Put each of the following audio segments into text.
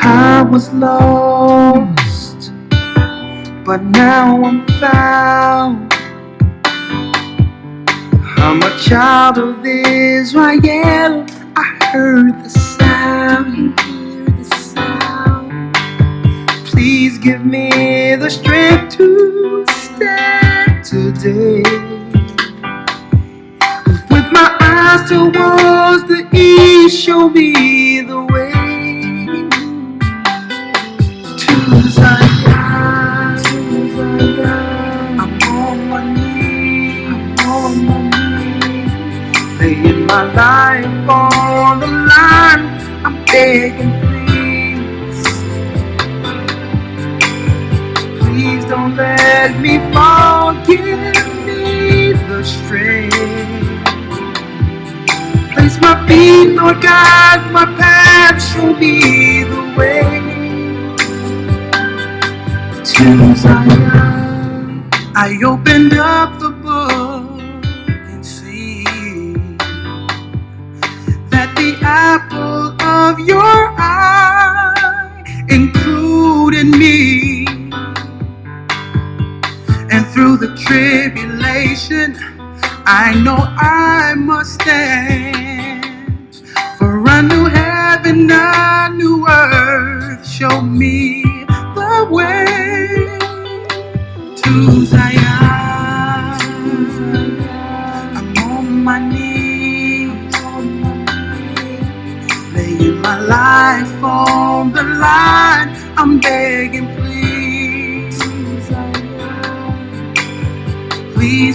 I was lost, but now I'm found. I'm a child of Israel. I heard the sound. You hear the sound. Please give me the strength to stand today. With my eyes towards the east, show me the way to Zion. I'm on my knees, laying my life on the line. I'm begging, please don't let me fall. Give me the strength. Place my feet, Lord, guide my path. Show me the way to Zion. I opened up the book and see that the apple of your eye included me. And through the tribulation, I know I must stand. For a new heaven, a new earth, show me the way to Zion. I'm on my knees, laying my life on the line. I'm begging, please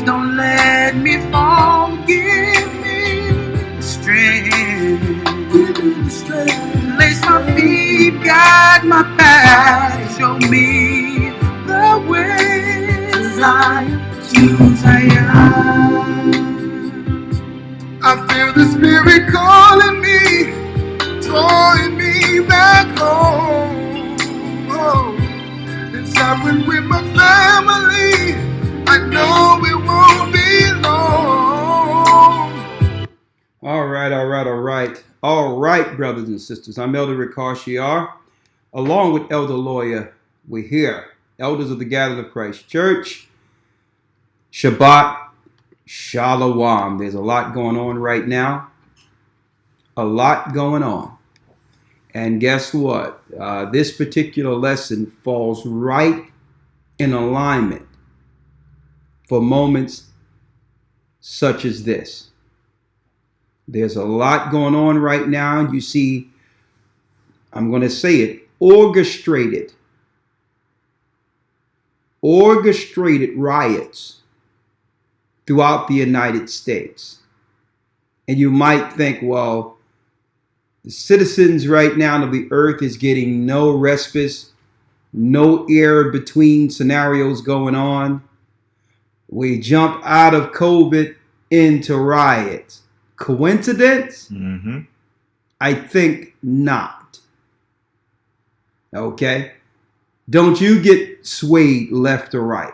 don't let me fall. Give me the strength. Place my feet, guide my path. Show me the way to Zion. I feel the Spirit calling me, drawing me back home. Oh, it's happening with my family. I know it won't be long. All right, brothers and sisters. I'm Elder Rawchaa. Along with Elder Lawya, we're here, elders of the Gathered of Christ Church. Shabbat Shalom. There's a lot going on right now. A lot going on. And guess what? This particular lesson falls right in alignment for moments such as this. There's a lot going on right now. You see, I'm going to say it, orchestrated riots throughout the United States. And you might think, well, the citizens right now of the earth is getting no respite, no air between scenarios going on. We jump out of COVID into riots. Coincidence? Mm-hmm. I think not. Okay? Don't you get swayed left or right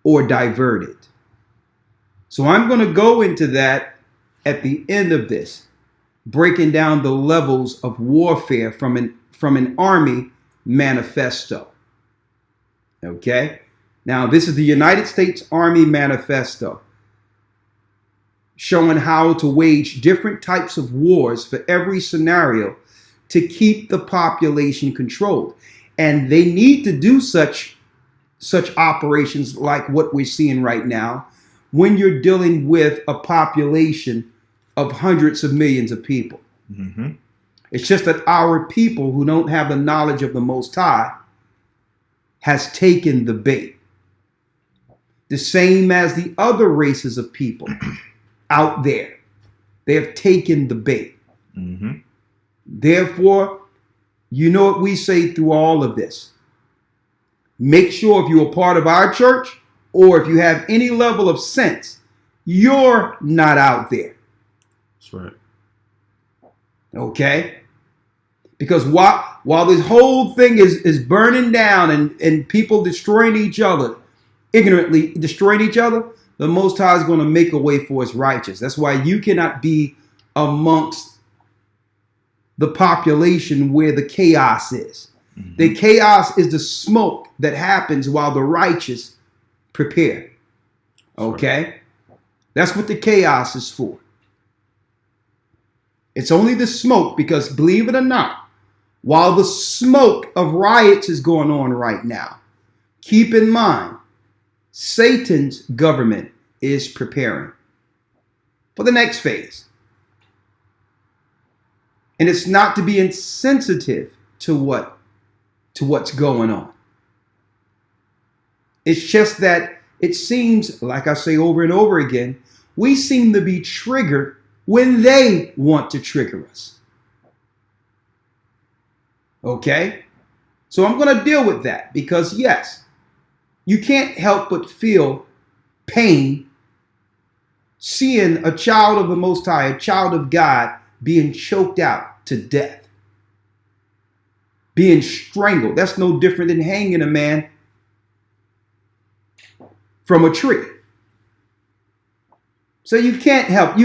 or diverted. So I'm going to go into that at the end of this, breaking down the levels of warfare from an army manifesto. Okay? Now, this is the United States Army Manifesto, showing how to wage different types of wars for every scenario to keep the population controlled. And they need to do such operations like what we're seeing right now when you're dealing with a population of hundreds of millions of people. Mm-hmm. It's just that our people who don't have the knowledge of the Most High has taken the bait. The same as the other races of people out there. They have taken the bait. Mm-hmm. Therefore, you know what we say through all of this. Make sure if you're a part of our church or if you have any level of sense, you're not out there. That's right. Okay? Because while this whole thing is burning down and people destroying each other, ignorantly destroying each other, the Most High is going to make a way for us righteous. That's why you cannot be amongst the population where the chaos is. The chaos is the smoke that happens while the righteous prepare. Okay? That's what the chaos is for. It's only the smoke because, believe it or not, while the smoke of riots is going on right now, keep in mind, Satan's government is preparing for the next phase. And it's not to be insensitive to what's going on. It's just that it seems, like I say over and over again, we seem to be triggered when they want to trigger us. Okay? So I'm going to deal with that because, yes, you can't help but feel pain seeing a child of the Most High, a child of God, being choked out to death, being strangled. That's no different than hanging a man from a tree. So you can't help.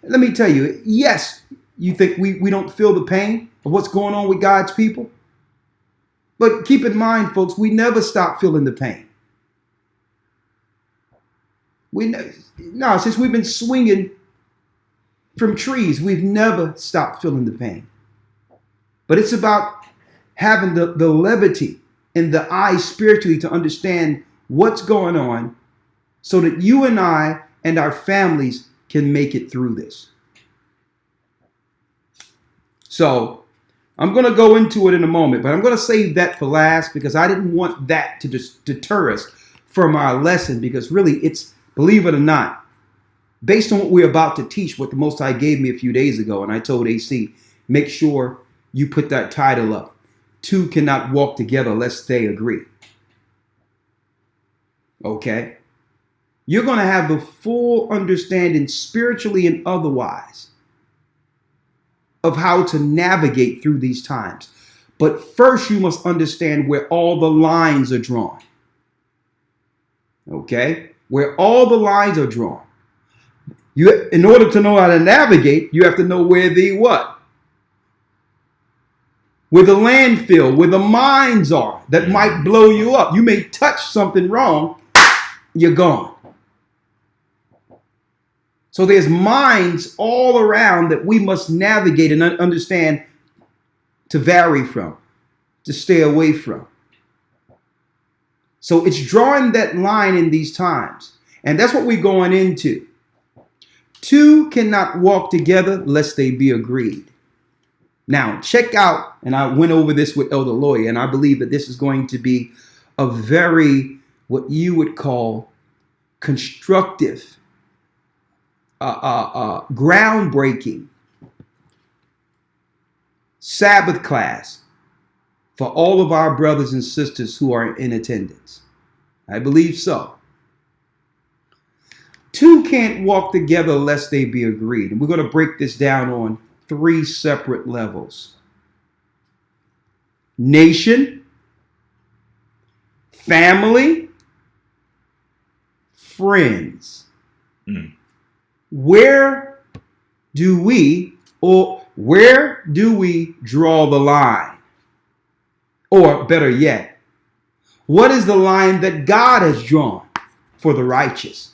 Let me tell you, yes, you think we don't feel the pain of what's going on with God's people. But keep in mind, folks, we never stop feeling the pain. Since we've been swinging from trees, we've never stopped feeling the pain. But it's about having the levity and the eye spiritually to understand what's going on so that you and I and our families can make it through this. So I'm going to go into it in a moment, but I'm going to save that for last because I didn't want that to just deter us from our lesson, because really it's, believe it or not, based on what we're about to teach, what the Most High gave me a few days ago, and I told AC, make sure you put that title up. Two cannot walk together lest they agree. Okay? You're going to have the full understanding spiritually and otherwise of how to navigate through these times. But first you must understand where all the lines are drawn. Okay? Where all the lines are drawn. In order to know how to navigate, you have to know where the what? Where the landfill, where the mines are that might blow you up. You may touch something wrong, you're gone. So there's mines all around that we must navigate and understand to vary from, to stay away from. So it's drawing that line in these times. And that's what we're going into. Two cannot walk together lest they be agreed. Now, check out, and I went over this with Elder Lawya, and I believe that this is going to be a very, what you would call, constructive, groundbreaking Sabbath class for all of our brothers and sisters who are in attendance. I believe so. Two can't walk together lest they be agreed. And we're going to break this down on 3 separate levels. Nation, family, friends. Where do we draw the line? Or better yet, what is the line that God has drawn for the righteous?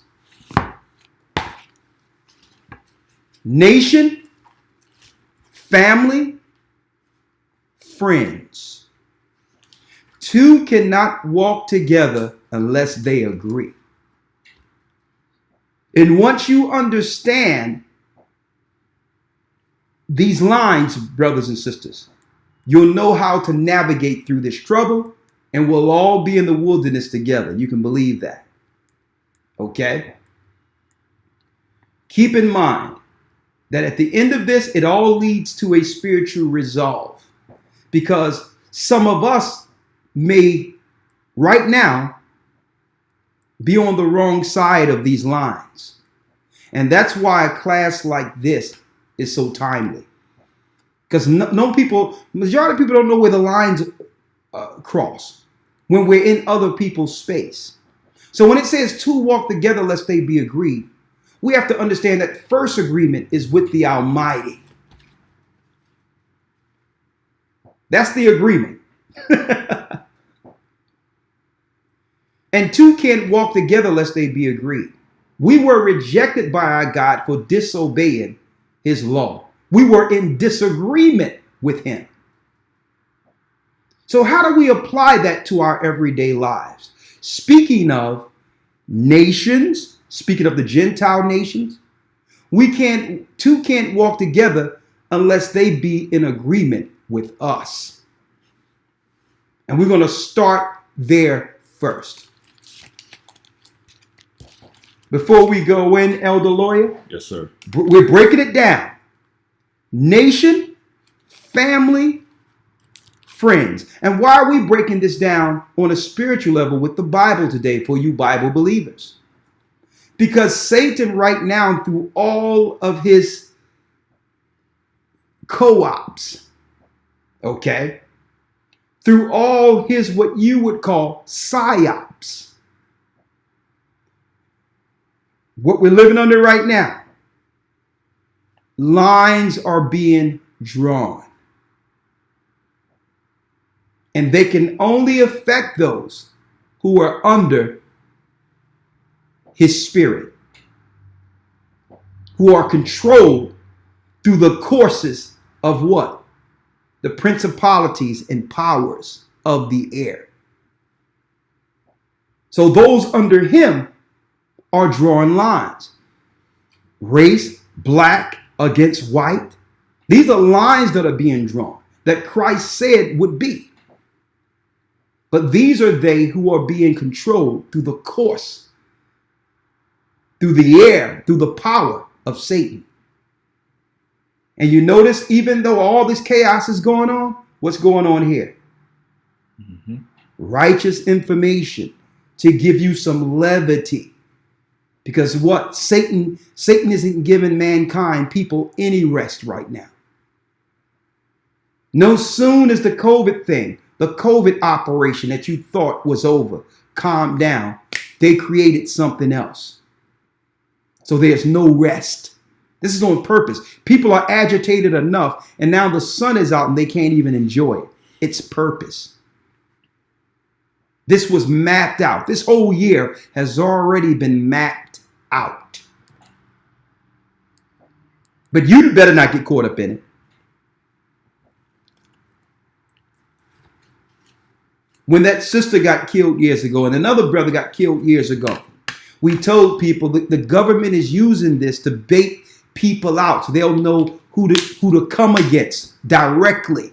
Nation, family, friends. Two cannot walk together unless they agree. And once you understand these lines, brothers and sisters, you'll know how to navigate through this trouble, and we'll all be in the wilderness together. You can believe that. Okay? Keep in mind that at the end of this, it all leads to a spiritual resolve, because some of us may right now be on the wrong side of these lines. And that's why a class like this is so timely. Because majority of people don't know where the lines cross when we're in other people's space. So when it says two walk together lest they be agreed, we have to understand that first agreement is with the Almighty. That's the agreement. And two can't walk together lest they be agreed. We were rejected by our God for disobeying his law. We were in disagreement with him. So how do we apply that to our everyday lives? Speaking of nations, speaking of the Gentile nations, two can't walk together unless they be in agreement with us. And we're going to start there first. Before we go in, Elder Lawya. Yes, sir. We're breaking it down. Nation, family, friends. And why are we breaking this down on a spiritual level with the Bible today for you Bible believers? Because Satan right now, through all of his co-ops, okay, through all his what you would call psyops, what we're living under right now, lines are being drawn. And they can only affect those who are under his spirit, who are controlled through the courses of what? The principalities and powers of the air. So those under him are drawing lines. Race, black against white. These are lines that are being drawn that Christ said would be. But these are they who are being controlled through the course, through the air, through the power of Satan. And you notice, even though all this chaos is going on, what's going on here? Mm-hmm. Righteous information to give you some levity. Because what? Satan isn't giving mankind, people, any rest right now. No soon as the COVID operation that you thought was over, calmed down, they created something else. So there's no rest. This is on purpose. People are agitated enough, and now the sun is out and they can't even enjoy it. It's purpose. This was mapped out. This whole year has already been mapped out. But you better not get caught up in it. When that sister got killed years ago and another brother got killed years ago, we told people that the government is using this to bait people out so they'll know who to come against directly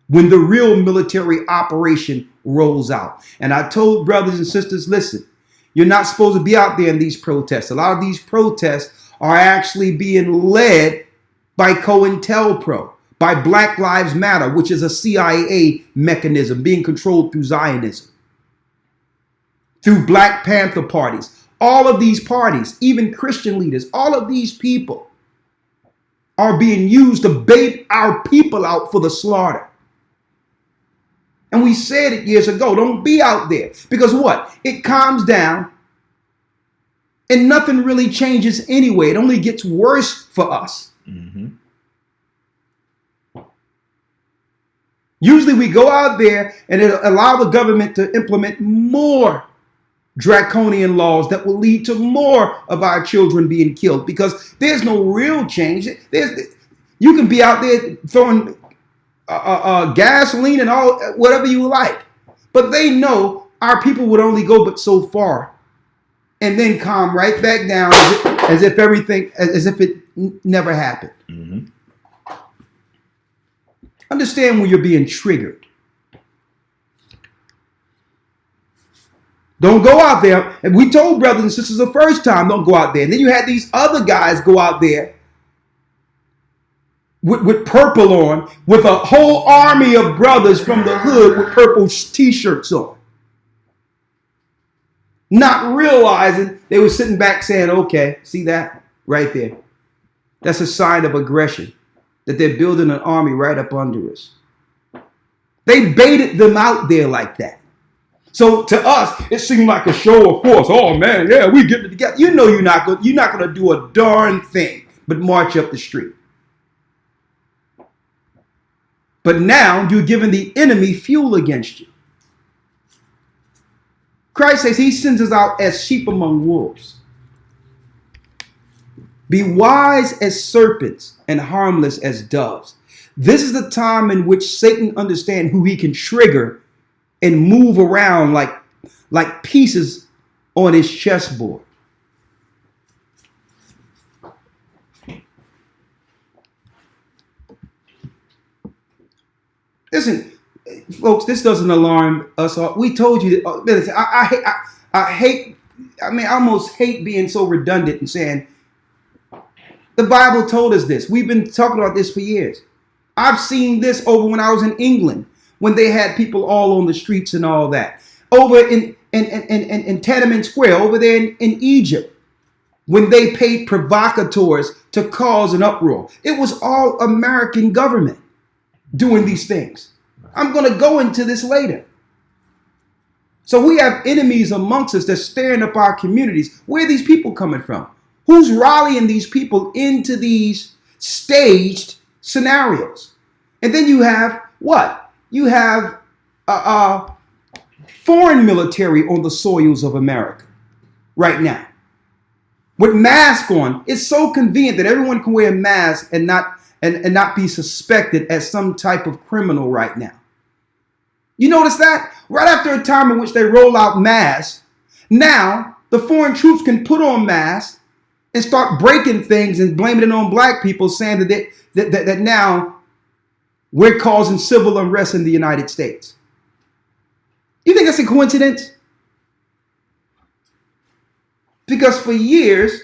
when the real military operation rolls out. And I told brothers and sisters, listen, you're not supposed to be out there in these protests. A lot of these protests are actually being led by COINTELPRO, by Black Lives Matter, which is a CIA mechanism being controlled through Zionism, through Black Panther parties. All of these parties, even Christian leaders, all of these people are being used to bait our people out for the slaughter. And we said it years ago, don't be out there. Because what? It calms down and nothing really changes anyway. It only gets worse for us. Mm-hmm. Usually we go out there and it allow the government to implement more draconian laws that will lead to more of our children being killed because there's no real change. You can be out there throwing gasoline and all whatever you like, but they know our people would only go but so far and then calm right back down as if it never happened. Mm-hmm. Understand when you're being triggered. Don't go out there. And we told brothers and sisters the first time, don't go out there. And then you had these other guys go out there with purple on, with a whole army of brothers from the hood with purple t-shirts on. Not realizing they were sitting back saying, okay, see that right there? That's a sign of aggression, that they're building an army right up under us. They baited them out there like that. So to us, it seemed like a show of force. Oh man, yeah, we get it together. You know you're not going to do a darn thing but march up the street. But now you're giving the enemy fuel against you. Christ says he sends us out as sheep among wolves. Be wise as serpents and harmless as doves. This is the time in which Satan understands who he can trigger and move around like pieces on his chessboard. Listen, folks, this doesn't alarm us all. We told you that. I almost hate being so redundant and saying the Bible told us this. We've been talking about this for years. I've seen this over when I was in England, when they had people all on the streets and all that. Over in Tiananmen Square, over there in Egypt, when they paid provocateurs to cause an uproar. It was all American government doing these things. I'm going to go into this later. So we have enemies amongst us that's stirring up our communities. Where are these people coming from? Who's rallying these people into these staged scenarios? And then you have what? You have foreign military on the soils of America right now with masks on. It's so convenient that everyone can wear a mask and not be suspected as some type of criminal right now. You notice that? Right after a time in which they roll out masks, now the foreign troops can put on masks and start breaking things and blaming it on black people, saying that now we're causing civil unrest in the United States. You think that's a coincidence? Because for years,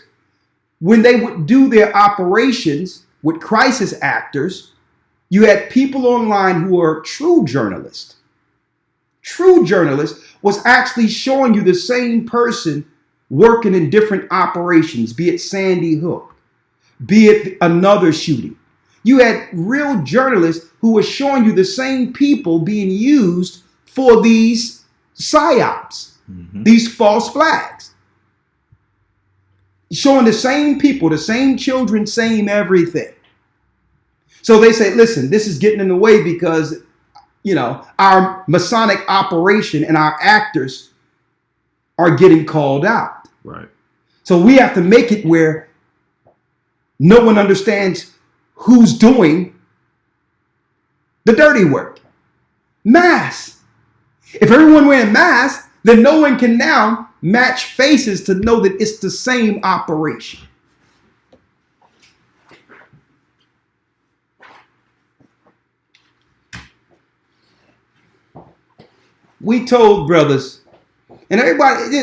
when they would do their operations with crisis actors, you had people online who were true journalists. True journalists was actually showing you the same person working in different operations, be it Sandy Hook, be it another shooting. You had real journalists who were showing you the same people being used for these psyops, these false flags. Showing the same people, the same children, same everything. So they say, listen, this is getting in the way because, our Masonic operation and our actors are getting called out. Right. So we have to make it where no one understands who's doing the dirty work. Masks. If everyone wearing masks, then no one can now match faces to know that it's the same operation. We told brothers, and everybody,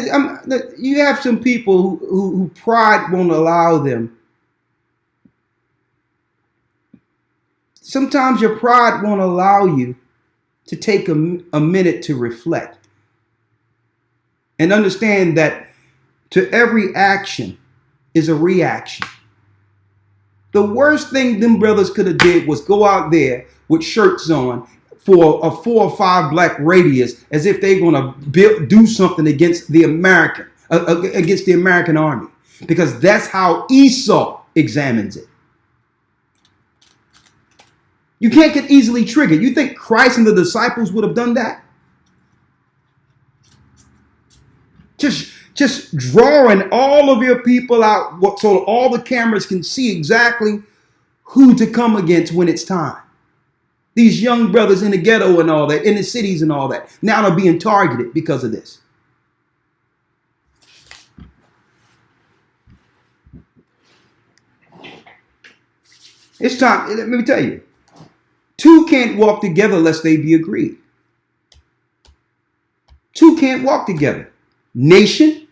you have some people who pride won't allow them. Sometimes your pride won't allow you to take a minute to reflect and understand that to every action is a reaction. The worst thing them brothers could have did was go out there with shirts on for a 4 or 5 black radius as if they're going to do something against the American army, because that's how Esau examines it. You can't get easily triggered. You think Christ and the disciples would have done that? Just drawing all of your people out so all the cameras can see exactly who to come against when it's time. These young brothers in the ghetto and all that, in the cities and all that, now they're being targeted because of this. It's time. Let me tell you. Two can't walk together lest they be agreed. Two can't walk together. Nation,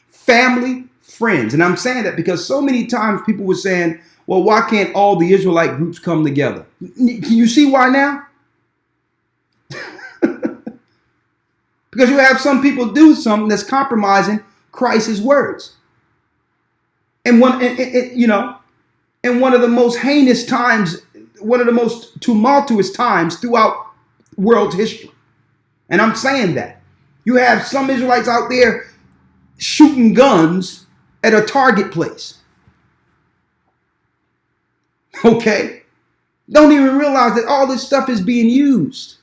family, friends. And I'm saying that because so many times people were saying, well, why can't all the Israelite groups come together? Can you see why now? Because you have some people do something that's compromising Christ's words. And one of the most heinous times, one of the most tumultuous times throughout world history. And I'm saying that. You have some Israelites out there shooting guns at a target place. Okay? Don't even realize that all this stuff is being used.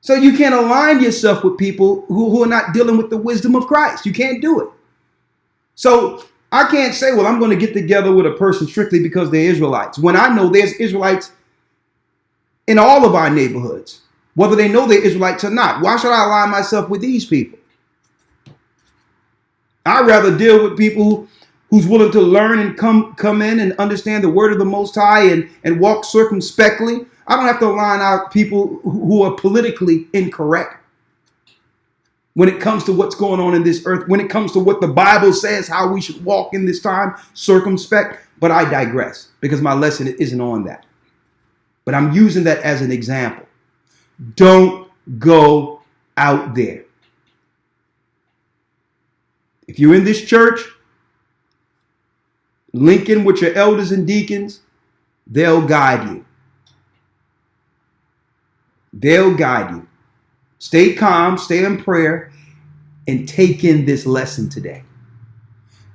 So you can't align yourself with people who are not dealing with the wisdom of Christ. You can't do it. So I can't say, well, I'm going to get together with a person strictly because they're Israelites, when I know there's Israelites in all of our neighborhoods, whether they know they're Israelites or not. Why should I align myself with these people? I'd rather deal with people who's willing to learn and come in and understand the word of the Most High and walk circumspectly. I don't have to line out people who are politically incorrect when it comes to what's going on in this earth, when it comes to what the Bible says, how we should walk in this time, circumspect. But I digress because my lesson isn't on that. But I'm using that as an example. Don't go out there. If you're in this church, link in with your elders and deacons. They'll guide you. They'll guide you. Stay calm, stay in prayer, and take in this lesson today.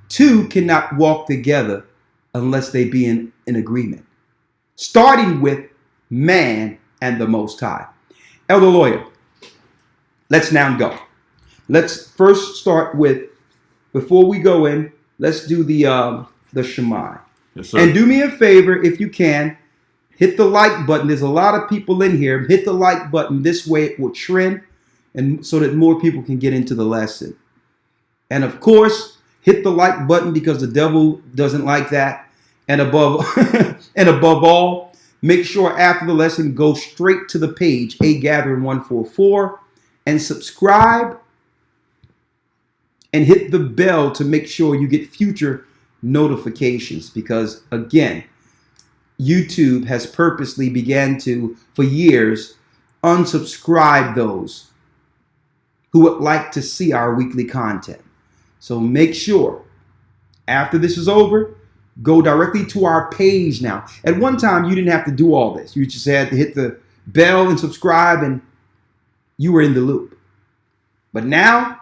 Two cannot walk together unless they be in agreement. Starting with man and the Most High. Elder Lawya, let's now go. Let's first start with, before we go in, let's do the Shema. Yes, sir. And do me a favor, if you can, hit the like button. There's a lot of people in here. Hit the like button. This way it will trend, and so that more people can get into the lesson. And of course, hit the like button because the devil doesn't like that. And above all, make sure after the lesson, go straight to the page, A Gathering 144, and subscribe and hit the bell to make sure you get future notifications. Because again, YouTube has purposely began to, for years, unsubscribe those who would like to see our weekly content. So make sure after this is over, go directly to our page now. At one time, you didn't have to do all this. You just had to hit the bell and subscribe and you were in the loop. But now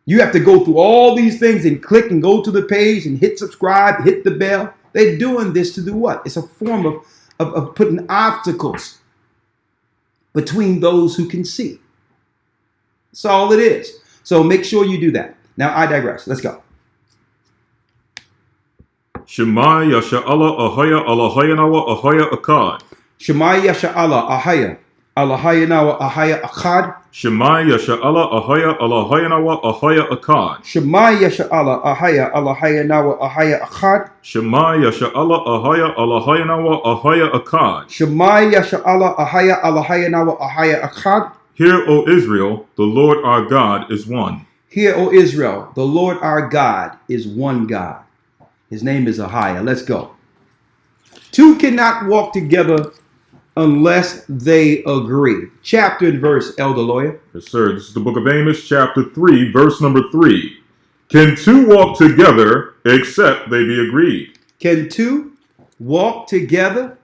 you have to go through all these things and click and go to the page and hit subscribe, hit the bell. They're doing this to do what? It's a form of putting obstacles between those who can see. That's all it is. So make sure you do that. Now I digress. Let's go. Shema Yasha'Allah Ahaya Allahaya Nawa Ahaya Akkad. Shema Yasha'Allah Ahaya Allahaya Nawa Ahaya Akkad. Shema Yasha'Allah Ahaya Allahaya Nawa Ahaya Akkad. Shema Yasha'Allah Ahaya Allahaya Nawa Ahaya Akkad. Shema Yasha'Allah Ahaya Allahaya Nawa Ahaya Akkad. Shema Yasha'Allah Ahaya Allahaya Nawa Ahaya Akkad. Hear, O Israel, the Lord our God is one. Hear, O Israel, the Lord our God is one God. His name is Ahaya. Let's go. Two cannot walk together unless they agree. Chapter and verse, Elder Lawya. Yes, sir. This is the book of Amos, chapter 3, verse number 3. Can two walk together except they be agreed? Can two walk together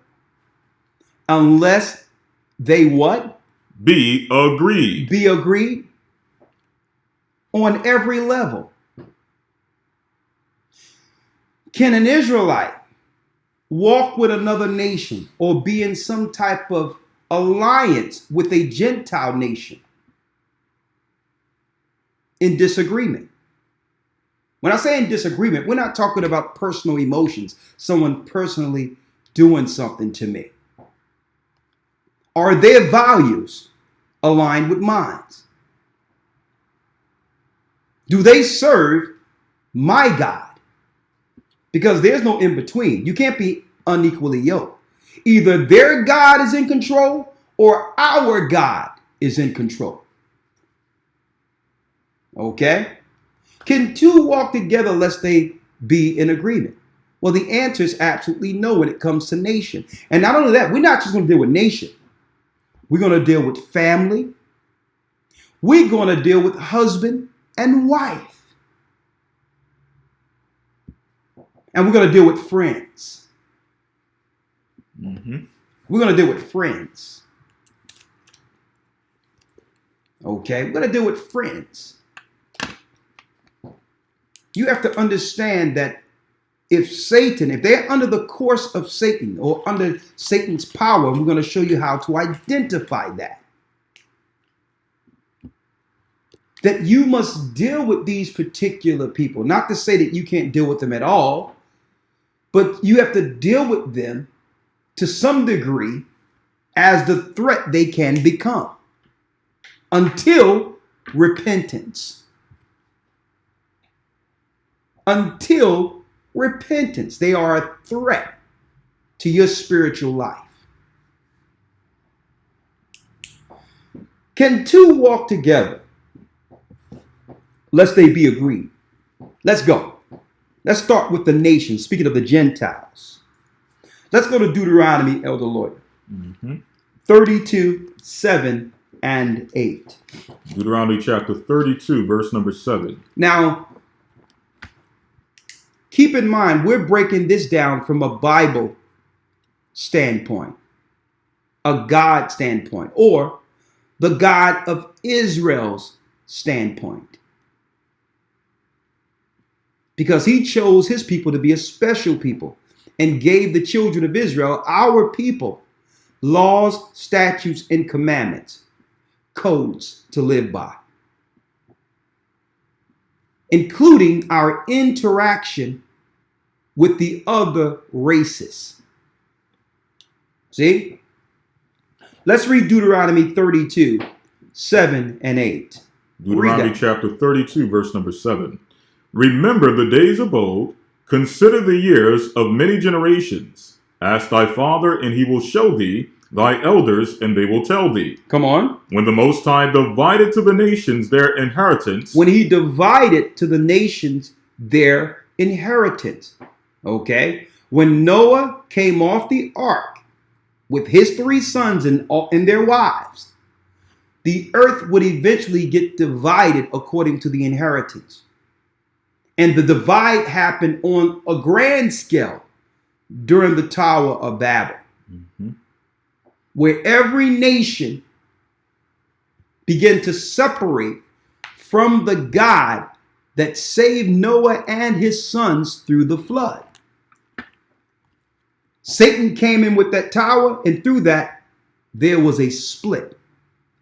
unless they what? Be agreed. Be agreed on every level. Can an Israelite walk with another nation or be in some type of alliance with a Gentile nation in disagreement? When I say in disagreement, we're not talking about personal emotions, someone personally doing something to me. Are their values aligned with mine? Do they serve my God? Because there's no in between. You can't be unequally yoked. Either their God is in control or our God is in control. Okay? Can two walk together lest they be in agreement? Well, the answer is absolutely no when it comes to nation. And not only that, we're not just going to deal with nation. We're going to deal with family. We're going to deal with husband and wife. And we're going to deal with friends. Mm-hmm. We're going to deal with friends. Okay, we're going to deal with friends. You have to understand that if they're under the course of Satan or under Satan's power, we're going to show you how to identify that. That you must deal with these particular people. Not to say that you can't deal with them at all, but you have to deal with them to some degree as the threat they can become until repentance. Until repentance. They are a threat to your spiritual life. Can two walk together lest they be agreed? Let's go. Let's start with the nations, speaking of the Gentiles. Let's go to Deuteronomy, Elder Lawya. 32, 7 and 8. Deuteronomy chapter 32, verse number 7. Now, keep in mind, we're breaking this down from a Bible standpoint, a God standpoint, or the God of Israel's standpoint. Because he chose his people to be a special people and gave the children of Israel, our people, laws, statutes, and commandments, codes to live by, including our interaction with the other races. See? Let's read Deuteronomy 32, 7 and 8. Deuteronomy chapter 32, verse number 7. Remember the days of old, consider the years of many generations. Ask thy father, and he will show thee, thy elders, and they will tell thee. Come on. When the Most High divided to the nations their inheritance. When he divided to the nations their inheritance. Okay. When Noah came off the ark with his 3 sons and their wives, the earth would eventually get divided according to the inheritance. And the divide happened on a grand scale during the Tower of Babel, where every nation began to separate from the God that saved Noah and his sons through the flood. Satan came in with that tower, and through that, there was a split,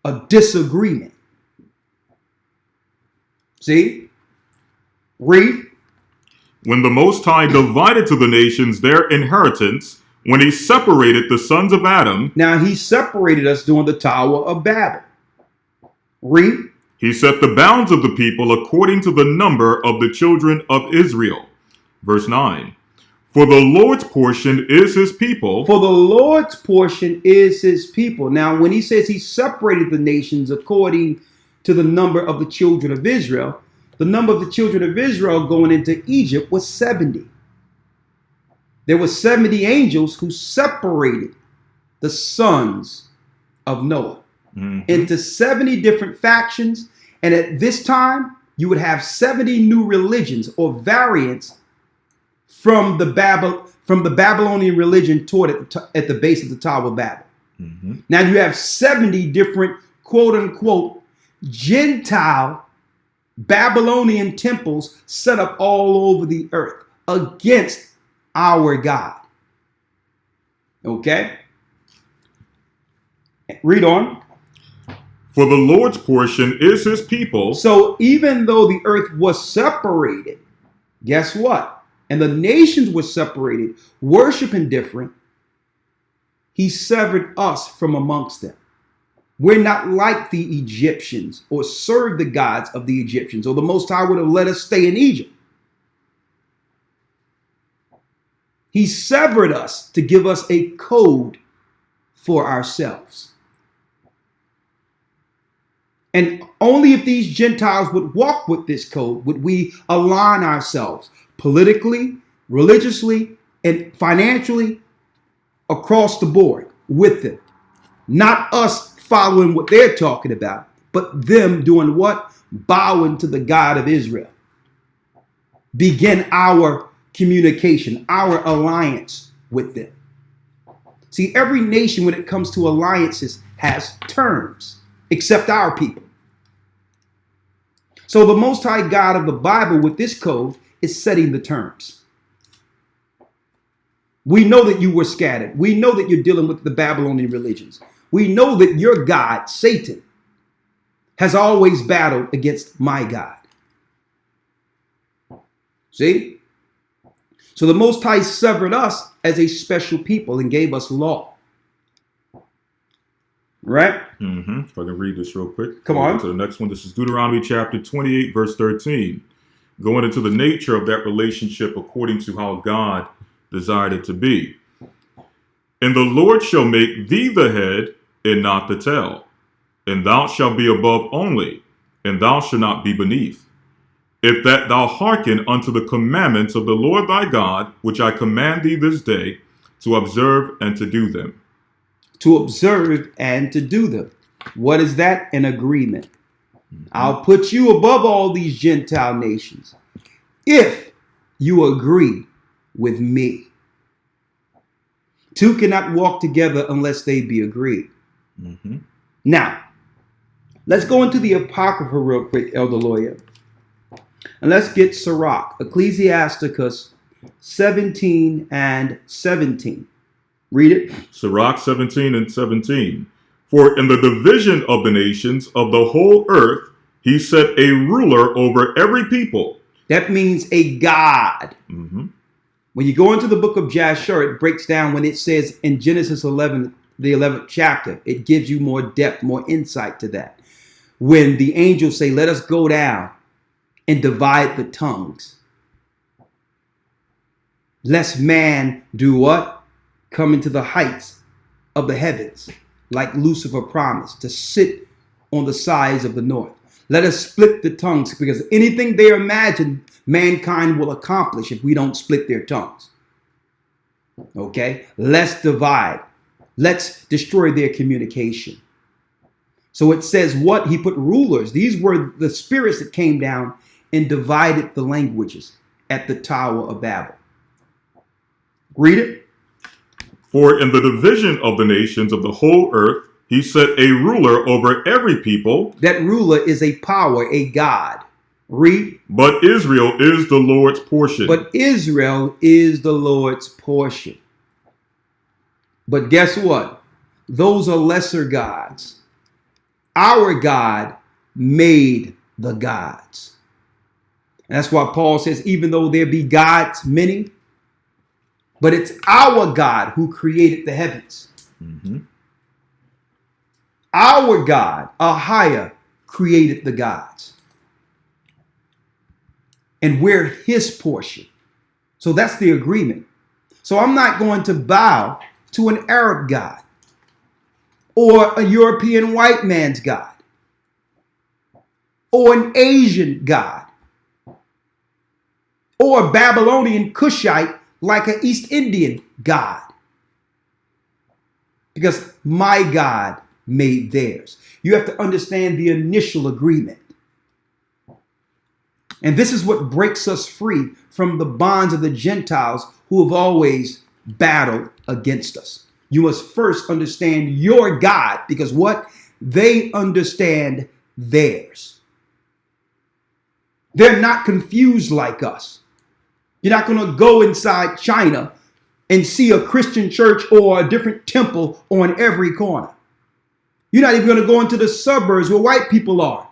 a disagreement. See? Read. When the Most High divided to the nations their inheritance, when he separated the sons of Adam. Now he separated us during the Tower of Babel. Read. He set the bounds of the people according to the number of the children of Israel. Verse 9. For the Lord's portion is his people. For the Lord's portion is his people. Now, when he says he separated the nations according to the number of the children of Israel, the number of the children of Israel going into Egypt was 70. There were 70 angels who separated the sons of Noah into 70 different factions. And at this time, you would have 70 new religions or variants from the Babylonian religion taught at the base of the Tower of Babel. Now you have 70 different quote unquote Gentile Babylonian temples set up all over the earth against our God. Okay? Read on. For the Lord's portion is his people. So even though the earth was separated, guess what? And the nations were separated, worshiping different, he severed us from amongst them. We're not like the Egyptians or serve the gods of the Egyptians, or the Most High would have let us stay in Egypt. He severed us to give us a code for ourselves. And only if these Gentiles would walk with this code would we align ourselves politically, religiously, and financially across the board with them. Not us following what they're talking about, but them doing what? Bowing to the God of Israel. Begin our communication, our alliance with them. See, every nation when it comes to alliances has terms, except our people. So the Most High God of the Bible with this code is setting the terms. We know that you were scattered. We know that you're dealing with the Babylonian religions. We know that your God, Satan, has always battled against my God. See? So the Most High severed us as a special people and gave us law. Right? If I can read this real quick. Come on. To the next one. This is Deuteronomy chapter 28, verse 13. Going into the nature of that relationship according to how God desired it to be. And the Lord shall make thee the head and not the tail. And thou shalt be above only, and thou shalt not be beneath. If that thou hearken unto the commandments of the Lord thy God, which I command thee this day, to observe and to do them. To observe and to do them. What is that? An agreement. I'll put you above all these Gentile nations if you agree with me. Two cannot walk together unless they be agreed. Now, let's go into the Apocrypha real quick, Elder Lawya. And let's get Sirach, Ecclesiasticus 17 and 17. Read it. Sirach 17 and 17. For in the division of the nations of the whole earth, he set a ruler over every people. That means a God. When you go into the book of Jasher, it breaks down when it says in Genesis 11, the 11th chapter, it gives you more depth, more insight to that. When the angels say, let us go down and divide the tongues. Lest man do what? Come into the heights of the heavens, like Lucifer promised, to sit on the sides of the north. Let us split the tongues, because anything they imagine mankind will accomplish if we don't split their tongues. Okay? Let's divide. Let's destroy their communication. So it says what? He put rulers. These were the spirits that came down and divided the languages at the Tower of Babel. Read it. For in the division of the nations of the whole earth, he set a ruler over every people. That ruler is a power, a God. Read. But Israel is the Lord's portion. But Israel is the Lord's portion. But guess what? Those are lesser gods. Our God made the gods. And that's why Paul says, even though there be gods many, but it's our God who created the heavens. Our God, Ahia, created the gods. And we're his portion. So that's the agreement. So I'm not going to bow to an Arab God or a European white man's God or an Asian God or a Babylonian Cushite like an East Indian God. Because my God made theirs. You have to understand the initial agreement. And this is what breaks us free from the bonds of the Gentiles who have always battled against us. You must first understand your God, because what? They understand theirs. They're not confused like us. You're not going to go inside China and see a Christian church or a different temple on every corner. You're not even going to go into the suburbs where white people are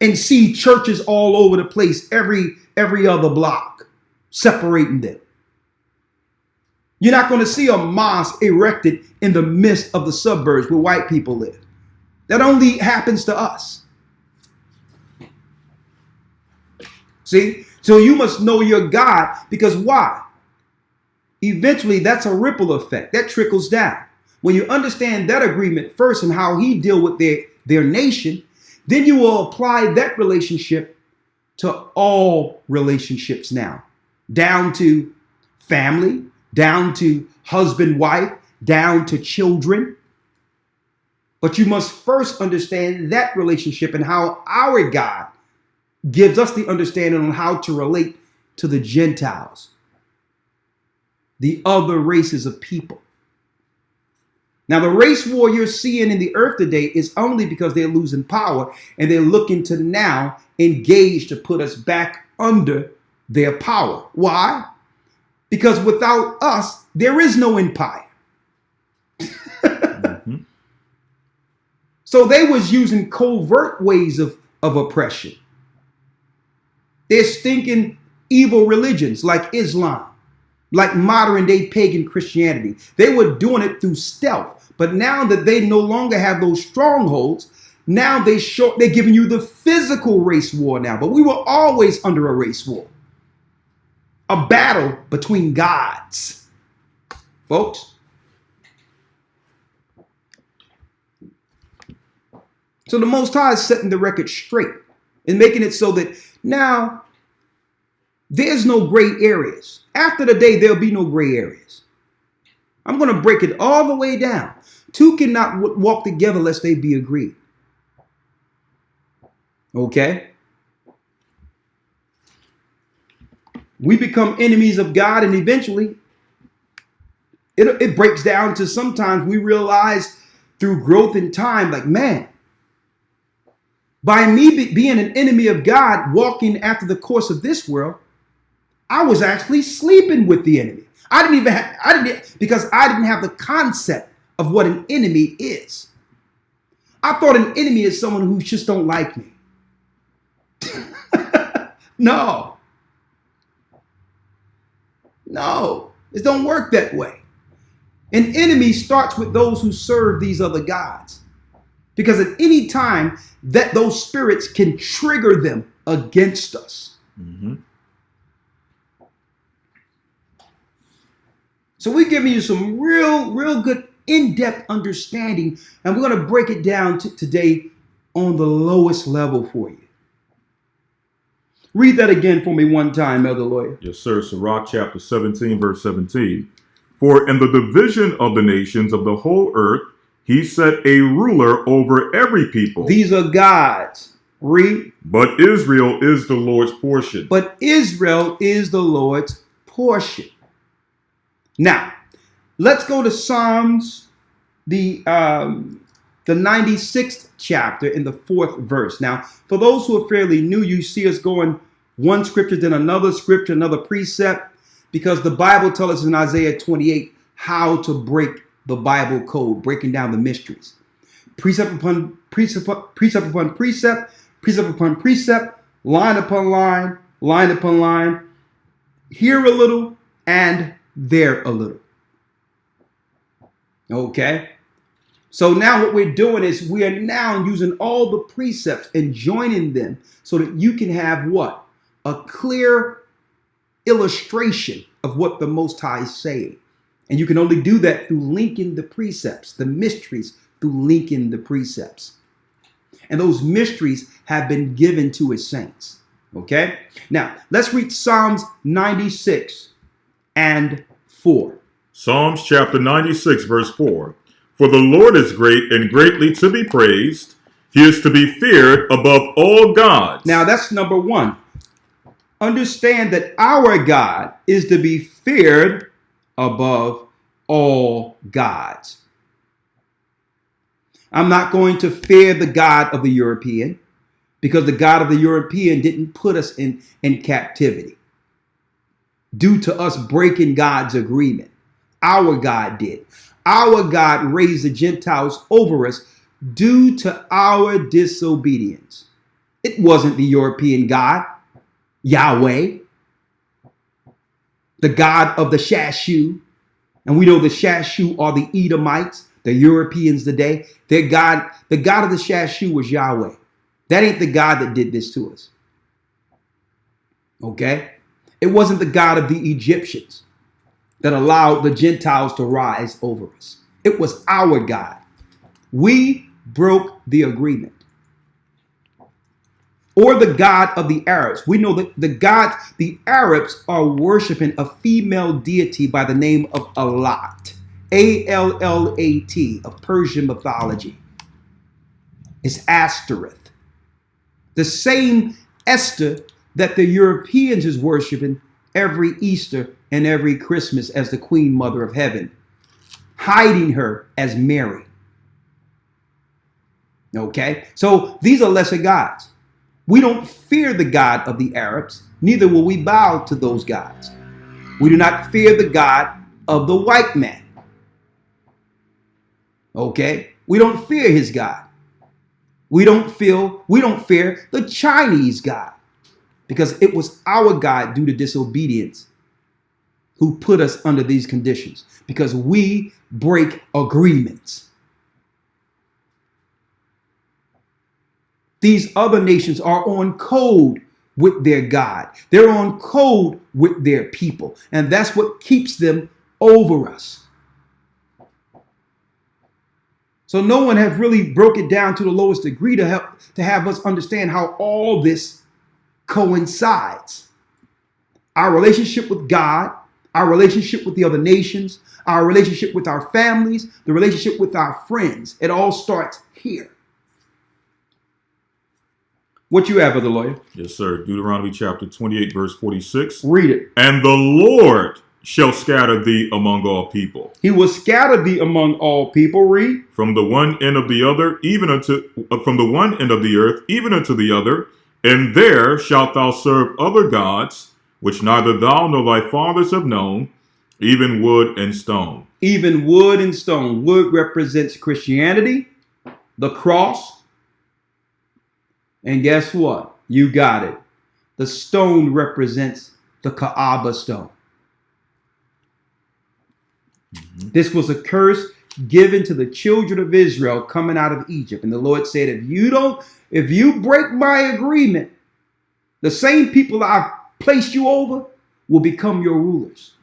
and see churches all over the place, every other block, separating them. You're not going to see a mosque erected in the midst of the suburbs where white people live. That only happens to us. See? So you must know your God, because why? Eventually, that's a ripple effect. That trickles down. When you understand that agreement first and how he deal with their nation, then you will apply that relationship to all relationships now, down to family, down to husband, wife, down to children. But you must first understand that relationship and how our God gives us the understanding on how to relate to the Gentiles, the other races of people. Now, the race war you're seeing in the earth today is only because they're losing power and they're looking to now engage to put us back under their power. Why? Because without us, there is no empire. Mm-hmm. So they was using covert ways of oppression. They're stinking evil religions like Islam, like modern day pagan Christianity. They were doing it through stealth. But now that they no longer have those strongholds, now they're giving you the physical race war now. But we were always under a race war. A battle between gods. Folks. So the Most High is setting the record straight and making it so that now there's no gray areas. After the day, there'll be no gray areas. I'm going to break it all the way down. Two cannot walk together lest they be agreed. Okay? We become enemies of God, and eventually it breaks down to sometimes we realize through growth in time, like, man, by me being an enemy of God, walking after the course of this world, I was actually sleeping with the enemy. Because I didn't have the concept of what an enemy is. I thought an enemy is someone who just don't like me. No, it don't work that way. An enemy starts with those who serve these other gods. Because at any time that those spirits can trigger them against us. Mm-hmm. So we're giving you some real good in-depth understanding, and we're going to break it down today on the lowest level for you. Read that again for me one time, Elder Lawya. Yes, sir. Sirach chapter 17, verse 17. For in the division of the nations of the whole earth, he set a ruler over every people. These are gods. Read. But Israel is the Lord's portion. But Israel is the Lord's portion. Now, let's go to Psalms, the 96th chapter in the 4th verse. Now, for those who are fairly new, you see us going one scripture, then another scripture, another precept, because the Bible tells us in Isaiah 28 how to break the Bible code, breaking down the mysteries. Precept upon precept, precept upon precept, precept upon precept, line upon line, line upon line, here a little and there a little. Okay? So now what we're doing is we are now using all the precepts and joining them so that you can have what? A clear illustration of what the Most High is saying. And you can only do that through linking the precepts, the mysteries, through linking the precepts. And those mysteries have been given to his saints. Okay? Now, let's read Psalms 96 and 4. Psalms chapter 96, verse 4. For the Lord is great and greatly to be praised. He is to be feared above all gods. Now, that's number one. Understand that our God is to be feared above all gods. I'm not going to fear the God of the European, because the God of the European didn't put us in captivity due to us breaking God's agreement. Our God did. Our God raised the Gentiles over us due to our disobedience. It wasn't the European God, Yahweh, the God of the Shashu. And we know the Shashu are the Edomites, the Europeans today. Their God, the God of the Shashu was Yahweh. That ain't the God that did this to us. Okay? It wasn't the God of the Egyptians that allowed the Gentiles to rise over us. It was our God. We broke the agreement. Or the God of the Arabs. We know that the Arabs are worshiping a female deity by the name of Allat. Allat, of Persian mythology. It's Ashtoreth. The same Esther that the Europeans is worshiping every Easter and every Christmas as the Queen Mother of Heaven, hiding her as Mary. Okay? So these are lesser gods. We don't fear the God of the Arabs, neither will we bow to those gods. We do not fear the God of the white man. Okay? We don't fear his God. We don't fear the Chinese God, because it was our God due to disobedience who put us under these conditions, because we break agreements. These other nations are on code with their God. They're on code with their people, and that's what keeps them over us. So no one has really broke it down to the lowest degree to have us understand how all this coincides. Our relationship with God, our relationship with the other nations, our relationship with our families, the relationship with our friends. It all starts here. What you have, Brother Lawyer? Yes, sir. Deuteronomy chapter 28, verse 46. Read it. And the Lord shall scatter thee among all people. He will scatter thee among all people. Read. From the one end of the other, from the one end of the earth, even unto the other, and there shalt thou serve other gods, which neither thou nor thy fathers have known, even wood and stone. Even wood and stone. Wood represents Christianity, the cross. And guess what? You got it. The stone represents the Kaaba stone. This was a curse given to the children of Israel coming out of Egypt. And the Lord said, if you break my agreement, the same people I've placed you over will become your rulers.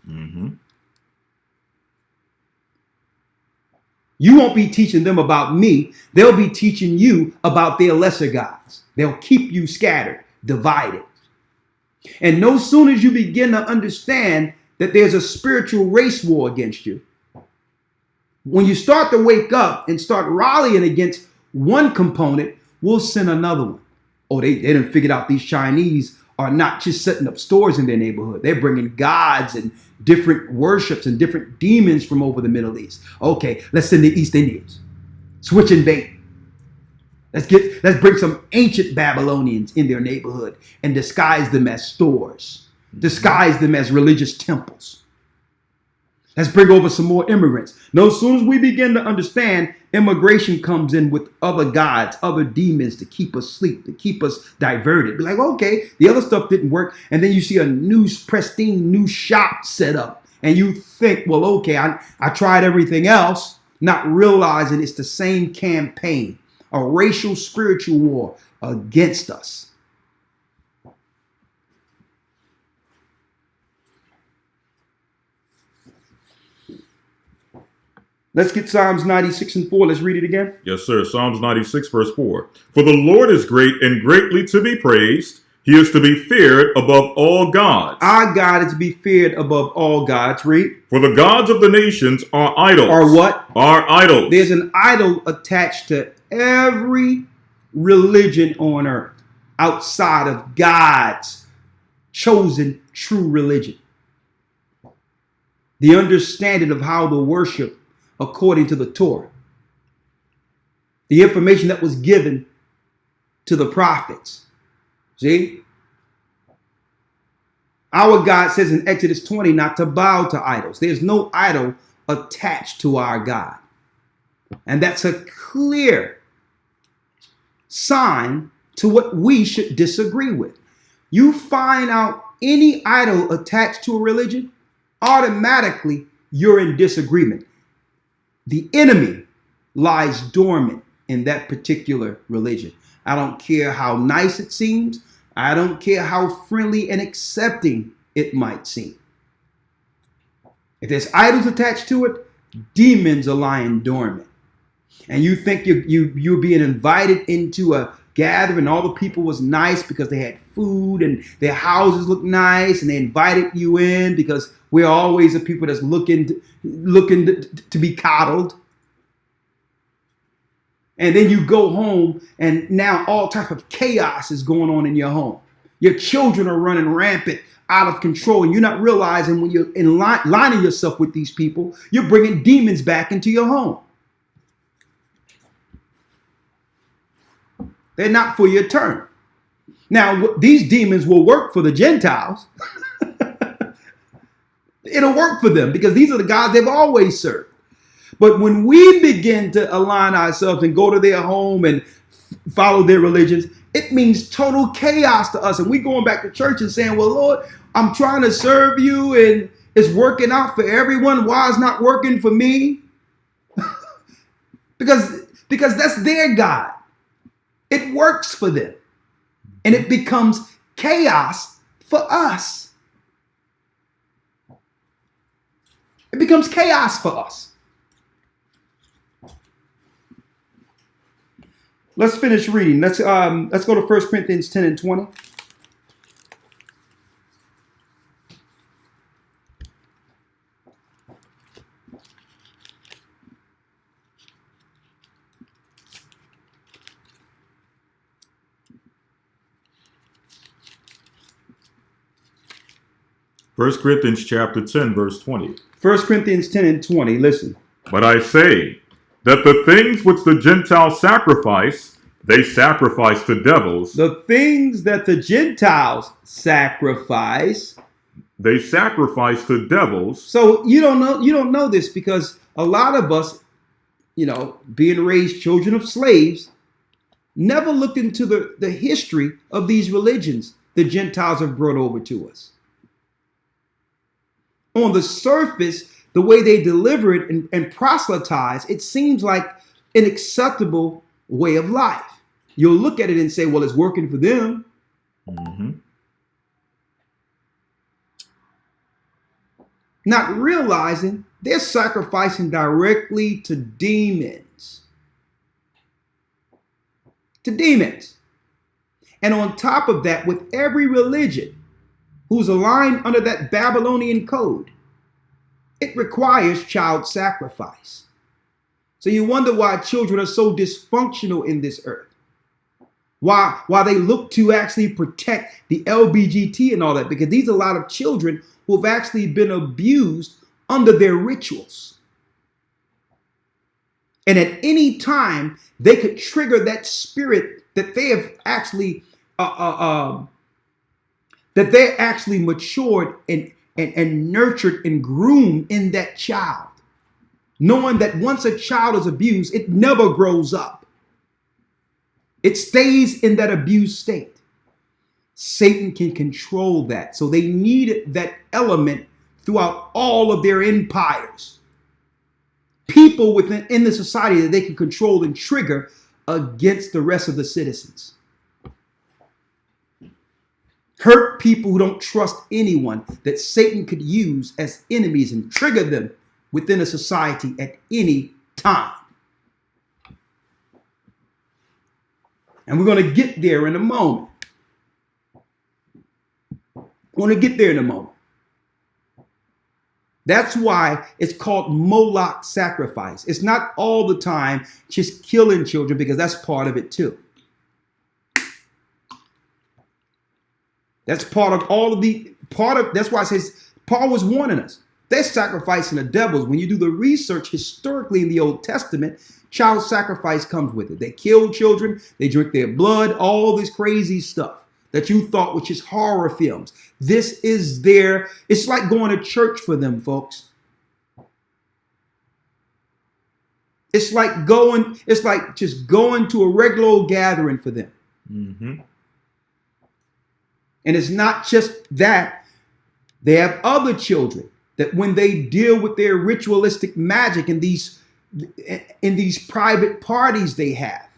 You won't be teaching them about me. They'll be teaching you about their lesser gods. They'll keep you scattered, divided. And no sooner as you begin to understand that there's a spiritual race war against you, when you start to wake up and start rallying against one component, we'll send another one. Oh, they done figured out these Chinese are not just setting up stores in their neighborhood. They're bringing gods and different worships and different demons from over the Middle East. Okay, let's send the East Indians. Switch and bait. Let's bring some ancient Babylonians in their neighborhood and disguise them as stores. Disguise them as religious temples. Let's bring over some more immigrants. No sooner as we begin to understand, immigration comes in with other gods, other demons to keep us asleep, to keep us diverted. Be like, okay, the other stuff didn't work. And then you see a new pristine new shop set up. And you think, well, okay, I tried everything else, not realizing it's the same campaign, a racial spiritual war against us. Let's get Psalms 96 and 4. Let's read it again. Yes, sir. Psalms 96, verse 4. For the Lord is great and greatly to be praised. He is to be feared above all gods. Our God is to be feared above all gods. Read. For the gods of the nations are idols. Are what? Are idols. There's an idol attached to every religion on earth outside of God's chosen true religion. The understanding of how to worship according to the Torah. The information that was given to the prophets. See? Our God says in Exodus 20 not to bow to idols. There's no idol attached to our God. And that's a clear sign to what we should disagree with. You find out any idol attached to a religion, automatically you're in disagreement. The enemy lies dormant in that particular religion. I don't care how nice it seems. I don't care how friendly and accepting it might seem. If there's idols attached to it, demons are lying dormant. And you think you're being invited into a gathering, all the people was nice because they had food and their houses looked nice, and they invited you in because we're always the people that's looking to be coddled. And then you go home and now all type of chaos is going on in your home. Your children are running rampant, out of control, and you're not realizing when you're lining yourself with these people, you're bringing demons back into your home. They're not for your turn. Now, these demons will work for the Gentiles. It'll work for them because these are the gods they've always served. But when we begin to align ourselves and go to their home and follow their religions, it means total chaos to us. And we going back to church and saying, well, Lord, I'm trying to serve you and it's working out for everyone. Why is it not working for me? because that's their God. It works for them. And it becomes chaos for us. It becomes chaos for us. Let's finish reading. Let's go to 1 Corinthians 10 and 20. First Corinthians chapter 10, verse 20. 1 Corinthians 10 and 20. Listen. But I say that the things which the Gentiles sacrifice, they sacrifice to devils. The things that the Gentiles sacrifice, they sacrifice to devils. So you don't know this because a lot of us, being raised children of slaves, never looked into the history of these religions the Gentiles have brought over to us. On the surface, the way they deliver it and proselytize, it seems like an acceptable way of life. You'll look at it and say, well, it's working for them. Mm-hmm. Not realizing they're sacrificing directly to demons. To demons. And on top of that, with every religion who's aligned under that Babylonian code, it requires child sacrifice. So you wonder why children are so dysfunctional in this earth. Why they look to actually protect the LBGT and all that, because these are a lot of children who have actually been abused under their rituals. And at any time, they could trigger that spirit that they have actually matured and nurtured and groomed in that child. Knowing that once a child is abused, it never grows up. It stays in that abused state. Satan can control that. So they needed that element throughout all of their empires. People within the society that they can control and trigger against the rest of the citizens. Hurt people who don't trust anyone that Satan could use as enemies and trigger them within a society at any time. And we're going to get there in a moment. We're going to get there in a moment. That's why it's called Moloch sacrifice. It's not all the time just killing children, because that's part of it too. That's part of that's why it says, Paul was warning us. They're sacrificing the devils. When you do the research historically in the Old Testament, child sacrifice comes with it. They kill children, they drink their blood, all this crazy stuff that you thought was just horror films. This is it's like going to church for them, folks. It's like just going to a regular old gathering for them. Mm-hmm. And it's not just that. They have other children that when they deal with their ritualistic magic in these private parties they have,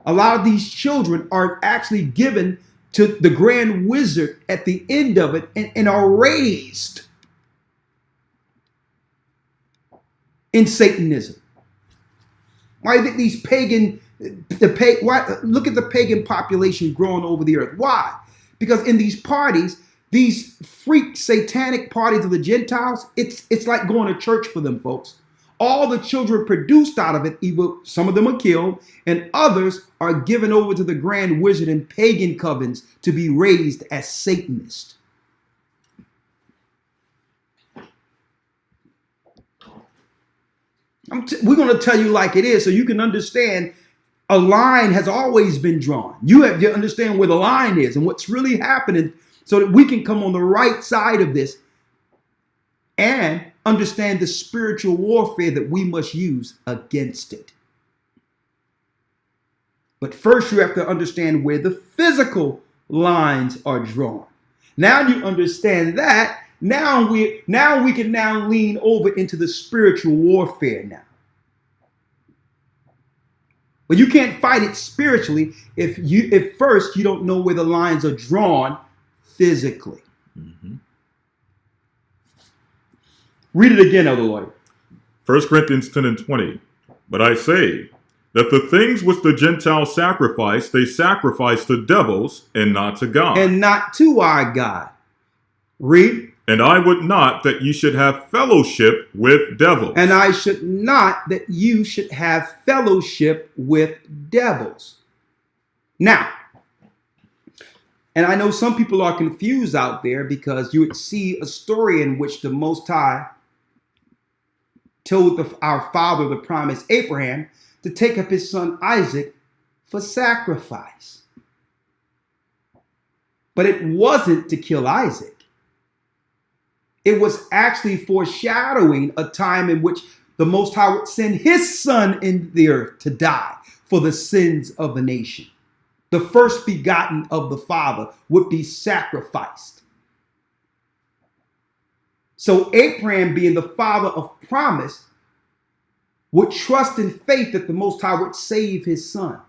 a lot of these children are actually given to the grand wizard at the end of it and are raised in Satanism. Why do you think these look at the pagan population growing over the earth? Why? Because in these parties, these freak satanic parties of the Gentiles, it's like going to church for them, folks. All the children produced out of it, some of them are killed, and others are given over to the grand wizard and pagan covens to be raised as Satanists. We're going to tell you like it is so you can understand a line has always been drawn. You have to understand where the line is and what's really happening so that we can come on the right side of this and understand the spiritual warfare that we must use against it. But first, you have to understand where the physical lines are drawn. Now you understand that. Now we can now lean over into the spiritual warfare now. But you can't fight it spiritually if first you don't know where the lines are drawn physically. Mm-hmm. Read it again, Elder Lawya. 1 Corinthians 10 and 20. But I say that the things which the Gentiles sacrifice, they sacrifice to devils and not to God. And not to our God. Read. And I would not that you should have fellowship with devils. And I should not that you should have fellowship with devils. Now, and I know some people are confused out there because you would see a story in which the Most High told our father, the promised Abraham, to take up his son Isaac for sacrifice. But it wasn't to kill Isaac. It was actually foreshadowing a time in which the Most High would send his son in the earth to die for the sins of the nation. The first begotten of the Father would be sacrificed. So Abraham, being the father of promise, would trust in faith that the Most High would save his son.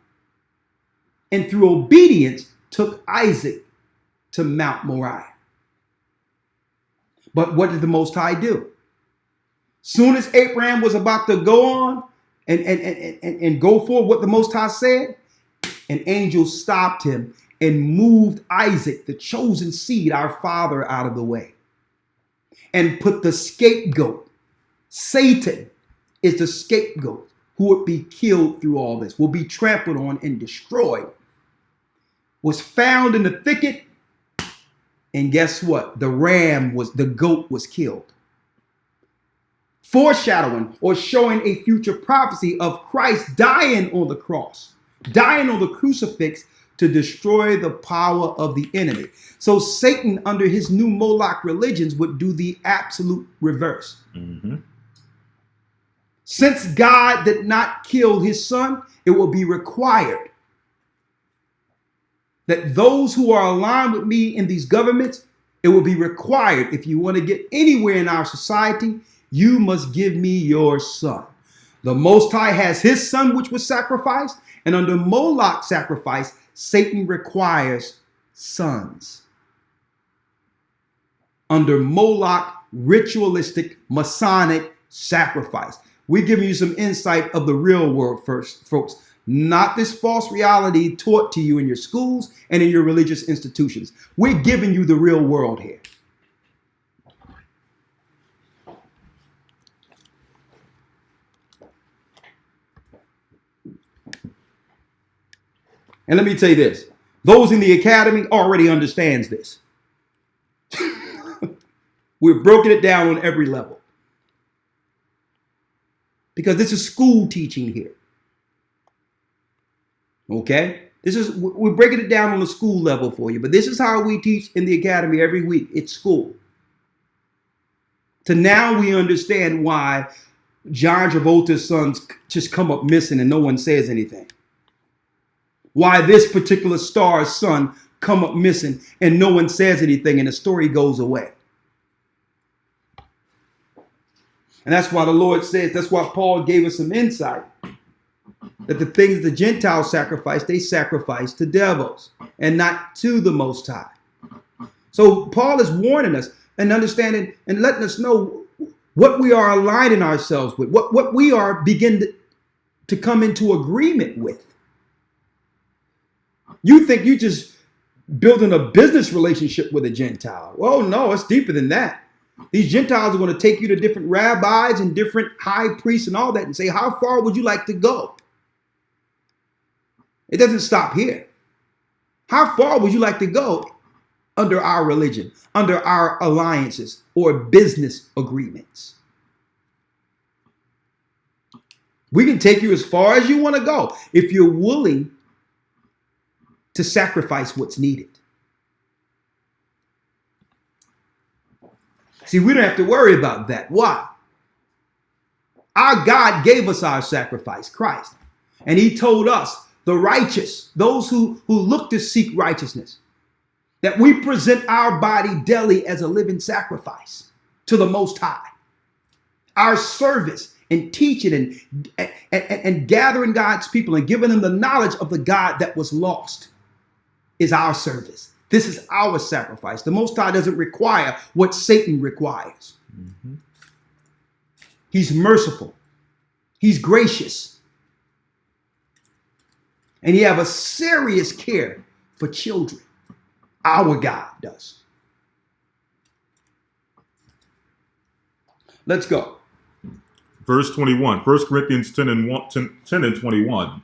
And through obedience, took Isaac to Mount Moriah. But what did the Most High do? Soon as Abraham was about to go on and go for what the Most High said, an angel stopped him and moved Isaac, the chosen seed, our father, out of the way. And put the scapegoat. Satan is the scapegoat who would be killed through all this, will be trampled on and destroyed. Was found in the thicket. And guess what? The goat was killed. Foreshadowing or showing a future prophecy of Christ dying on the cross, dying on the crucifix to destroy the power of the enemy. So Satan, under his new Moloch religions, would do the absolute reverse. Mm-hmm. Since God did not kill his son, it will be required that those who are aligned with me in these governments, it will be required, if you want to get anywhere in our society, you must give me your son. The Most High has his son, which was sacrificed, and under Moloch sacrifice, Satan requires sons. Under Moloch ritualistic Masonic sacrifice. We're giving you some insight of the real world first, folks. Not this false reality taught to you in your schools and in your religious institutions. We're giving you the real world here. And let me tell you this. Those in the academy already understands this. We've broken it down on every level. Because this is school teaching here. Okay? We're breaking it down on the school level for you, but this is how we teach in the academy every week. It's school. So now we understand why John Travolta's sons just come up missing and no one says anything. Why this particular star's son come up missing and no one says anything and the story goes away. And that's why the Lord says, that's why Paul gave us some insight. That the things the Gentiles sacrifice, they sacrifice to devils and not to the Most High. So Paul is warning us and understanding and letting us know what we are aligning ourselves with, what we are begin to come into agreement with. You think you just building a business relationship with a Gentile. Well, no, it's deeper than that. These Gentiles are going to take you to different rabbis and different high priests and all that and say, how far would you like to go? It doesn't stop here. How far would you like to go under our religion, under our alliances or business agreements? We can take you as far as you want to go if you're willing to sacrifice what's needed. See, we don't have to worry about that. Why? Our God gave us our sacrifice, Christ. And he told us, the righteous, those who look to seek righteousness, that we present our body daily as a living sacrifice to the Most High. Our service and teaching and gathering God's people and giving them the knowledge of the God that was lost is our service. This is our sacrifice. The Most High doesn't require what Satan requires. Mm-hmm. He's merciful. He's gracious. And he have a serious care for children. Our God does. Let's go. Verse 21, 1 Corinthians 10 and 21.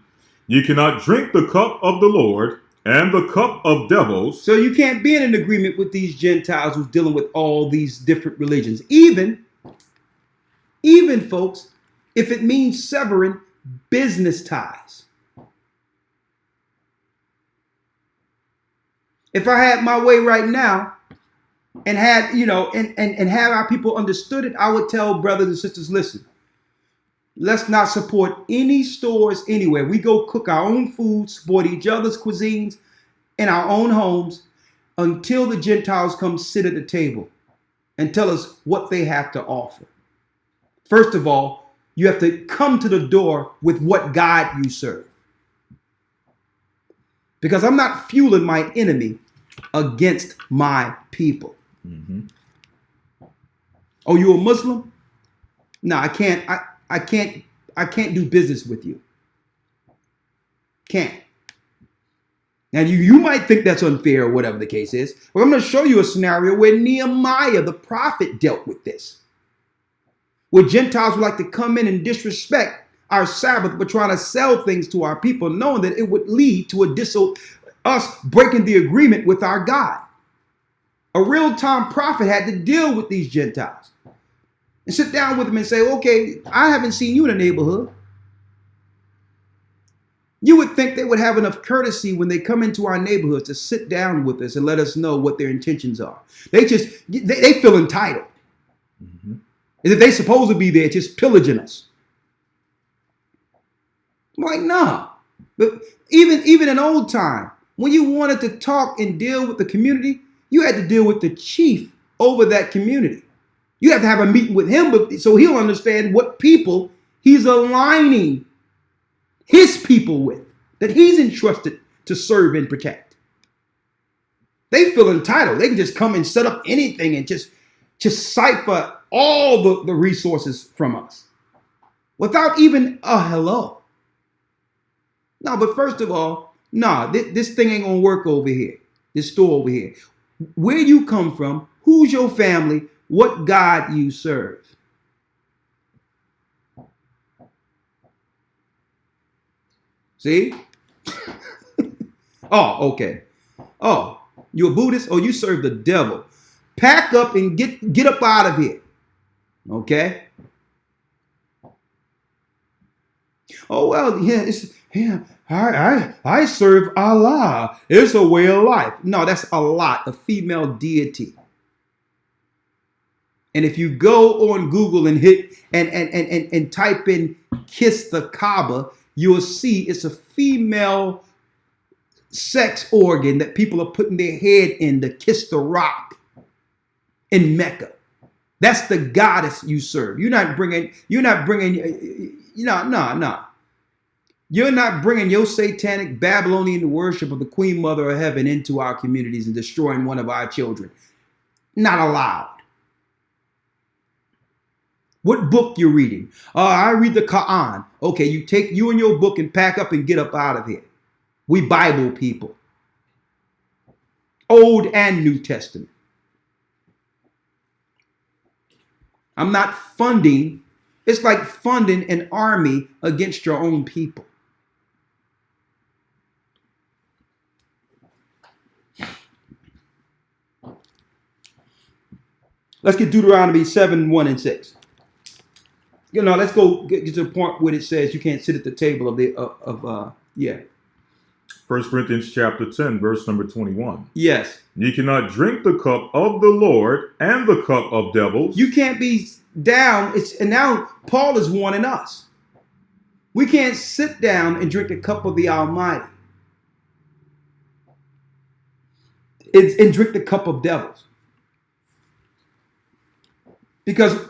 You cannot drink the cup of the Lord and the cup of devils. So you can't be in an agreement with these Gentiles who's dealing with all these different religions. Even folks, if it means severing business ties. If I had my way right now and had, and have our people understood it, I would tell brothers and sisters, listen, let's not support any stores anywhere. We go cook our own food, support each other's cuisines in our own homes until the Gentiles come sit at the table and tell us what they have to offer. First of all, you have to come to the door with what God you serve. Because I'm not fueling my enemy against my people. Mm-hmm. Oh, you a Muslim? No, I can't. I can't do business with you. Can't. Now you might think that's unfair or whatever the case is. But I'm going to show you a scenario where Nehemiah, the prophet, dealt with this. Where Gentiles would like to come in and disrespect our Sabbath, but trying to sell things to our people, knowing that it would lead to us breaking the agreement with our God. A real-time prophet had to deal with these Gentiles and sit down with them and say, okay, I haven't seen you in the neighborhood. You would think they would have enough courtesy when they come into our neighborhoods to sit down with us and let us know what their intentions are. They feel entitled. Mm-hmm. As if they're supposed to be there just pillaging us. I'm like, nah. But even in old time, when you wanted to talk and deal with the community, you had to deal with the chief over that community. You have to have a meeting with him so he'll understand what people he's aligning his people with, that he's entrusted to serve and protect. They feel entitled. They can just come and set up anything and just cipher all the resources from us without even a hello. No, but first of all, this thing ain't gonna work over here. This store over here. Where you come from, who's your family, what God you serve. See? Oh, okay. Oh, you a Buddhist? Oh, you serve the devil. Pack up and get up out of here. Okay? Oh, well, I serve Allah. It's a way of life. No, that's Allah, a female deity. And if you go on Google and hit and type in kiss the Kaaba, you'll see it's a female sex organ that people are putting their head in to kiss the rock in Mecca. That's the goddess you serve. You're not bringing your satanic Babylonian worship of the Queen Mother of Heaven into our communities and destroying one of our children. Not allowed. What book you're reading? I read the Quran. Okay, you take you and your book and pack up and get up out of here. We Bible people. Old and New Testament. I'm not funding. It's like funding an army against your own people. Let's get Deuteronomy 7, 1 and 6. Let's go get to the point where it says you can't sit at the table 1 Corinthians chapter 10, verse number 21. Yes. Ye cannot drink the cup of the Lord and the cup of devils. You can't be down. And now Paul is warning us. We can't sit down and drink the cup of the Almighty. And drink the cup of devils. Because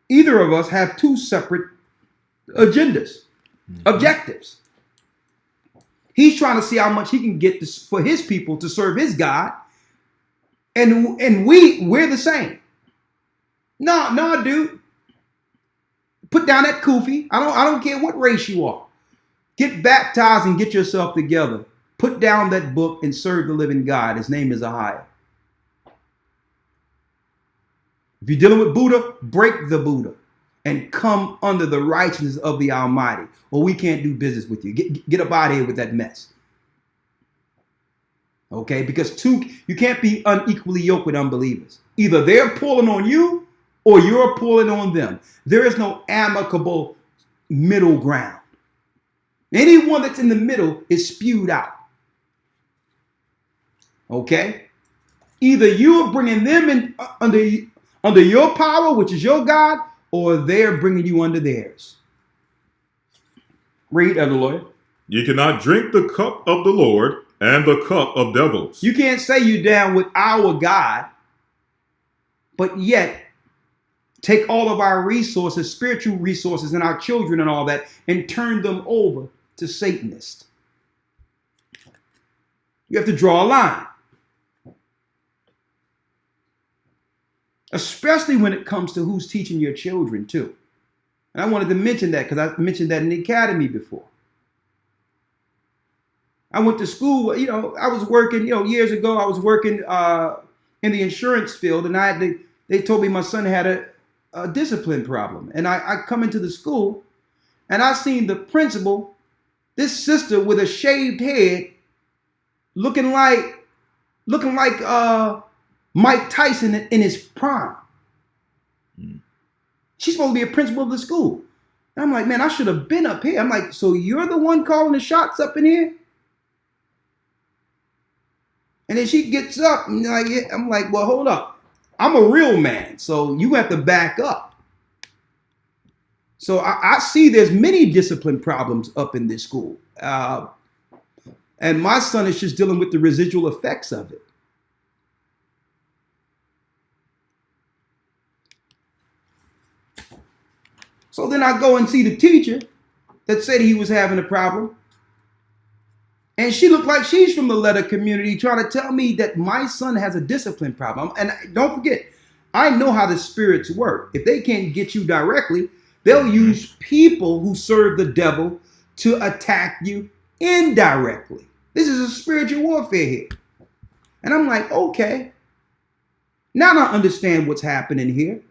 either of us have two separate agendas, objectives. He's trying to see how much he can get for his people to serve his God. And we're the same. No, dude. Put down that kufi. I don't care what race you are. Get baptized and get yourself together. Put down that book and serve the living God. His name is Ahia. If you're dealing with Buddha, break the Buddha and come under the righteousness of the Almighty, or we can't do business with you. Get up out of here with that mess. Okay? Because you can't be unequally yoked with unbelievers. Either they're pulling on you or you're pulling on them. There is no amicable middle ground. Anyone that's in the middle is spewed out. Okay? Either you're bringing them in under your power, which is your God, or they're bringing you under theirs. Read, Elder Lawyer. You cannot drink the cup of the Lord and the cup of devils. You can't say you're down with our God, but yet take all of our resources, spiritual resources, and our children and all that, and turn them over to Satanists. You have to draw a line. Especially when it comes to who's teaching your children too. And I wanted to mention that because I mentioned that in the academy before. I went to school, I was working, years ago, I was working in the insurance field, and they told me my son had a discipline problem. And I come into the school and I seen the principal, this sister with a shaved head, looking like Mike Tyson in his prime. She's supposed to be a principal of the school. And I'm like, man, I should have been up here. I'm like, so you're the one calling the shots up in here? And then she gets up and I'm like, well, hold up. I'm a real man, so you have to back up. So I see there's many discipline problems up in this school. And my son is just dealing with the residual effects of it. So then I go and see the teacher that said he was having a problem. And she looked like she's from the letter community trying to tell me that my son has a discipline problem. And don't forget, I know how the spirits work. If they can't get you directly, they'll use people who serve the devil to attack you indirectly. This is a spiritual warfare here. And I'm like, okay. Now I understand what's happening here.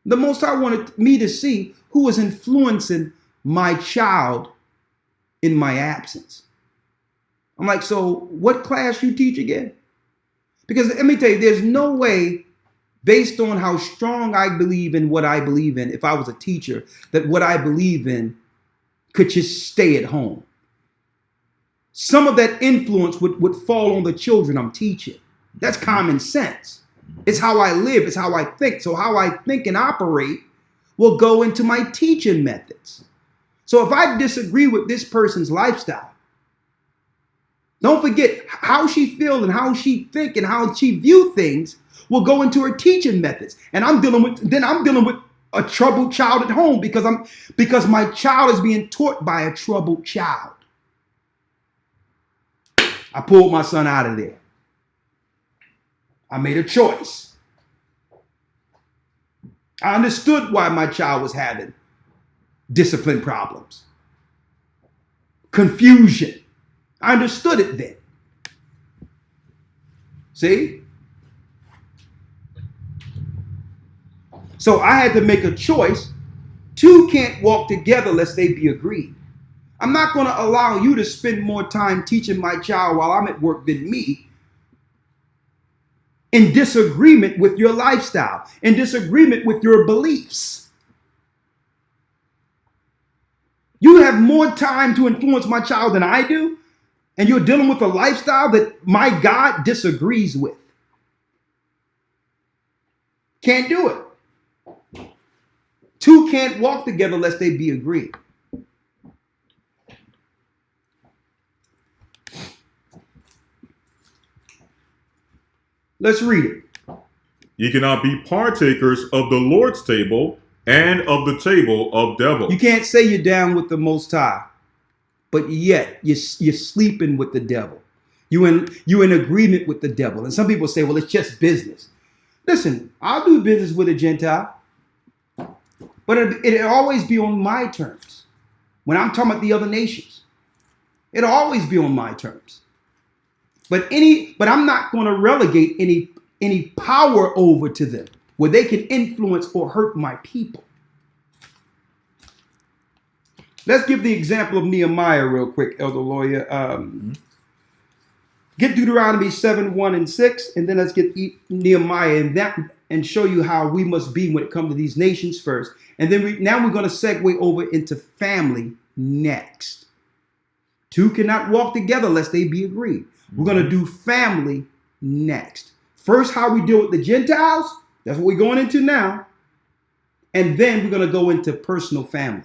The Most High wanted me to see who was influencing my child in my absence. I'm like, so what class you teach again? Because let me tell you, there's no way, based on how strong I believe in what I believe in, if I was a teacher, that what I believe in could just stay at home. Some of that influence would fall on the children I'm teaching. That's common sense. It's how I live. It's how I think. So how I think and operate will go into my teaching methods. So if I disagree with this person's lifestyle, don't forget how she feels and how she think and how she view things will go into her teaching methods. And I'm dealing with a troubled child at home because my child is being taught by a troubled child. I pulled my son out of there. I made a choice. I understood why my child was having discipline problems, confusion. I understood it then. See? So I had to make a choice. Two can't walk together lest they be agreed. I'm not going to allow you to spend more time teaching my child while I'm at work than me, in disagreement with your lifestyle, in disagreement with your beliefs. You have more time to influence my child than I do, and you're dealing with a lifestyle that my God disagrees with. Can't do it. Two can't walk together lest they be agreed. Let's read it. Ye cannot be partakers of the Lord's table and of the table of devils. You can't say you're down with the Most High, but yet you're sleeping with the devil. You're in agreement with the devil. And some people say, well, it's just business. Listen, I'll do business with a Gentile, but it'll always be on my terms. When I'm talking about the other nations, it'll always be on my terms. But I'm not going to relegate any power over to them where they can influence or hurt my people. Let's give the example of Nehemiah real quick, Elder Lawya. Get Deuteronomy 7, 1 and 6, and then let's get Nehemiah and show you how we must be when it comes to these nations first. And then now we're going to segue over into family next. Two cannot walk together lest they be agreed. We're going to do family next. First, how we deal with the Gentiles. That's what we're going into now. And then we're going to go into personal family.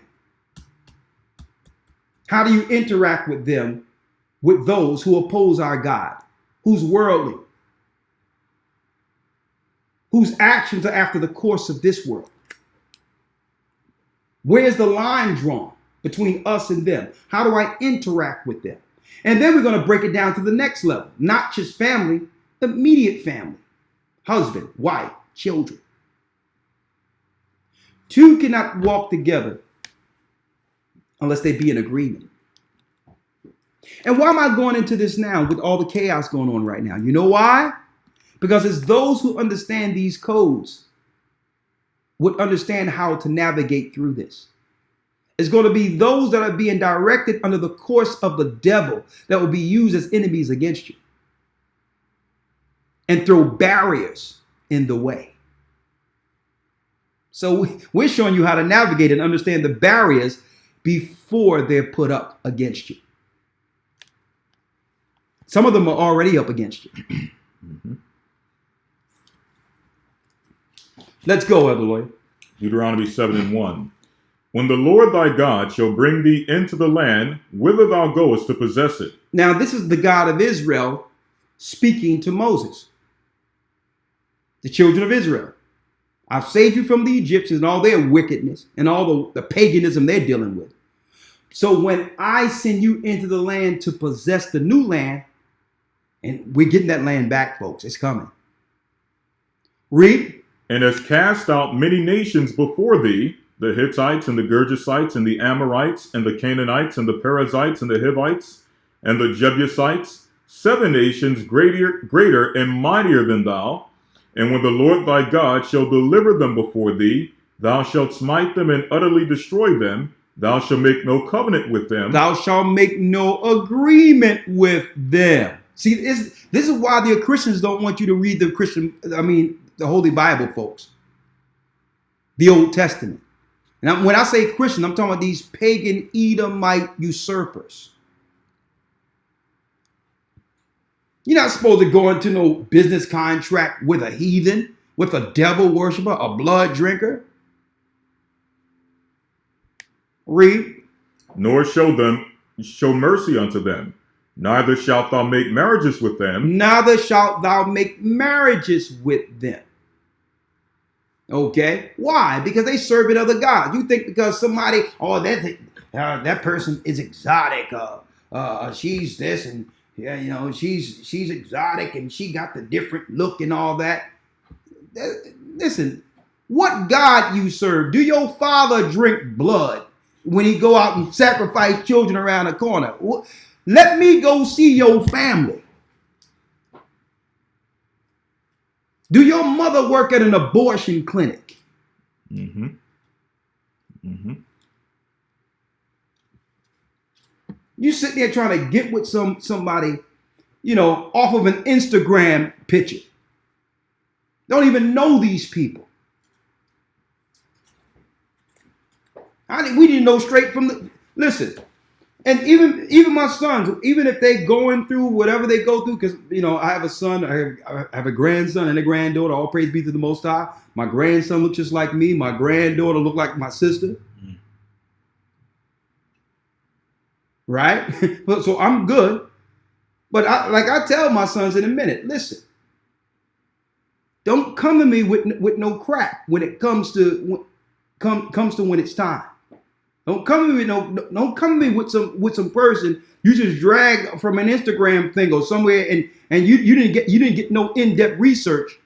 How do you interact with them, with those who oppose our God, who's worldly, whose actions are after the course of this world? Where's the line drawn between us and them? How do I interact with them? And then we're going to break it down to the next level, not just family, immediate family, husband, wife, children. Two cannot walk together unless they be in agreement. And why am I going into this now with all the chaos going on right now? You know why? Because it's those who understand these codes would understand how to navigate through this. It's going to be those that are being directed under the course of the devil that will be used as enemies against you and throw barriers in the way. So we're showing you how to navigate and understand the barriers before they're put up against you. Some of them are already up against you. Let's go, Elder Lawya. Deuteronomy 7 and 1. When the Lord thy God shall bring thee into the land whither thou goest to possess it. Now, this is the God of Israel speaking to Moses. The children of Israel. I've saved you from the Egyptians and all their wickedness and all the paganism they're dealing with. So when I send you into the land to possess the new land, and we're getting that land back, folks. It's coming. Read. And has cast out many nations before thee, the Hittites and the Girgashites and the Amorites and the Canaanites and the Perizzites and the Hivites and the Jebusites, 7 nations greater and mightier than thou. And when the Lord thy God shall deliver them before thee, thou shalt smite them and utterly destroy them. Thou shalt make no covenant with them. Thou shalt make no agreement with them. See, this is why the Christians don't want you to read the Holy Bible, folks. The Old Testament. And when I say Christian, I'm talking about these pagan Edomite usurpers. You're not supposed to go into no business contract with a heathen, with a devil worshiper, a blood drinker. Read. Nor show mercy unto them. Neither shalt thou make marriages with them. Neither shalt thou make marriages with them. Okay? Why? Because they serve other gods. You think because somebody, that person is exotic. She's this and she's exotic and she got the different look and all that. Listen, what God you serve? Do your father drink blood when he go out and sacrifice children around the corner? Let me go see your family. Do your mother work at an abortion clinic? Mm-hmm. Mm-hmm. You sit there trying to get with somebody, off of an Instagram picture. Don't even know these people. We didn't know straight from Listen, and even my sons, even if they going through whatever they go through, because I have a son, I have a grandson and a granddaughter. All praise be to the Most High. My grandson looks just like me. My granddaughter look like my sister. Right? So I'm good. But I tell my sons in a minute, listen, don't come to me with no crap when it comes to when it's time. Don't come to me don't come to me with some person you just drag from an Instagram thing or somewhere and you didn't get no in-depth research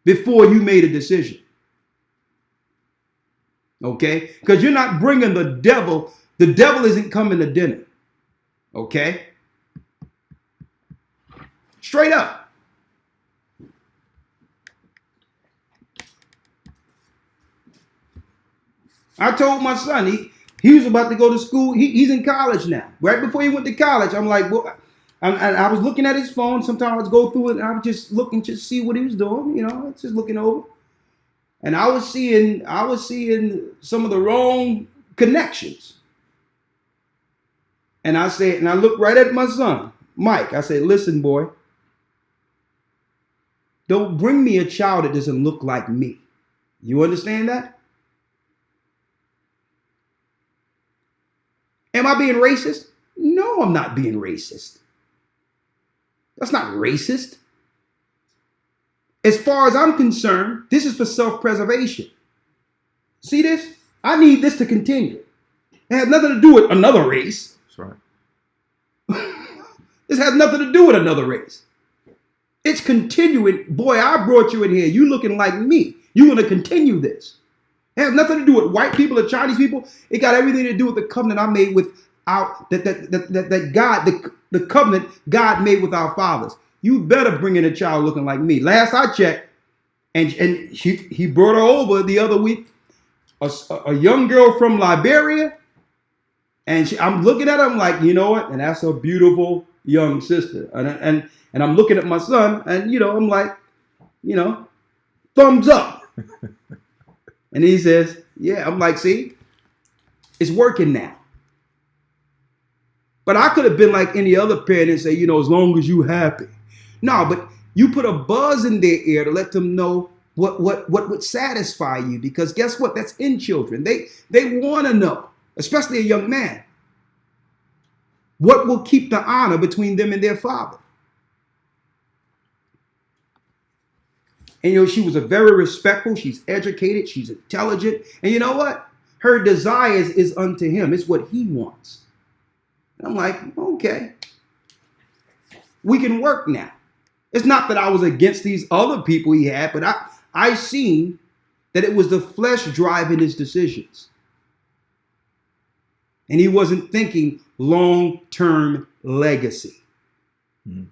before you made a decision. Okay? Because you're not bringing the devil. The devil isn't coming to dinner. Okay? Straight up. I told my son, he was about to go to school. He's in college now. Right before he went to college, I'm like, well, I was looking at his phone. Sometimes I'd go through it and I was just looking to see what he was doing. Just looking over. And I was seeing some of the wrong connections. And I looked right at my son, Mike. I said, listen, boy, don't bring me a child that doesn't look like me. You understand that? Am I being racist? No, I'm not being racist. That's not racist. As far as I'm concerned, this is for self-preservation. See this? I need this to continue. It has nothing to do with another race. That's right. This has nothing to do with another race. It's continuing. Boy, I brought you in here. You looking like me. You're going to continue this. It has nothing to do with white people or Chinese people. It got everything to do with the covenant I made with that God, the covenant God made with our fathers. You better bring in a child looking like me. Last I checked, and he brought her over the other week, a young girl from Liberia, and I'm looking at her, I'm like, you know what? And that's a beautiful young sister. And I'm looking at my son, and I'm like, thumbs up. And he says, yeah. I'm like, see, it's working now. But I could have been like any other parent and say, as long as you happy. No, but you put a buzz in their ear to let them know what would satisfy you. Because guess what? That's in children. They want to know, especially a young man, what will keep the honor between them and their father. And she was a very respectful. She's educated. She's intelligent. And you know what? Her desires is unto him. It's what he wants. And I'm like, okay, we can work now. It's not that I was against these other people he had, but I seen that it was the flesh driving his decisions. And he wasn't thinking long-term legacy. Mm-hmm.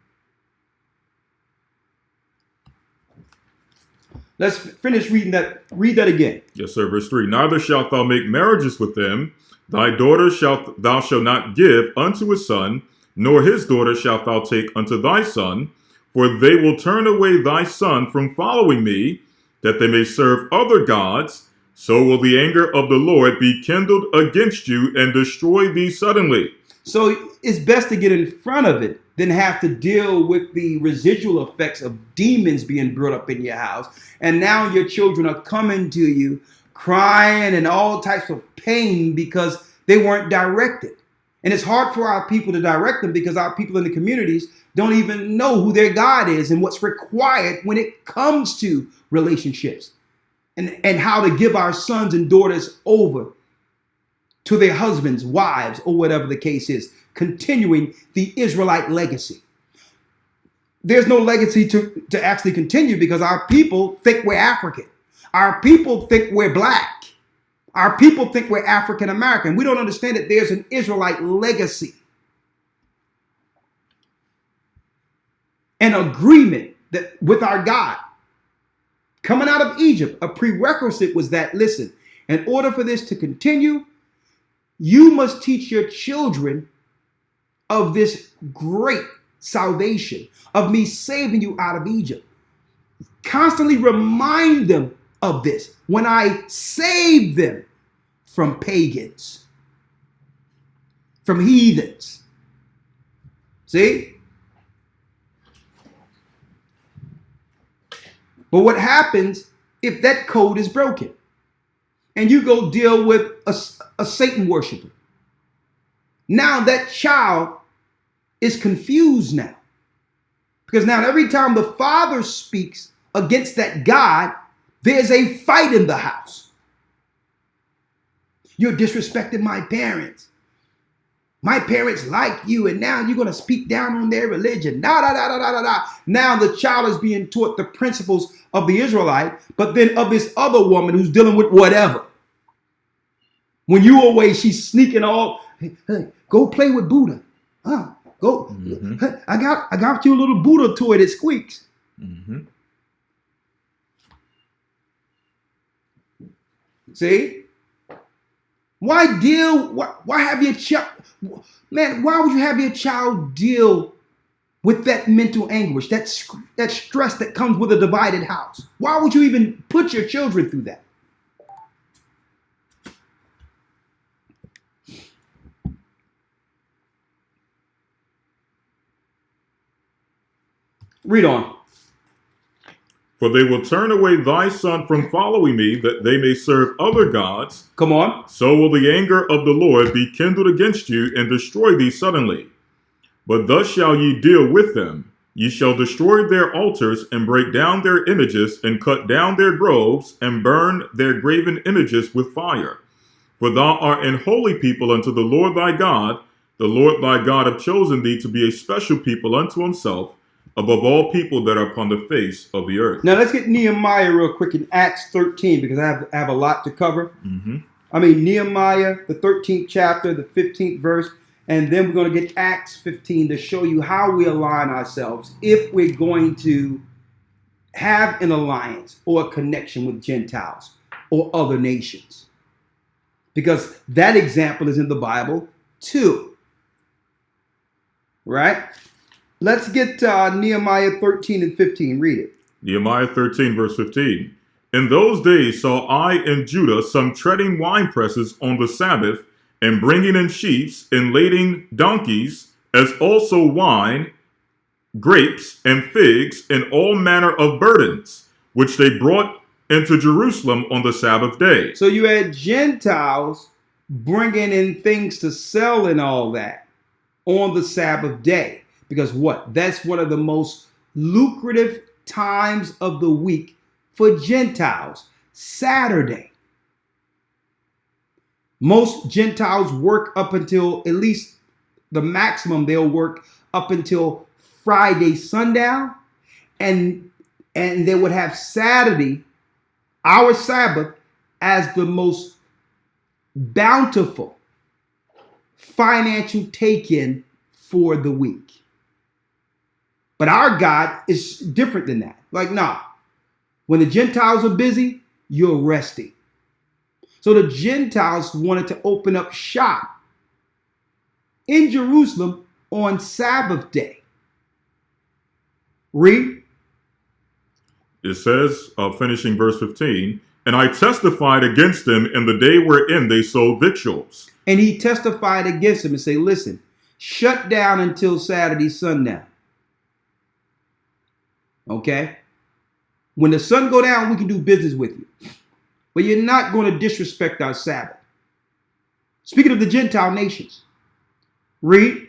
Let's finish reading that. Read that again. Yes, sir. Verse 3. Neither shalt thou make marriages with them. Thy daughter thou shalt not give unto a son, nor his daughter shalt thou take unto thy son, for they will turn away thy son from following me, that they may serve other gods. So will the anger of the Lord be kindled against you and destroy thee suddenly. So it's best to get in front of it than have to deal with the residual effects of demons being brought up in your house. And now your children are coming to you crying and all types of pain because they weren't directed. And it's hard for our people to direct them because our people in the communities don't even know who their God is and what's required when it comes to relationships and how to give our sons and daughters over to their husbands, wives, or whatever the case is, continuing the Israelite legacy. There's no legacy to actually continue because our people think we're African. Our people think we're black. Our people think we're African American. We don't understand that there's an Israelite legacy. An agreement that with our God. Coming out of Egypt, a prerequisite was that, listen, in order for this to continue, you must teach your children of this great salvation, of me saving you out of Egypt. Constantly remind them of this when I save them from pagans. from heathens. See? But what happens if that code is broken and you go deal with a Satan worshiper? Now that child is confused now. Because now every time the father speaks against that God, there's a fight in the house. You're disrespecting my parents. My parents like you, and now you're going to speak down on their religion. Now the child is being taught the principles of the Israelite, but then of this other woman who's dealing with whatever. When you away, she's sneaking all, hey, go play with Buddha. Go. Mm-hmm. I got you a little Buddha toy that squeaks. Mm-hmm. See? Why have your child, man, why would you have your child deal with that mental anguish, that stress that comes with a divided house? Why would you even put your children through that? Read on. For they will turn away thy son from following me, that they may serve other gods. Come on. So will the anger of the Lord be kindled against you, and destroy thee suddenly. But thus shall ye deal with them. Ye shall destroy their altars, and break down their images, and cut down their groves, and burn their graven images with fire. For thou art an holy people unto the Lord thy God. The Lord thy God hath chosen thee to be a special people unto himself, above all people that are upon the face of the earth. Now let's get Nehemiah real quick in Acts 13, because I have a lot to cover. Mm-hmm. I mean, Nehemiah, the 13th chapter, the 15th verse, and then we're going to get Acts 15 to show you how we align ourselves if we're going to have an alliance or a connection with Gentiles or other nations. Because that example is in the Bible too. Right? Let's get Nehemiah 13 and 15. Read it. Nehemiah 13, verse 15. In those days saw I in Judah some treading wine presses on the Sabbath, and bringing in sheaves, and lading donkeys, as also wine, grapes, and figs, and all manner of burdens, which they brought into Jerusalem on the Sabbath day. So you had Gentiles bringing in things to sell and all that on the Sabbath day. Because what? That's one of the most lucrative times of the week for Gentiles. Saturday. Most Gentiles work up until, at least the maximum, they'll work up until Friday sundown. And they would have Saturday, our Sabbath, as the most bountiful financial take-in for the week. But our God is different than that. Like, nah, when the Gentiles are busy, you're resting. So the Gentiles wanted to open up shop in Jerusalem on Sabbath day. Read. It says, finishing verse 15, and I testified against them in the day wherein they sold victuals. And he testified against them and say, listen, shut down until Saturday sundown. Okay? When the sun go down, we can do business with you. But you're not going to disrespect our Sabbath. Speaking of the Gentile nations. Read.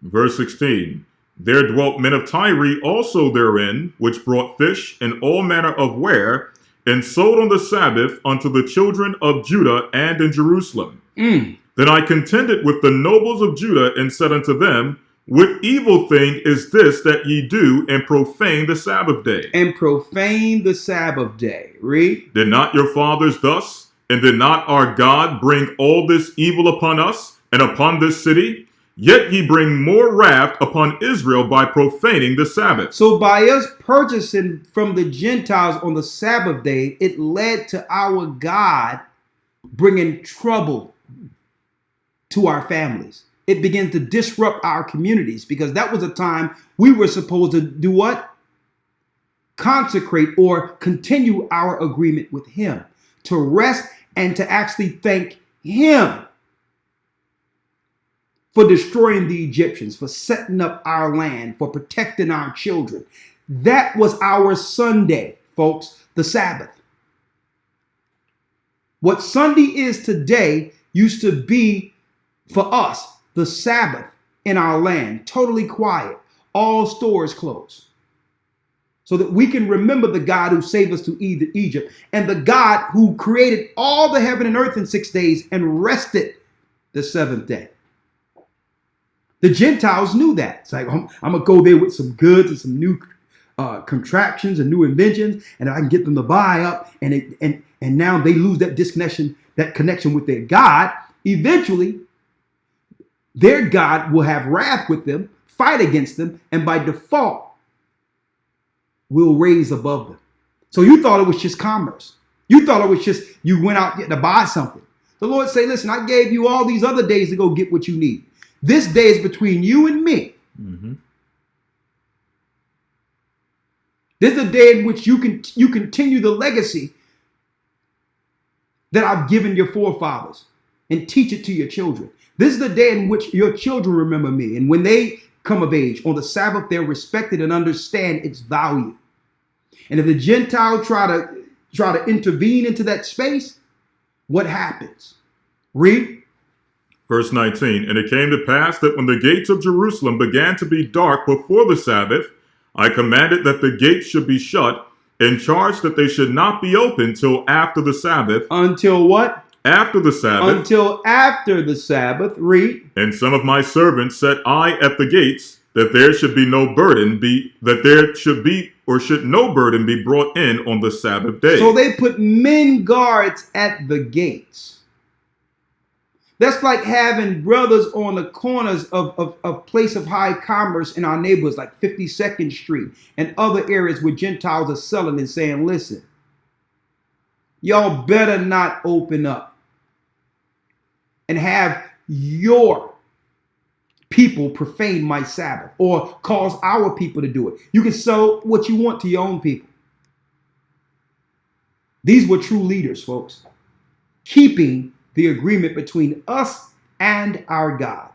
Verse 16. There dwelt men of Tyre also therein, which brought fish and all manner of ware, and sold on the Sabbath unto the children of Judah and in Jerusalem. Then I contended with the nobles of Judah and said unto them, what evil thing is this that ye do, and profane the Sabbath day? And profane the Sabbath day. Read. Did not your fathers thus, and did not our God bring all this evil upon us and upon this city? Yet ye bring more wrath upon Israel by profaning the Sabbath. So by us purchasing from the Gentiles on the Sabbath day, it led to our God bringing trouble to our families. It begins to disrupt our communities, because that was a time we were supposed to do what? Consecrate or continue our agreement with him, to rest and to actually thank him. for destroying the Egyptians, for setting up our land, for protecting our children. That was our Sunday, folks, the Sabbath. What Sunday is today used to be for us the Sabbath in our land, totally quiet, all stores closed, so that we can remember the God who saved us to Egypt and the God who created all the heaven and earth in 6 days and rested the seventh day. The Gentiles knew that. It's like, I'm going to go there with some goods and some new contractions and new inventions, and I can get them to buy up, and now they lose that connection with their God. Eventually, their God will have wrath with them, fight against them, and by default, will raise above them. So you thought it was just commerce. You thought it was just you went out to buy something. The Lord say, listen, I gave you all these other days to go get what you need. This day is between you and me. Mm-hmm. This is a day in which you continue the legacy that I've given your forefathers and teach it to your children. This is the day in which your children remember me. And when they come of age on the Sabbath, they're respected and understand its value. And if the Gentile try to intervene into that space, what happens? Read. Verse 19, and it came to pass that when the gates of Jerusalem began to be dark before the Sabbath, I commanded that the gates should be shut and charged that they should not be opened till after the Sabbath. Until what? After the Sabbath. Until after the Sabbath. Read. And some of my servants set I at the gates, that there should be no burden that there should be or should no burden be brought in on the Sabbath day. So they put men guards at the gates. That's like having brothers on the corners of place of high commerce in our neighborhoods, like 52nd Street and other areas where Gentiles are selling and saying, listen, y'all better not open up and have your people profane my Sabbath or cause our people to do it. You can sell what you want to your own people. These were true leaders, folks, keeping the agreement between us and our God.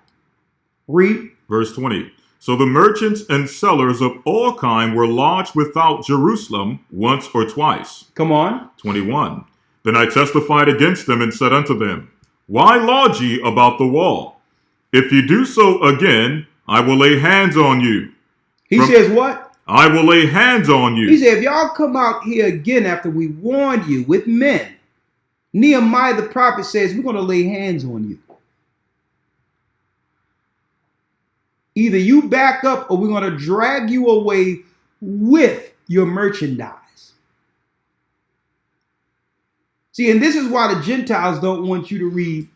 Read. Verse 20. So the merchants and sellers of all kind were lodged without Jerusalem once or twice. Come on. 21. Then I testified against them and said unto them, why lodge ye about the wall? If you do so again, I will lay hands on you. He says what? I will lay hands on you. He said, if y'all come out here again after we warned you with men, Nehemiah the prophet says, we're going to lay hands on you. Either you back up or we're going to drag you away with your merchandise. See, and this is why the Gentiles don't want you to read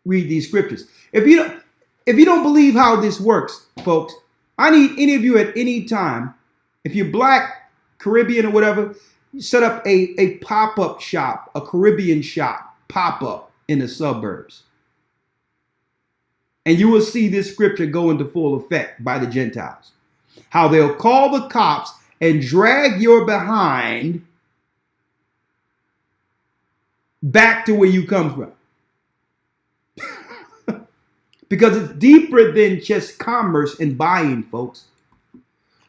these scriptures. If you don't believe how this works, folks, I need any of you at any time, if you're black, Caribbean or whatever, set up a pop-up shop, a Caribbean shop, pop-up in the suburbs. And you will see this scripture go into full effect by the Gentiles. How they'll call the cops and drag your behind back to where you come from. Because it's deeper than just commerce and buying, folks.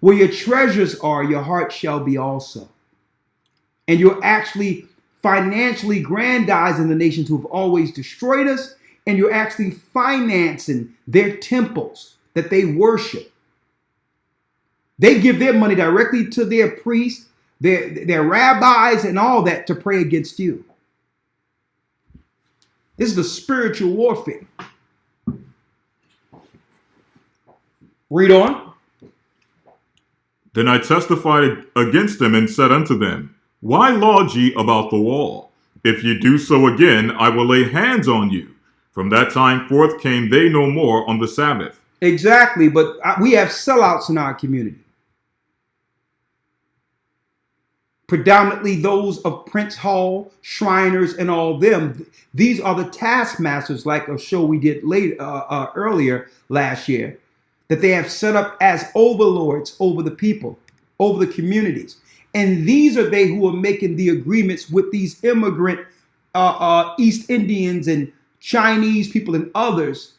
Where your treasures are, your heart shall be also. And you're actually financially grandizing the nations who have always destroyed us, and you're actually financing their temples that they worship. They give their money directly to their priests, their rabbis, and all that to pray against you. This is the spiritual warfare. Read on. Then I testified against them and said unto them, why lodge ye about the wall? If ye do so again, I will lay hands on you. From that time forth came they no more on the Sabbath. Exactly, but we have sellouts in our community. Predominantly those of Prince Hall, Shriners, and all them. These are the taskmasters, like a show we did earlier last year, that they have set up as overlords over the people, over the communities. And these are they who are making the agreements with these immigrant East Indians and Chinese people and others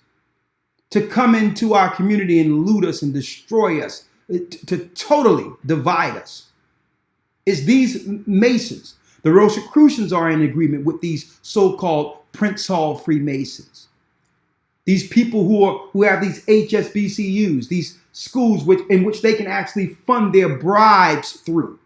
to come into our community and loot us and destroy us, to totally divide us, is these Masons. The Rosicrucians are in agreement with these so-called Prince Hall Freemasons. These people who have these HSBCUs, these schools in which they can actually fund their bribes through.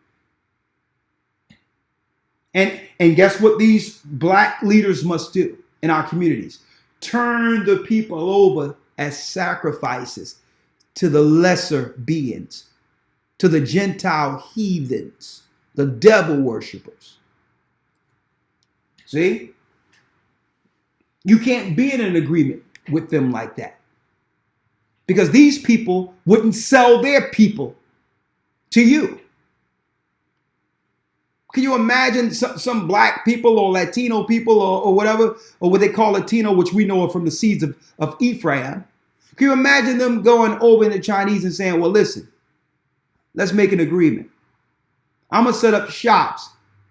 And guess what these black leaders must do in our communities? Turn the people over as sacrifices to the lesser beings, to the Gentile heathens, the devil worshipers. See? You can't be in an agreement with them like that, because these people wouldn't sell their people to you. Can you imagine some black people or Latino people or whatever, or what they call Latino, which we know are from the seeds of Ephraim? Can you imagine them going over in the Chinese and saying, well, listen, let's make an agreement. I'm going to set up shops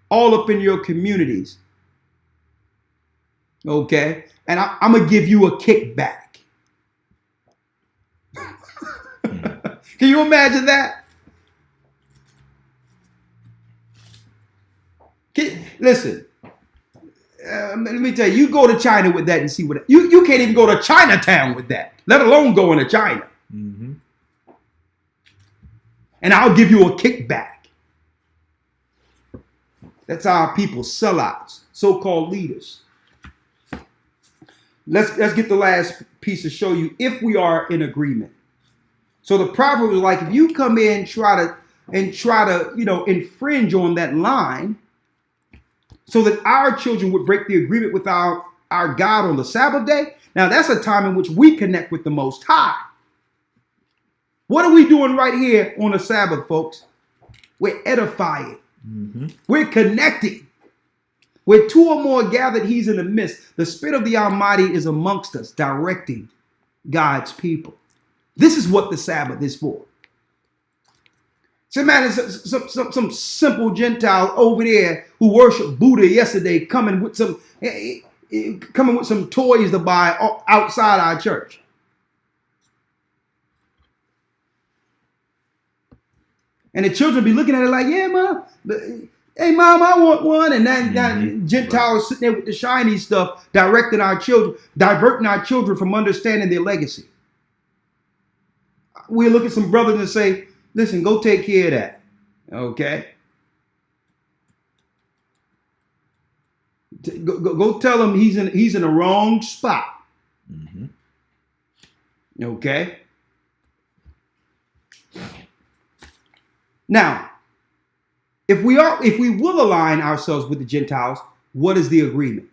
all up in your communities. Okay? And I'm going to give you a kickback. Can you imagine that? Listen, let me tell you, you go to China with that and see what you can't even go to Chinatown with that, let alone go into China. Mm-hmm. And I'll give you a kickback. That's our people, sellouts, so-called leaders. Let's get the last piece to show you if we are in agreement. So the proverb is like, if you come in and try to infringe on that line, so that our children would break the agreement with our God on the Sabbath day. Now that's a time in which we connect with the Most High. What are we doing right here on the Sabbath, folks? We're edifying. Mm-hmm. We're connecting. Where two or more gathered, he's in the midst. The Spirit of the Almighty is amongst us, directing God's people. This is what the Sabbath is for. So man, some simple Gentile over there who worshiped Buddha yesterday coming with some toys to buy outside our church. And the children be looking at it like, yeah, mom, hey, mom, I want one. And that Gentile is sitting there with the shiny stuff, diverting our children from understanding their legacy. We look at some brothers and say, listen, go take care of that. Okay? Go tell him he's in the wrong spot. Mm-hmm. Okay? Now, if we will align ourselves with the Gentiles, what is the agreement?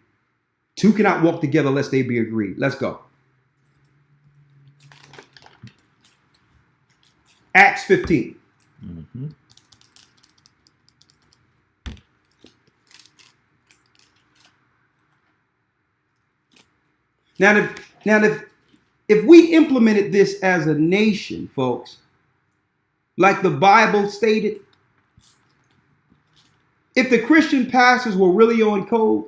Two cannot walk together lest they be agreed. Let's go. Acts 15. Mm-hmm. Now, if we implemented this as a nation, folks, like the Bible stated, if the Christian pastors were really on code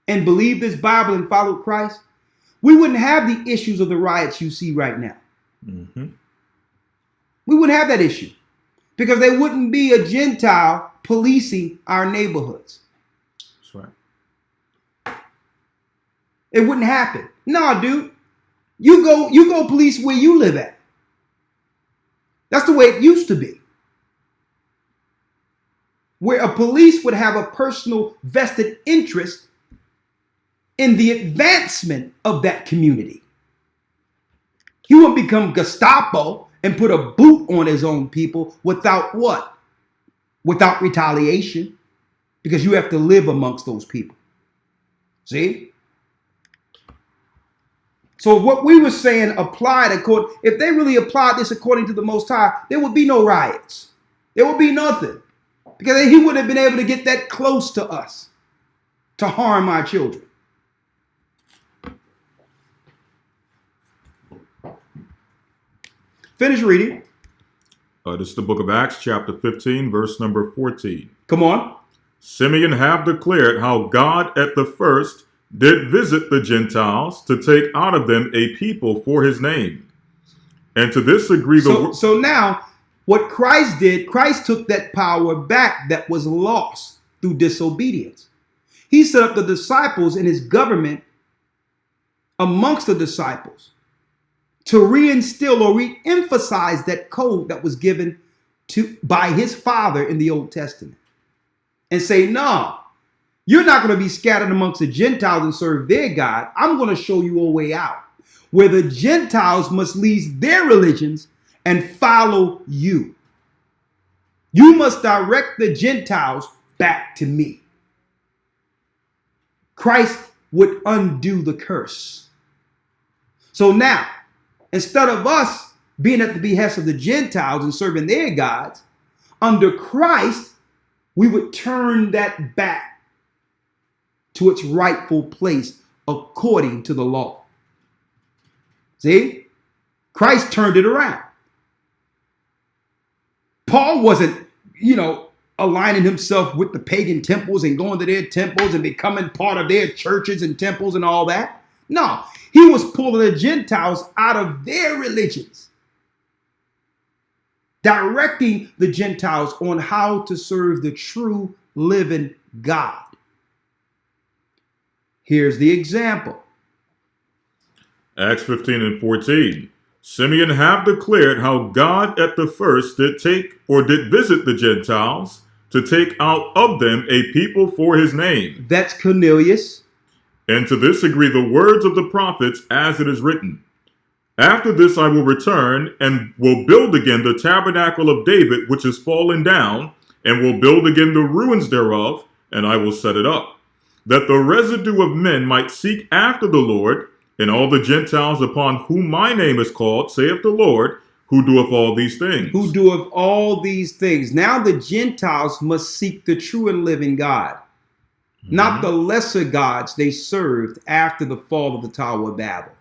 and believed this Bible and followed Christ, we wouldn't have the issues of the riots you see right now. Mm-hmm. We wouldn't have that issue because there wouldn't be a Gentile policing our neighborhoods. That's right. It wouldn't happen. No, dude. You go police where you live at. That's the way it used to be. Where a police would have a personal vested interest in the advancement of that community. He wouldn't become Gestapo and put a boot on his own people without what? Without retaliation. Because you have to live amongst those people. See? So what we were saying applied if they really applied this according to the Most High, there would be no riots. There would be nothing. Because he wouldn't have been able to get that close to us to harm our children. Finish reading. This is the book of Acts, chapter 15, verse number 14. Come on. Simeon have declared how God at the first did visit the Gentiles to take out of them a people for his name. And to this agree So now, what Christ did, Christ took that power back that was lost through disobedience. He set up the disciples in his government amongst the disciples to reinstill or re-emphasize that code that was given by his Father in the Old Testament. And say, no, you're not going to be scattered amongst the Gentiles and serve their God. I'm going to show you a way out where the Gentiles must leave their religions and follow you. You must direct the Gentiles back to me. Christ would undo the curse. So now, instead of us being at the behest of the Gentiles and serving their gods, under Christ, we would turn that back to its rightful place according to the law. See? Christ turned it around. Paul wasn't, aligning himself with the pagan temples and going to their temples and becoming part of their churches and temples and all that. No, he was pulling the Gentiles out of their religions, directing the Gentiles on how to serve the true living God. Here's the example. Acts 15 and 14. Simeon have declared how God at the first did visit the Gentiles to take out of them a people for his name. That's Cornelius. And to this agree the words of the prophets as it is written. After this I will return and will build again the tabernacle of David, which is fallen down, and will build again the ruins thereof, and I will set it up, that the residue of men might seek after the Lord, and all the Gentiles upon whom my name is called, saith the Lord, who doeth all these things. Who doeth all these things. Now the Gentiles must seek the true and living God, not the lesser gods they served after the fall of the Tower of Babel.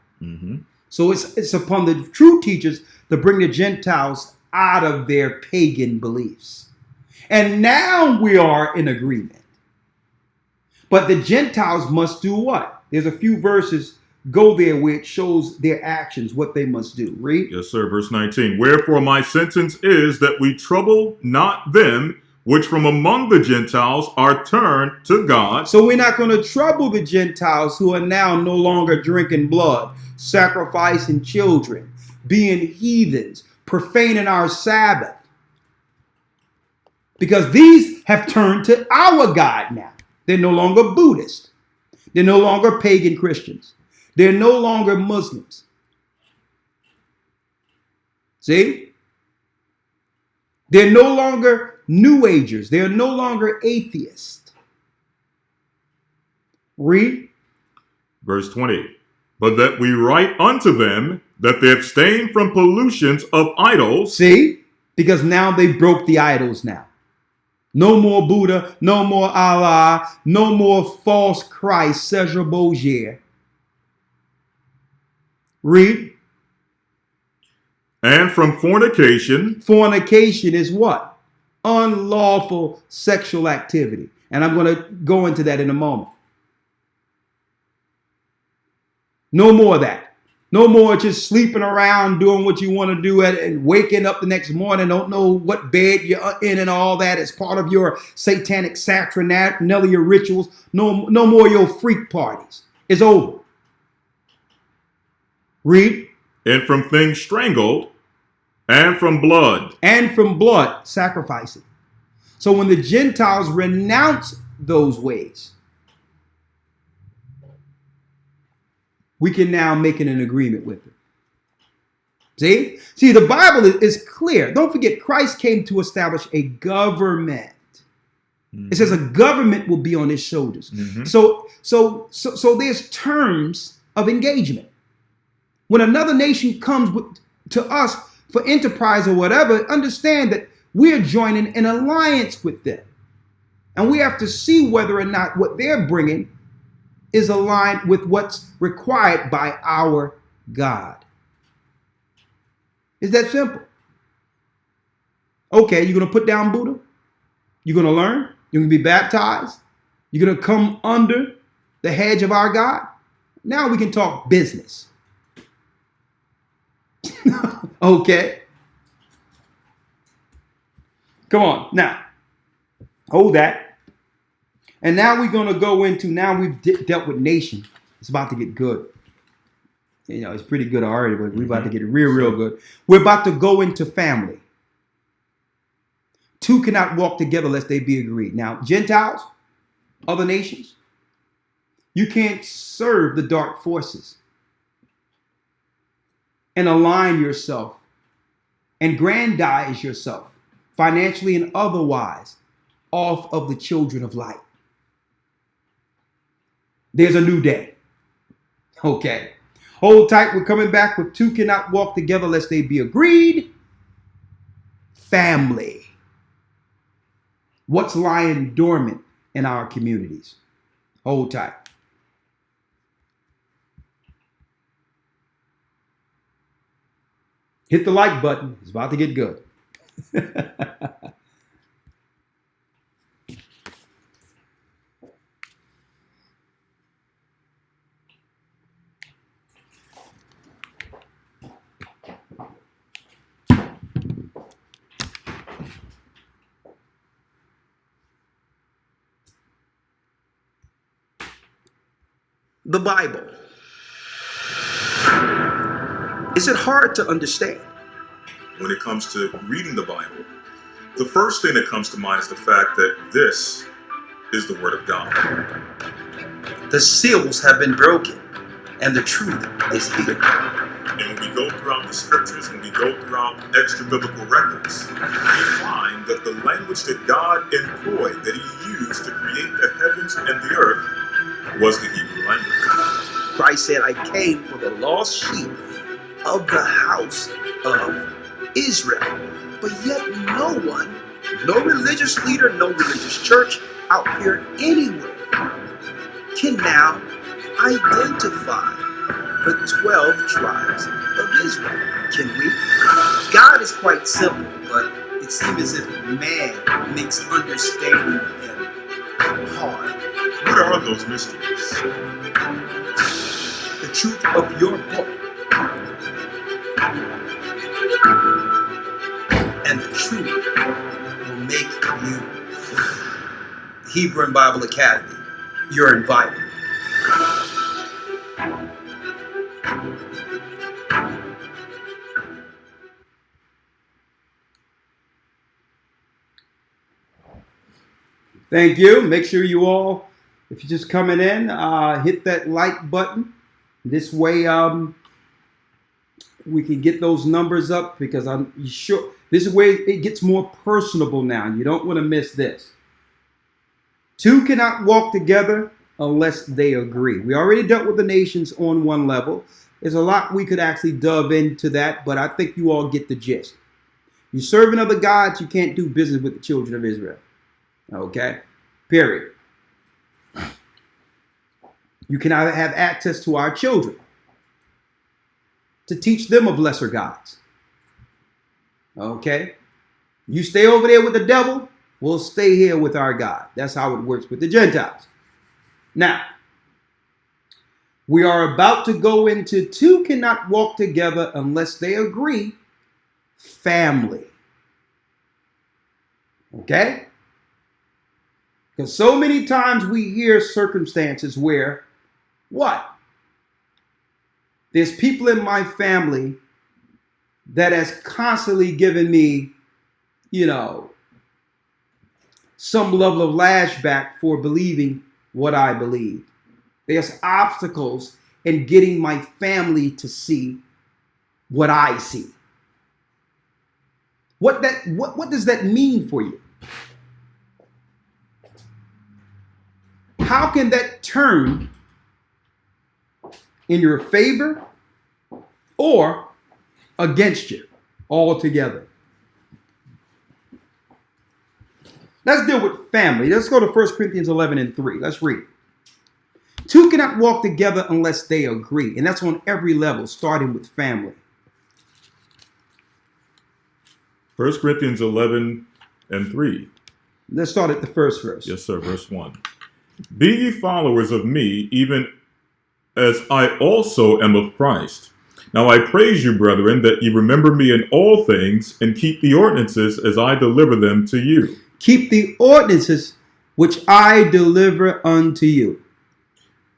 So it's upon the true teachers to bring the Gentiles out of their pagan beliefs. And now we are in agreement. But the Gentiles must do what? There's a few verses go there where it shows their actions, what they must do. Read. Yes, sir. Verse 19. Wherefore my sentence is that we trouble not them which from among the Gentiles are turned to God. So we're not going to trouble the Gentiles who are now no longer drinking blood, sacrificing children, being heathens, profaning our Sabbath. Because these have turned to our God now. They're no longer Buddhist. They're no longer pagan Christians. They're no longer Muslims. See? They're no longer New Agers. They're no longer atheists. Read. Verse 20. But that we write unto them that they abstain from pollutions of idols. See? Because now they broke the idols now. No more Buddha, no more Allah, no more false Christ, Cesar Borgia. Read. And from fornication. Fornication is what? Unlawful sexual activity. And I'm going to go into that in a moment. No more of that. No more just sleeping around, doing what you want to do and waking up the next morning, don't know what bed you're in and all that. It's part of your satanic saturnalia rituals. No more of your freak parties. It's over. Read. And from things strangled, and from blood. And from blood, sacrificing. So when the Gentiles renounce those ways, we can now make an agreement with it. See, the Bible is clear. Don't forget, Christ came to establish a government. It says a government will be on his shoulders. So there's terms of engagement. When another nation comes to us for enterprise or whatever, understand that we're joining an alliance with them. And we have to see whether or not what they're bringing is aligned with what's required by our God. It's that simple. Okay, you're going to put down Buddha? You're going to learn? You're going to be baptized? You're going to come under the hedge of our God. Now we can talk business. Okay. Come on. Now, hold that. And now we're going to go into, now we've dealt with nation. It's about to get good. You know, it's pretty good already, but we're about to get real good. We're about to go into family. Two cannot walk together lest they be agreed. Now, Gentiles, other nations, you can't serve the dark forces and align yourself and grandize yourself financially and otherwise off of the children of light. There's a new day. Okay. Hold tight. We're coming back with two cannot walk together lest they be agreed. Family. What's lying dormant in our communities? Hold tight. Hit the like button. It's about to get good. The Bible. Is it hard to understand? When it comes to reading the Bible, the first thing that comes to mind is the fact that this is the Word of God. The seals have been broken, and the truth is here. And when we go throughout the scriptures, when we go throughout extra biblical records, we find that the language that God employed, that He used to create the heavens and the earth, was the Hebrew language. Christ said, I came for the lost sheep of the house of Israel. But yet no one, no religious leader, no religious church out here anywhere can now identify the 12 tribes of Israel. Can we? God is quite simple, but it seems as if man makes understanding him hard. What are those mysteries? The truth of your book and the truth will make you free. Hebrew and Bible Academy, you're invited. Thank you. Make sure you all, if you're just coming in, hit that like button. This way we can get those numbers up, because I'm sure this is where it gets more personable now. You don't want to miss this. Two cannot walk together unless they agree. We already dealt with the nations on one level. There's a lot we could actually delve into that, but I think you all get the gist. You serving other gods, you can't do business with the children of Israel. Okay? Period. You cannot have access to our children to teach them of lesser gods. Okay? You stay over there with the devil, we'll stay here with our God. That's how it works with the Gentiles. Now, we are about to go into two cannot walk together unless they agree. Family. Okay? Because so many times we hear circumstances where, what? There's people in my family that has constantly given me, some level of lashback for believing what I believe. There's obstacles in getting my family to see what I see. What does that mean for you? How can that turn in your favor or against you altogether? Let's deal with family. Let's go to 1 Corinthians 11:3. Let's read. Two cannot walk together unless they agree. And that's on every level, starting with family. 1 Corinthians 11:3. Let's start at the first verse. Yes, sir. Verse 1. Be ye followers of me, even as I also am of Christ. Now I praise you, brethren, that ye remember me in all things, and keep the ordinances as I deliver them to you. Keep the ordinances which I deliver unto you.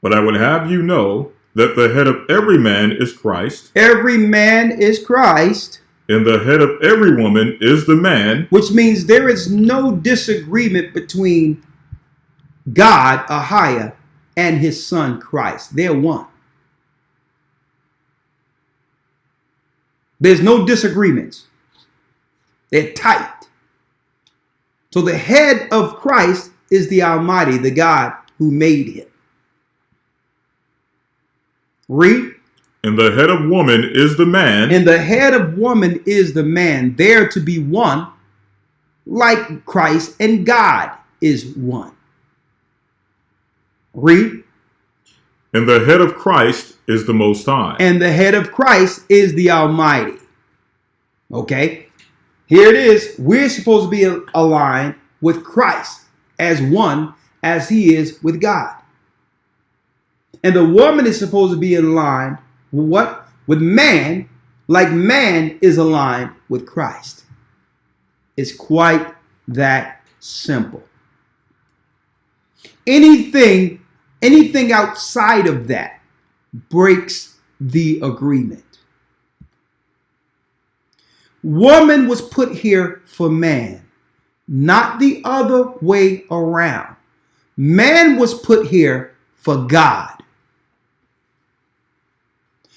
But I would have you know that the head of every man is Christ. Every man is Christ. And the head of every woman is the man. Which means there is no disagreement between God, Ahiah, and his son Christ. They're one. There's no disagreements. They're tight. So the head of Christ is the Almighty, the God who made him. Read. And the head of woman is the man. And the head of woman is the man. They're to be one, like Christ and God is one. Read. And the head of Christ is the Most High. And the head of Christ is the Almighty. Okay. Here it is. We're supposed to be aligned with Christ as one as he is with God. And the woman is supposed to be in line with what? With man, like man is aligned with Christ. It's quite that simple. Anything outside of that breaks the agreement. Woman was put here for man, not the other way around. Man was put here for God.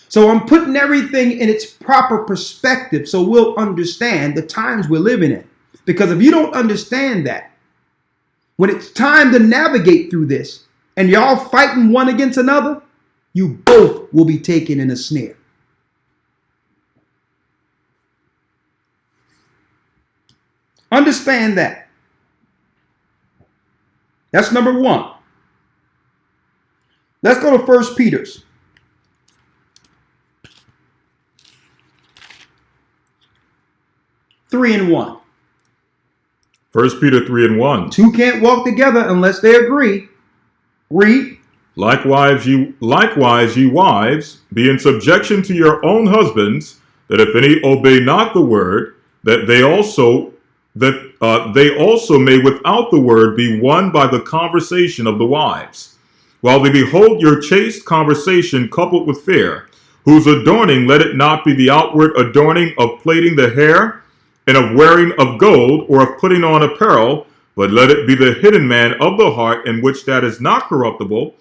So I'm putting everything in its proper perspective so we'll understand the times we're living in. Because if you don't understand that, when it's time to navigate through this and y'all fighting one against another, you both will be taken in a snare. Understand that. That's number one. Let's go to 1 Peter's. 3:1. 1 Peter 3:1. Two can't walk together unless they agree. Read. Likewise, ye wives, be in subjection to your own husbands, that if any obey not the word, that they also may without the word be won by the conversation of the wives, while they behold your chaste conversation coupled with fear, whose adorning let it not be the outward adorning of plaiting the hair, and of wearing of gold, or of putting on apparel, but let it be the hidden man of the heart, in which that is not corruptible,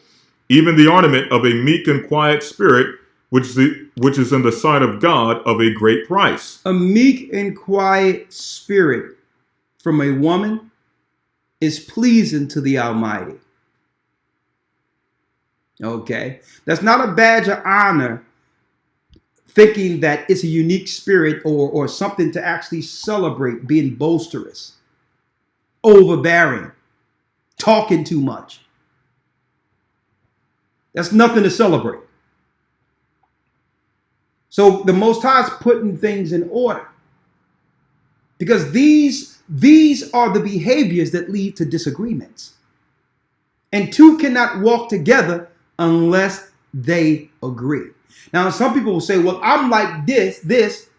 even the ornament of a meek and quiet spirit, which is in the sight of God of a great price. A meek and quiet spirit from a woman is pleasing to the Almighty. Okay? That's not a badge of honor, thinking that it's a unique spirit or something to actually celebrate, being boisterous, overbearing, talking too much. That's nothing to celebrate. So the Most High is putting things in order, because these are the behaviors that lead to disagreements. And two cannot walk together unless they agree. Now, some people will say, well, I'm like this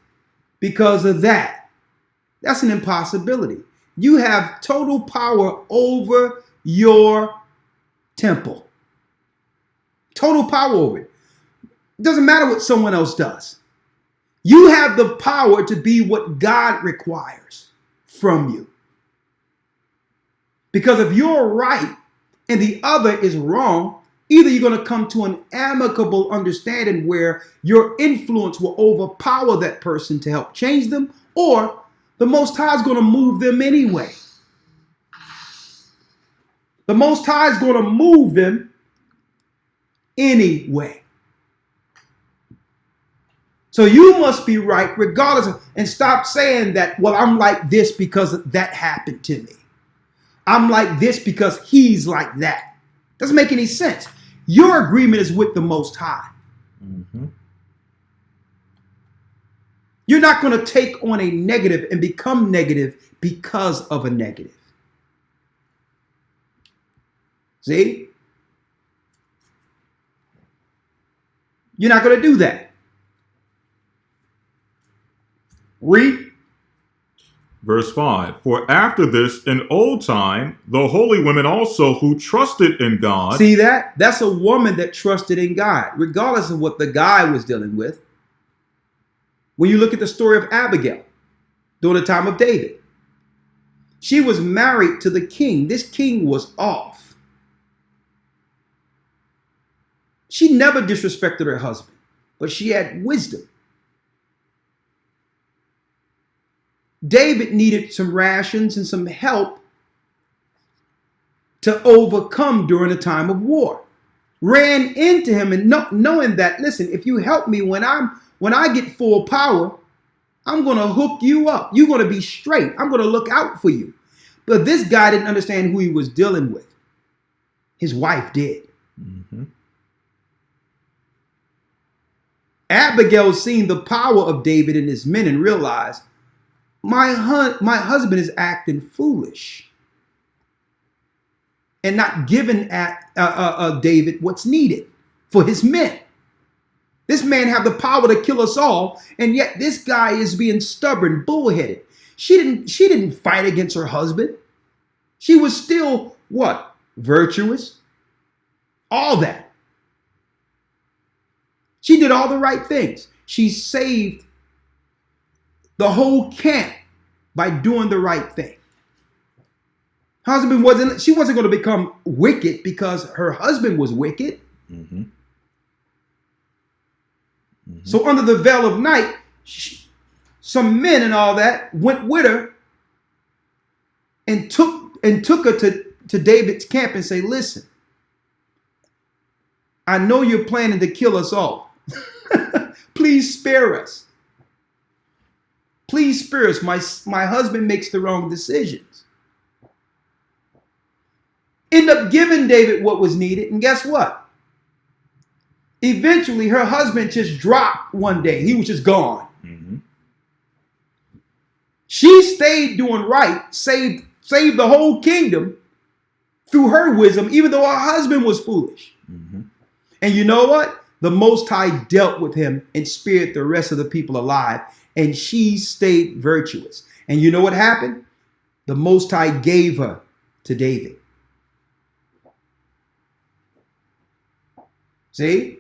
because of that. That's an impossibility. You have total power over your temple. Total power over it. It doesn't matter what someone else does. You have the power to be what God requires from you. Because if you're right and the other is wrong, either you're going to come to an amicable understanding where your influence will overpower that person to help change them, or the Most High is going to move them anyway. The Most High is going to move them anyway. So you must be right regardless of, and stop saying that, well, I'm like this because that happened to me. I'm like this because he's like that. Doesn't make any sense. Your agreement is with the Most High. Mm-hmm. You're not going to take on a negative and become negative because of a negative. See? You're not going to do that. Read. Verse 5, for after this, in old time, the holy women also who trusted in God. See that? That's a woman that trusted in God, regardless of what the guy was dealing with. When you look at the story of Abigail during the time of David, she was married to the king. This king was off. She never disrespected her husband, but she had wisdom. David needed some rations and some help to overcome during a time of war. Ran into him and knowing that, listen, if you help me when I get full power, I'm going to hook you up. You're going to be straight. I'm going to look out for you. But this guy didn't understand who he was dealing with. His wife did. Mm-hmm. Abigail seen the power of David and his men and realized, my husband is acting foolish and not giving David what's needed for his men. This man have the power to kill us all, and yet this guy is being stubborn, bullheaded. She didn't fight against her husband. She was still what? Virtuous. All that. She did all the right things. She saved the whole camp by doing the right thing. She wasn't going to become wicked because her husband was wicked. Mm-hmm. Mm-hmm. So under the veil of night, some men and all that went with her and took her to David's camp and say, listen, I know you're planning to kill us all. Please spare us. Please spare us. My husband makes the wrong decisions. End up giving David what was needed. And guess what? Eventually, her husband just dropped one day. He was just gone. Mm-hmm. She stayed doing right, saved the whole kingdom through her wisdom, even though her husband was foolish. Mm-hmm. And you know what? The Most High dealt with him and spared the rest of the people alive. And she stayed virtuous. And you know what happened? The Most High gave her to David. See?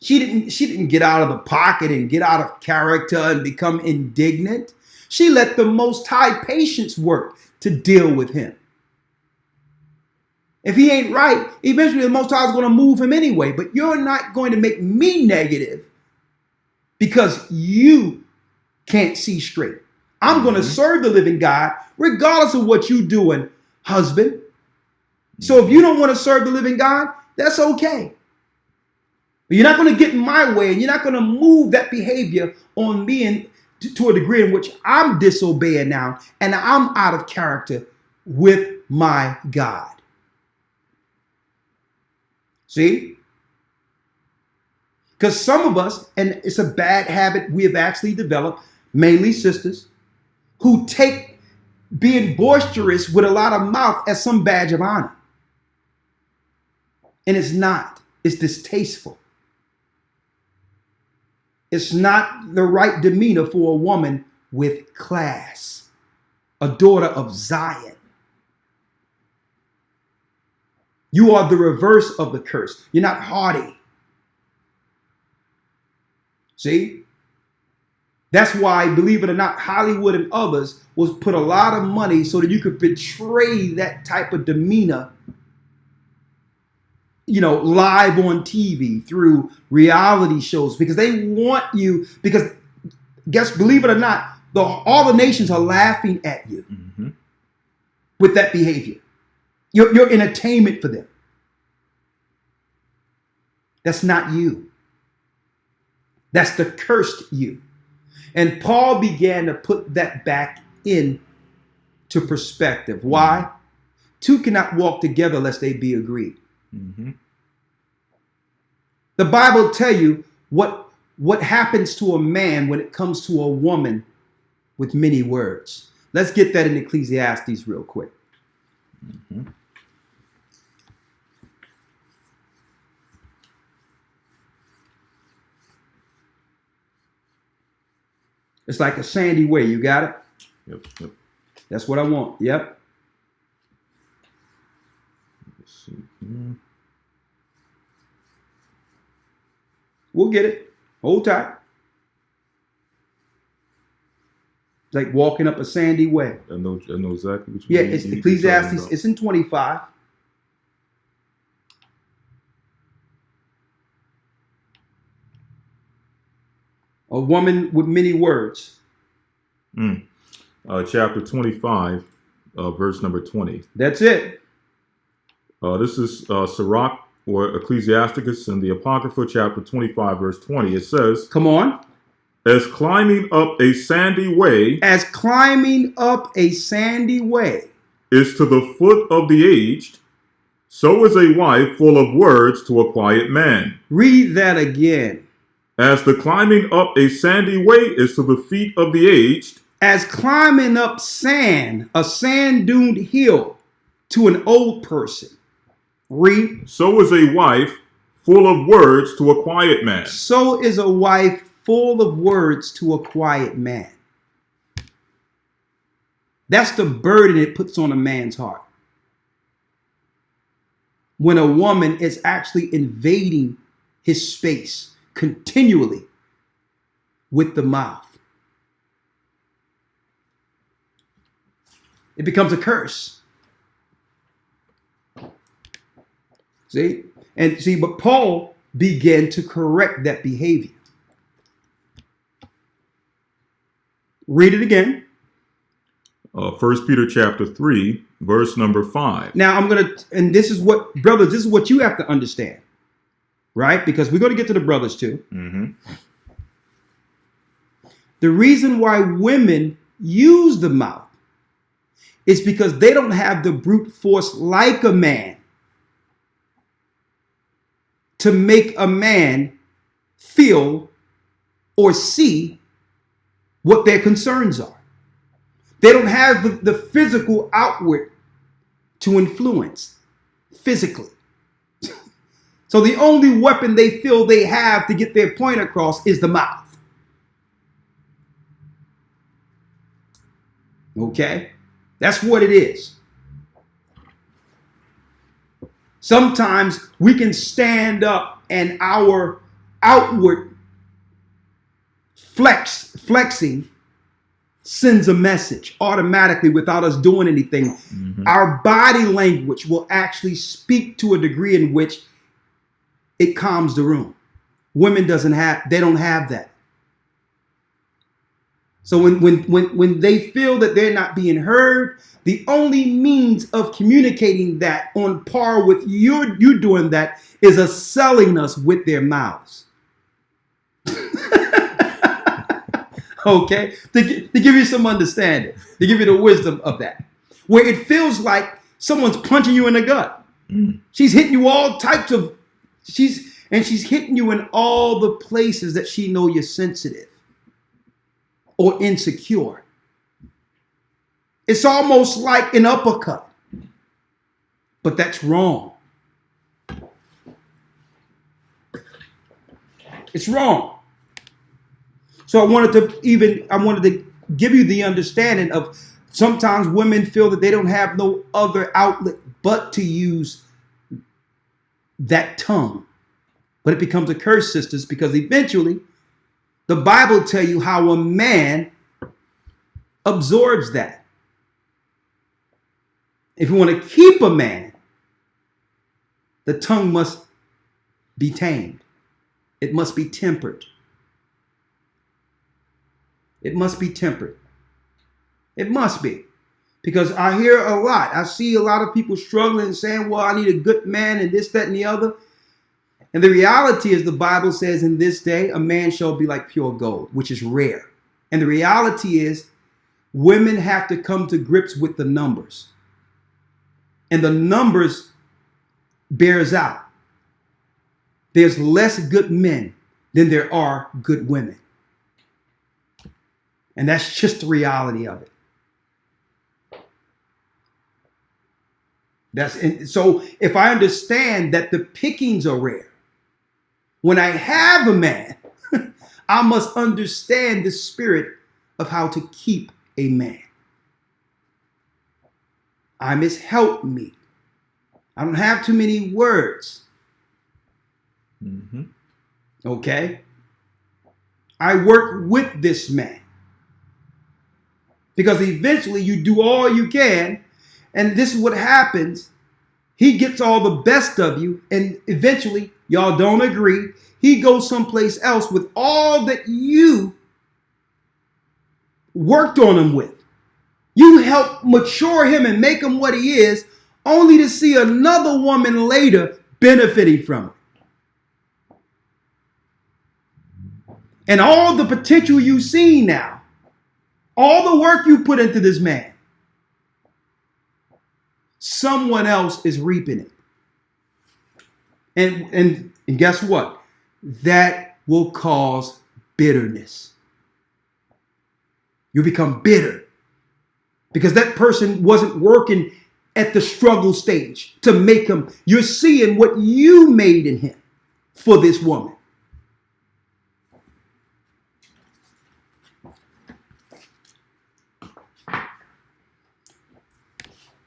She didn't get out of the pocket and get out of character and become indignant. She let the Most High patience work to deal with him. If he ain't right, eventually the Most High is going to move him anyway. But you're not going to make me negative because you can't see straight. I'm going to serve the living God regardless of what you're doing, husband. So if you don't want to serve the living God, that's okay. But you're not going to get in my way, and you're not going to move that behavior on me to a degree in which I'm disobeying now, and I'm out of character with my God. See? Because some of us, and it's a bad habit we have actually developed, mainly sisters, who take being boisterous with a lot of mouth as some badge of honor. And it's not. It's distasteful. It's not the right demeanor for a woman with class, a daughter of Zion. You are the reverse of the curse. You're not haughty. See? That's why, believe it or not, Hollywood and others was put a lot of money so that you could portray that type of demeanor, live on TV through reality shows, because they want you, because believe it or not, all the nations are laughing at you with that behavior. You're entertainment for them. That's not you. That's the cursed you. And Paul began to put that back in to perspective. Why? Two cannot walk together lest they be agreed. Mm-hmm. The Bible tell you what happens to a man when it comes to a woman with many words. Let's get that in Ecclesiastes real quick. Mhm. It's like a sandy way. You got it? Yep. That's what I want. Yep. Let's see here. We'll get it. Hold tight. It's like walking up a sandy way. I know exactly what you Yeah, mean. it's You're talking Ecclesiastes. about. It's in 25. A woman with many words. Chapter 25, verse number 20. That's it. This is Sirach or Ecclesiasticus in the Apocrypha, chapter 25, verse 20. It says, Come on. as climbing up a sandy way As climbing up a sandy way is to the foot of the aged, so is a wife full of words to a quiet man. Read that again. As the climbing up a sandy way is to the feet of the aged, As climbing up sand, a sand-dune hill to an old person. Read. so is a wife full of words to a quiet man. So is a wife full of words to a quiet man. That's the burden it puts on a man's heart. When a woman is actually invading his space continually with the mouth. It becomes a curse. See? But Paul began to correct that behavior. Read it again. 1 Peter chapter 3, verse number 5. Now and this is what, brothers, this is what you have to understand. Right? Because we're going to get to the brothers too. Mm-hmm. The reason why women use the mouth is because they don't have the brute force like a man to make a man feel or see what their concerns are. They don't have the physical outward to influence physically. So the only weapon they feel they have to get their point across is the mouth. Okay? That's what it is. Sometimes we can stand up and our outward flexing sends a message automatically without us doing anything. Mm-hmm. Our body language will actually speak to a degree in which it calms the room. Women don't have that. So when they feel that they're not being heard, the only means of communicating that on par with you doing that is us selling us with their mouths. Okay? To give you some understanding, to give you the wisdom of that. Where it feels like someone's punching you in the gut. Mm. She's hitting you all types of, she's hitting you in all the places that she know you're sensitive or insecure. It's almost like an uppercut. But that's wrong. It's wrong. So I wanted to give you the understanding of sometimes women feel that they don't have no other outlet but to use that tongue. But it becomes a curse, sisters, because eventually the Bible tells you how a man absorbs that. If you want to keep a man, the tongue must be tamed. It must be tempered. It must be tempered. It must be. Because I hear a lot. I see a lot of people struggling and saying, well, I need a good man and this, that, and the other. And the reality is the Bible says in this day, a man shall be like pure gold, which is rare. And the reality is women have to come to grips with the numbers. And the numbers bears out. There's less good men than there are good women. And that's just the reality of it. So if I understand that the pickings are rare, when I have a man, I must understand the spirit of how to keep a man. I'm his helpmeet. I don't have too many words. Mm-hmm. Okay? I work with this man. Because eventually you do all you can, and this is what happens. He gets all the best of you, and eventually y'all don't agree. He goes someplace else with all that you worked on him with. You help mature him and make him what he is, only to see another woman later benefiting from it. And all the potential you see now, all the work you put into this man, someone else is reaping it. And guess what? That will cause bitterness. You become bitter because that person wasn't working at the struggle stage to make him. You're seeing what you made in him for this woman.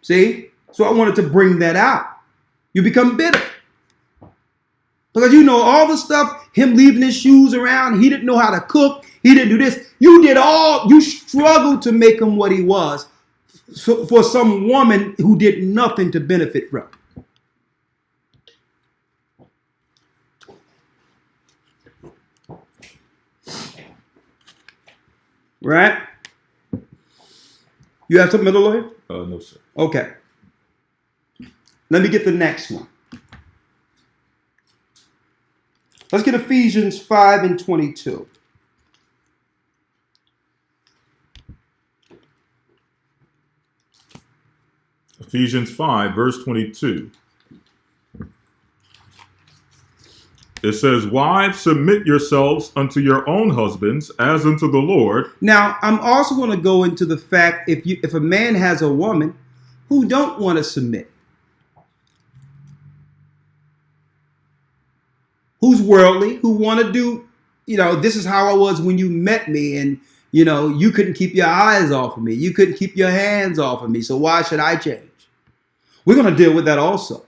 See? So I wanted to bring that out. You become bitter. Because you know all the stuff, him leaving his shoes around, he didn't know how to cook, he didn't do this. You struggled to make him what he was for some woman who did nothing to benefit from. Right? You have something, Lawyer? No, sir. Okay. Let me get the next one. Let's get Ephesians 5 and 22. Ephesians 5, verse 22. It says, "Wives, submit yourselves unto your own husbands as unto the Lord." Now, I'm also going to go into the fact if a man has a woman who don't want to submit, who's worldly, who want to do, this is how I was when you met me, and you couldn't keep your eyes off of me, you couldn't keep your hands off of me, so why should I change? We're going to deal with that also.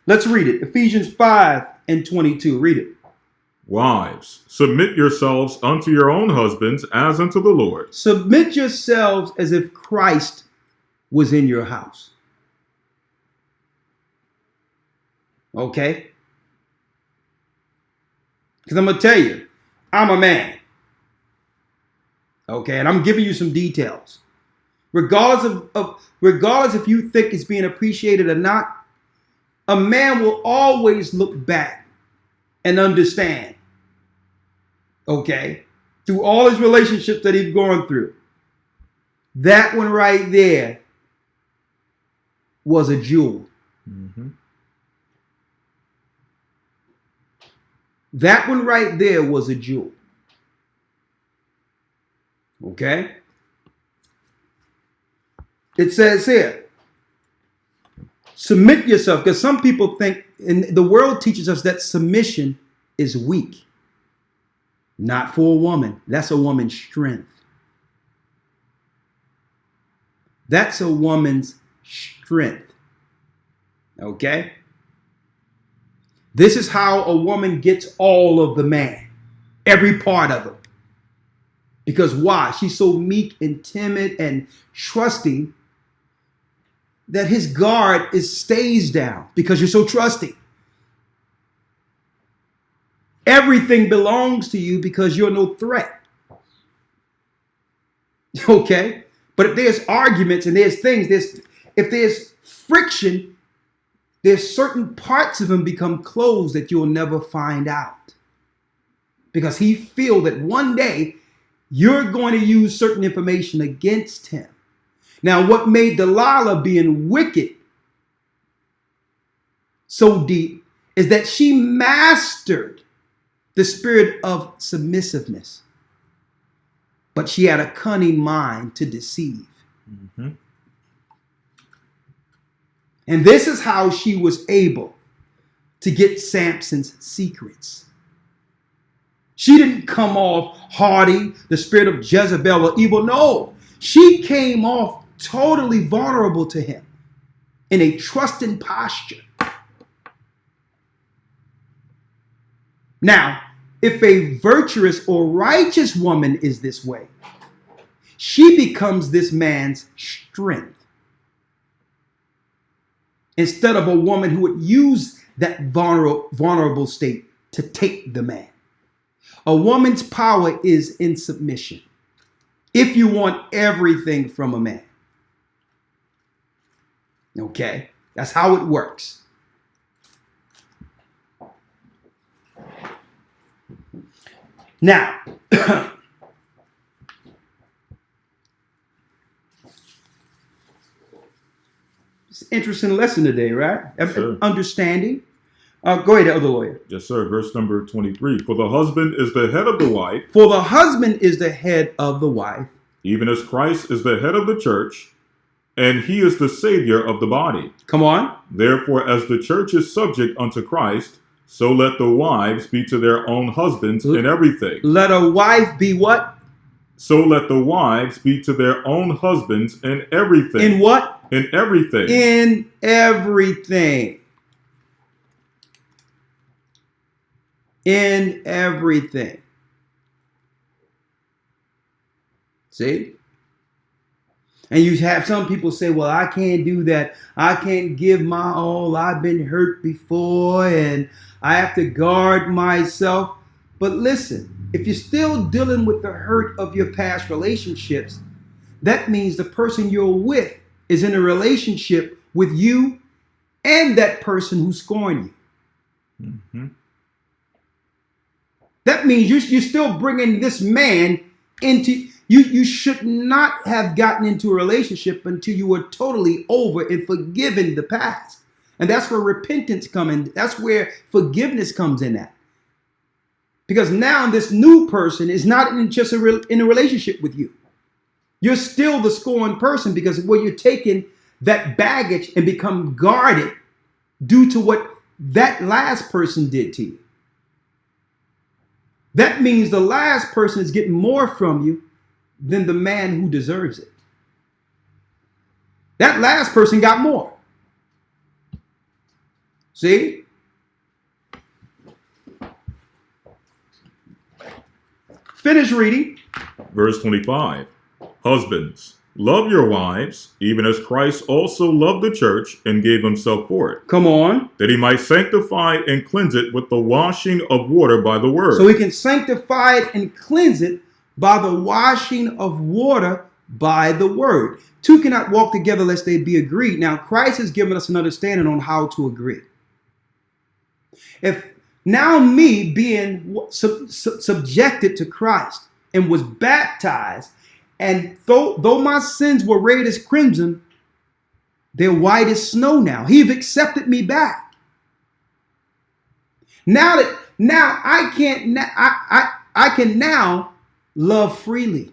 Let's read it. Ephesians 5 and 22. Read it. "Wives, submit yourselves unto your own husbands as unto the Lord." Submit yourselves as if Christ was in your house. Okay? Because I'm going to tell you, I'm a man. Okay? And I'm giving you some details. Regardless if you think it's being appreciated or not, a man will always look back and understand, okay, through all his relationships that he's gone through. That one right there was a jewel. Mm-hmm. That one right there was a jewel. Okay? It says here, submit yourself, because some people think, and the world teaches us that submission is weak. Not for a woman. That's a woman's strength. That's a woman's strength. Okay? This is how a woman gets all of the man. Every part of him. Because why? She's so meek and timid and trusting that his guard stays down because you're so trusting. Everything belongs to you because you're no threat. Okay? But if there's arguments and there's things, if there's friction, there's certain parts of him become closed that you'll never find out. Because he feels that one day you're going to use certain information against him. Now, what made Delilah being wicked so deep is that she mastered the spirit of submissiveness. but she had a cunning mind to deceive. Mm-hmm. And this is how she was able to get Samson's secrets. She didn't come off haughty, the spirit of Jezebel or evil. No, she came off totally vulnerable to him in a trusting posture. Now, if a virtuous or righteous woman is this way, she becomes this man's strength. Instead of a woman who would use that vulnerable state to take the man. A woman's power is in submission. If you want everything from a man. Okay, that's how it works. Now, it's an interesting lesson today, right? Sure. Understanding. Go ahead, Elder Lawyer. Yes, sir. Verse number 23. For the husband is the head of the wife. For the husband is the head of the wife. Even as Christ is the head of the church, and he is the Savior of the body. Come on. Therefore, as the church is subject unto Christ, so let the wives be to their own husbands in everything. Let a wife be what? So let the wives be to their own husbands in everything. In what? In everything. In everything. In everything. See? And you have some people say, well, I can't do that. I can't give my all. I've been hurt before and I have to guard myself. But listen, if you're still dealing with the hurt of your past relationships, that means the person you're with is in a relationship with you and that person who's scorned you. Mm-hmm. That means you're still bringing this man into... You should not have gotten into a relationship until you were totally over and forgiven the past. And that's where repentance comes in. That's where forgiveness comes in at. Because now this new person is not in a relationship with you. You're still the scorned person because you're taking that baggage and become guarded due to what that last person did to you. That means the last person is getting more from you than the man who deserves it. That last person got more. See? Finish reading. Verse 25. Husbands, love your wives, even as Christ also loved the church and gave himself for it. Come on. That he might sanctify and cleanse it with the washing of water by the word. So he can sanctify it and cleanse it by the washing of water by the word. Two cannot walk together lest they be agreed. Now, Christ has given us an understanding on how to agree. If now me being subjected to Christ and was baptized, and though my sins were red as crimson, they're white as snow now. He's accepted me back. Now I can now love freely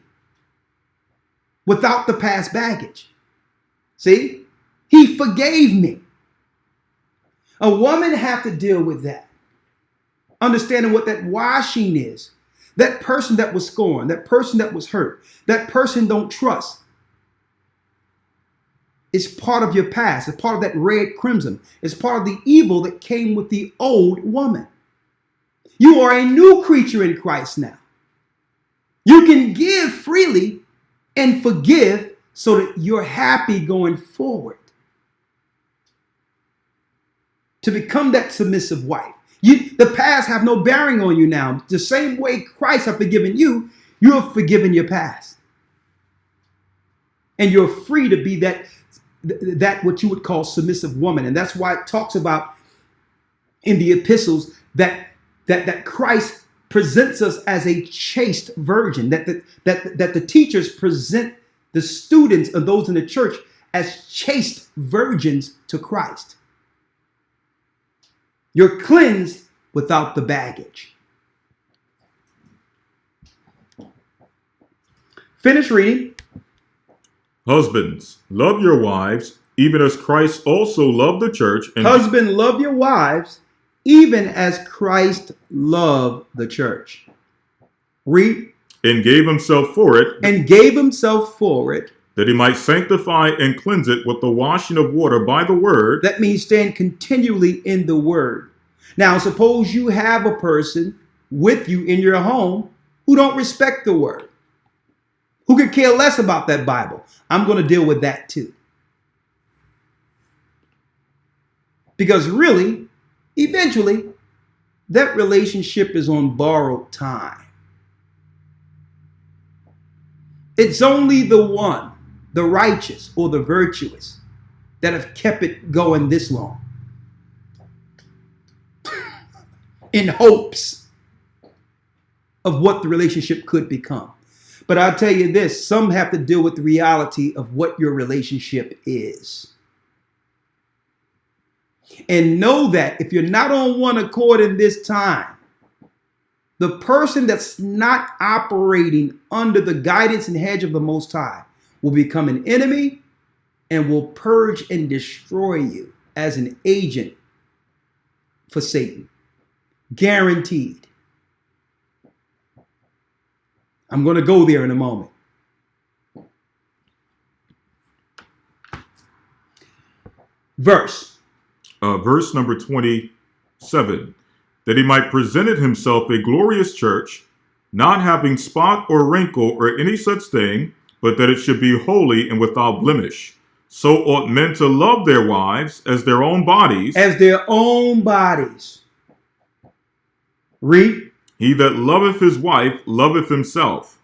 without the past baggage. See? He forgave me. A woman have to deal with that. Understanding what that washing is. That person that was scorned, that person that was hurt, that person don't trust. It's part of your past. It's part of that red crimson. It's part of the evil that came with the old woman. You are a new creature in Christ now. You can give freely and forgive so that you're happy going forward. To become that submissive wife. The past have no bearing on you now. The same way Christ has forgiven you, you have forgiven your past. And you're free to be that what you would call submissive woman. And that's why it talks about in the epistles that Christ presents us as a chaste virgin, that the teachers present the students of those in the church as chaste virgins to Christ. You're cleansed without the baggage. Finish reading. Husbands, love your wives, even as Christ also loved the church. And Husband, love your wives, even as Christ loved the church. Read. And gave himself for it. And gave himself for it. That he might sanctify and cleanse it with the washing of water by the word. That means stand continually in the word. Now, suppose you have a person with you in your home who don't respect the word, who could care less about that Bible. I'm going to deal with that too. Because really, eventually, that relationship is on borrowed time. It's only the one, the righteous or the virtuous, that have kept it going this long. In hopes of what the relationship could become. But I'll tell you this, some have to deal with the reality of what your relationship is. And know that if you're not on one accord in this time, the person that's not operating under the guidance and hedge of the Most High will become an enemy and will purge and destroy you as an agent for Satan. Guaranteed. I'm going to go there in a moment. Verse number 27. That he might present it himself a glorious church, not having spot or wrinkle or any such thing, but that it should be holy and without blemish. So ought men to love their wives as their own bodies. As their own bodies. Read. He that loveth his wife loveth himself.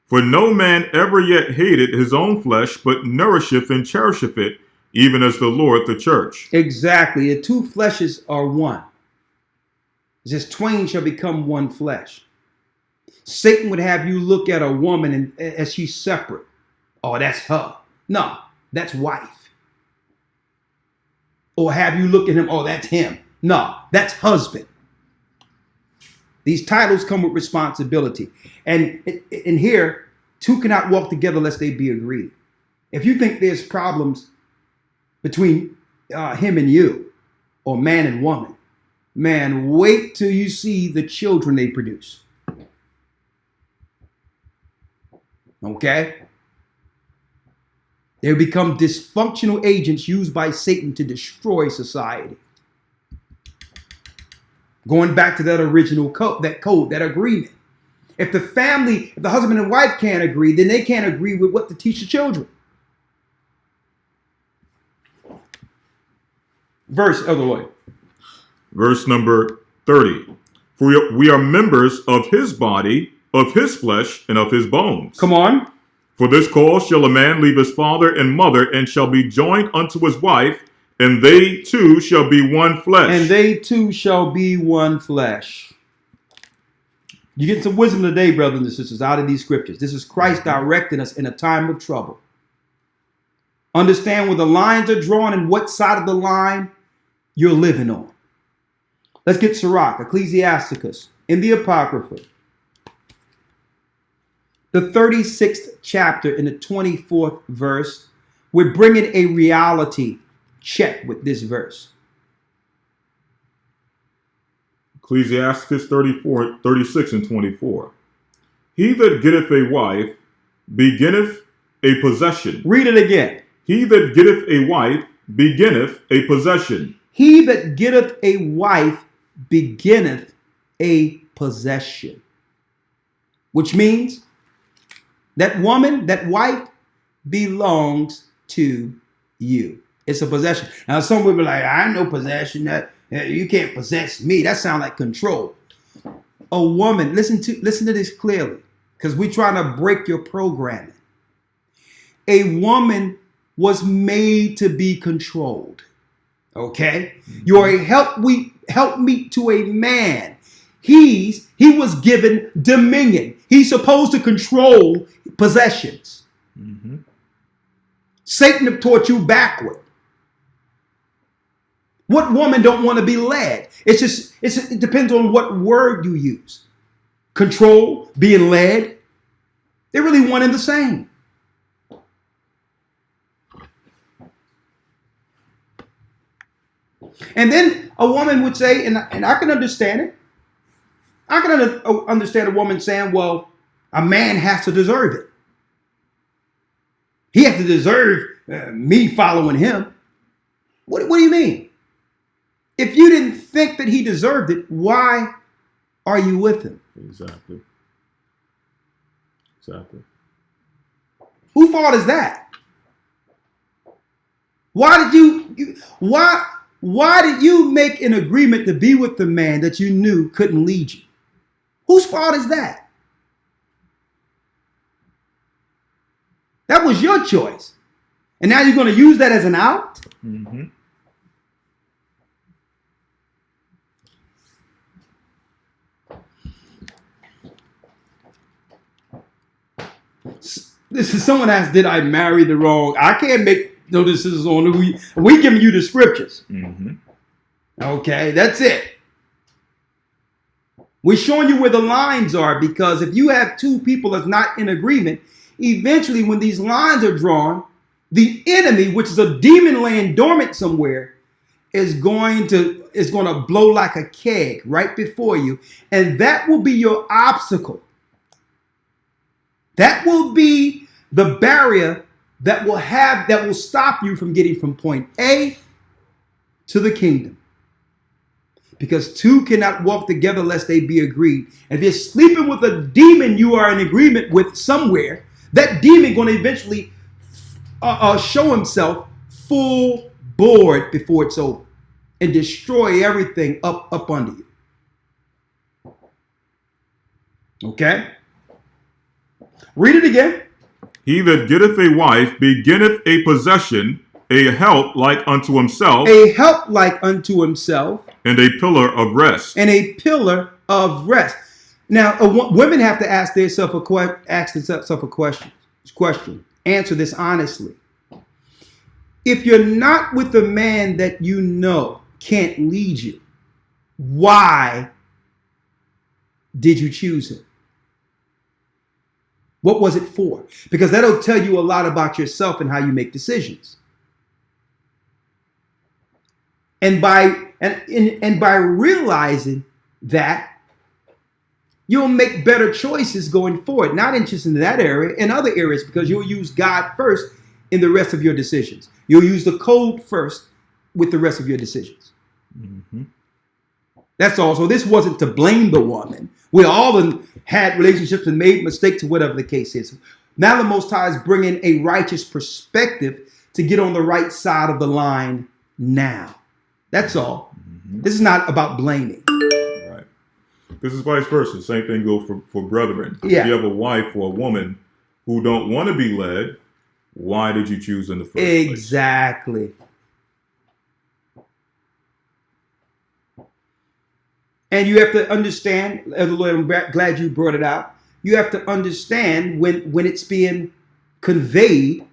For no man ever yet hated his own flesh, but nourisheth and cherisheth it, even as the Lord the church. Exactly. The two fleshes are one. It says, twain shall become one flesh. Satan would have you look at a woman and as she's separate. Oh, that's her. No, that's wife. Or have you look at him, oh, that's him. No, that's husband. These titles come with responsibility. And in here, two cannot walk together lest they be agreed. If you think there's problems between him and you, or man and woman, man, wait till you see the children they produce. Okay? They become dysfunctional agents used by Satan to destroy society. Going back to that original code, that agreement. If the husband and wife can't agree, then they can't agree with what to teach the children. Verse, Elder Rawchaa. Verse number 30. For we are members of his body, of his flesh, and of his bones. Come on. For this cause shall a man leave his father and mother, and shall be joined unto his wife, and they two shall be one flesh. And they two shall be one flesh. You get some wisdom today, brothers and sisters, out of these scriptures. This is Christ directing us in a time of trouble. Understand where the lines are drawn and what side of the line you're living on. Let's get Sirach, Ecclesiasticus, in the Apocrypha. The 36th chapter in the 24th verse. We're bringing a reality check with this verse. Ecclesiasticus 34, 36 and 24. He that getteth a wife beginneth a possession. Read it again. He that getteth a wife beginneth a possession. He that getteth a wife beginneth a possession. Which means that woman, that wife, belongs to you. It's a possession. Now, some people are like, I know possession. That you can't possess me. That sounds like control. A woman, listen to this clearly, because we're trying to break your programming. A woman was made to be controlled. Okay? You're a helpmeet to a man. He was given dominion. He's supposed to control possessions. Mm-hmm. Satan have taught you backward. What woman don't want to be led? It depends on what word you use. Control, being led. They're really one and the same. And then a woman would say, and I can understand it. I can understand a woman saying, well, a man has to deserve it. He has to deserve me following him. What do you mean? If you didn't think that he deserved it, why are you with him? Exactly. Whose fault is that? Why did you make an agreement to be with the man that you knew couldn't lead you? Whose fault is that? That was your choice. And now you're going to use that as an out? Mm-hmm. This is someone asked, did I marry the wrong? I can't make no decisions on who we giving you the scriptures. Mm-hmm. Okay, that's it. We're showing you where the lines are, because if you have two people that's not in agreement, eventually when these lines are drawn, the enemy, which is a demon laying dormant somewhere, is going to blow like a keg right before you. And that will be your obstacle. That will be the barrier that will stop you from getting from point A to the kingdom. Because two cannot walk together lest they be agreed. And if you're sleeping with a demon you are in agreement with somewhere, that demon going to eventually show himself full board before it's over and destroy everything up under you. Okay? Read it again. He that getteth a wife beginneth a possession, a help like unto himself. A help like unto himself. And a pillar of rest. And a pillar of rest. Now, women have to ask themselves a question. Answer this honestly. If you're not with a man that you know can't lead you, why did you choose him? What was it for? Because that'll tell you a lot about yourself and how you make decisions. And by realizing that, you'll make better choices going forward, not just in that area, in other areas, because you'll use God first in the rest of your decisions. You'll use the code first with the rest of your decisions. Mm-hmm. That's all. So this wasn't to blame the woman. We all had relationships and made mistakes or whatever the case is. Now the Most High is bringing a righteous perspective to get on the right side of the line now. That's all. Mm-hmm. This is not about blaming. Right. This is vice versa. Same thing goes for brethren. Yeah. If you have a wife or a woman who don't want to be led, why did you choose in the first place? Exactly. And you have to understand, Elder Lawya, I'm glad you brought it out. You have to understand when it's being conveyed.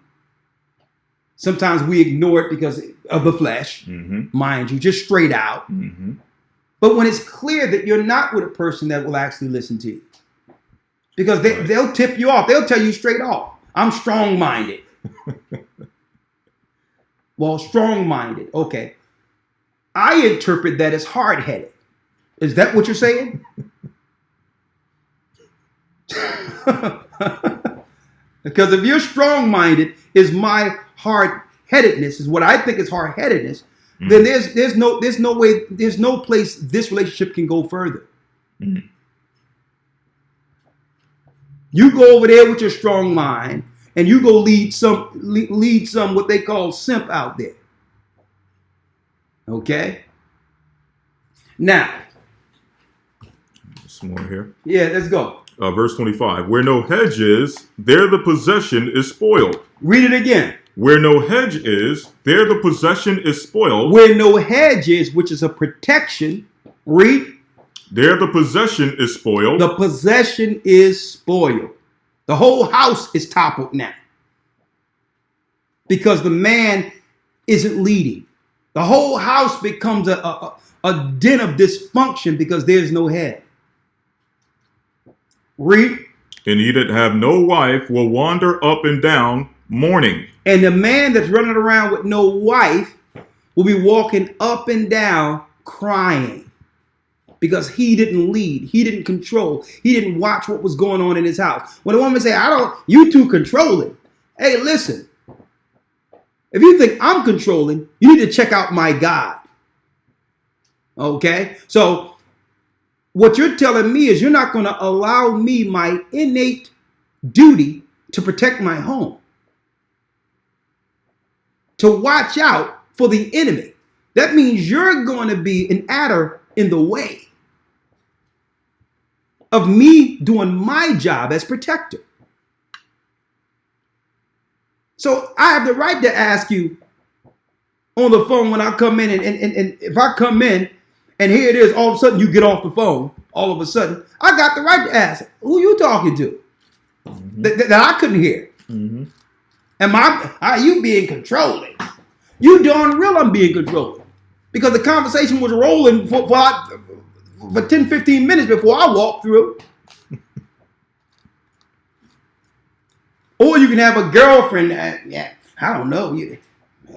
Sometimes we ignore it because of the flesh, mm-hmm. mind you, just straight out. Mm-hmm. But when it's clear that you're not with a person that will actually listen to you, because they'll tip you off. They'll tell you straight off, I'm strong-minded. Well, strong-minded, okay. I interpret that as hard-headed. Is that what you're saying? Because if you're strong-minded is my hard-headedness, is what I think is hard-headedness, then there's no way, there's no place this relationship can go further. Mm-hmm. You go over there with your strong mind and you go lead some what they call simp out there. Okay? Now, some more here. Yeah, let's go. Verse 25. Where no hedge is, there the possession is spoiled. Read it again. Where no hedge is, there the possession is spoiled. Where no hedge is, which is a protection. Read. There the possession is spoiled. The possession is spoiled. The whole house is toppled now. Because the man isn't leading. The whole house becomes a den of dysfunction because there's no head. Read. And he that have no wife will wander up and down mourning. And the man that's running around with no wife will be walking up and down crying because he didn't lead, he didn't control, he didn't watch what was going on in his house. When a woman say, you too controlling. Hey, listen, if you think I'm controlling, you need to check out my God. Okay? So what you're telling me is you're not going to allow me my innate duty to protect my home, to watch out for the enemy. That means you're going to be an adder in the way of me doing my job as protector. So I have the right to ask you on the phone when I come in, and if I come in and here it is, all of a sudden you get off the phone, all of a sudden, I got the right to ask, who you talking to? Mm-hmm. That I couldn't hear. Mm-hmm. Are you being controlling? You darn real I'm being controlling. Because the conversation was rolling for 10, 15 minutes before I walked through. Or you can have a girlfriend that, I don't know.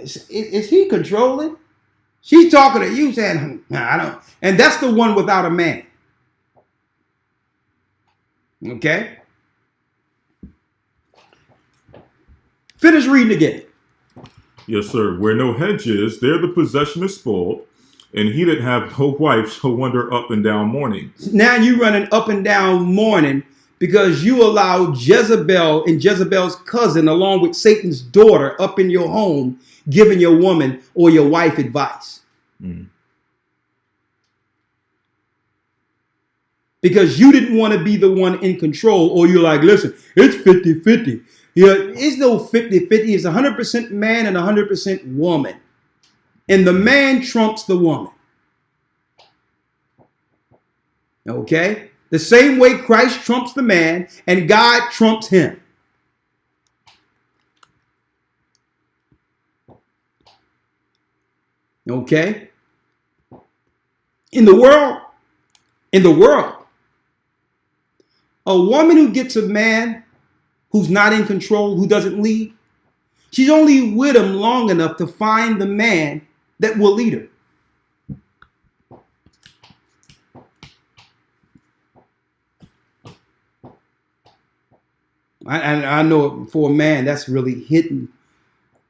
Is he controlling? She's talking to you saying, I don't. And that's the one without a man. Okay? Finish reading again. Yes, sir. Where no hedge is, there the possession is spoiled, and he that have no wife shall wander up and down mourning. Now you running up and down mourning because you allow Jezebel and Jezebel's cousin, along with Satan's daughter, up in your home, giving your woman or your wife advice. Mm. Because you didn't want to be the one in control, or you're like, listen, it's 50-50. Yeah, it's no 50-50. It's 100% man and 100% woman. And the man trumps the woman. Okay? The same way Christ trumps the man and God trumps him. Okay? In the world, a woman who gets a man who's not in control, who doesn't lead, she's only with him long enough to find the man that will lead her. I know for a man, that's really hitting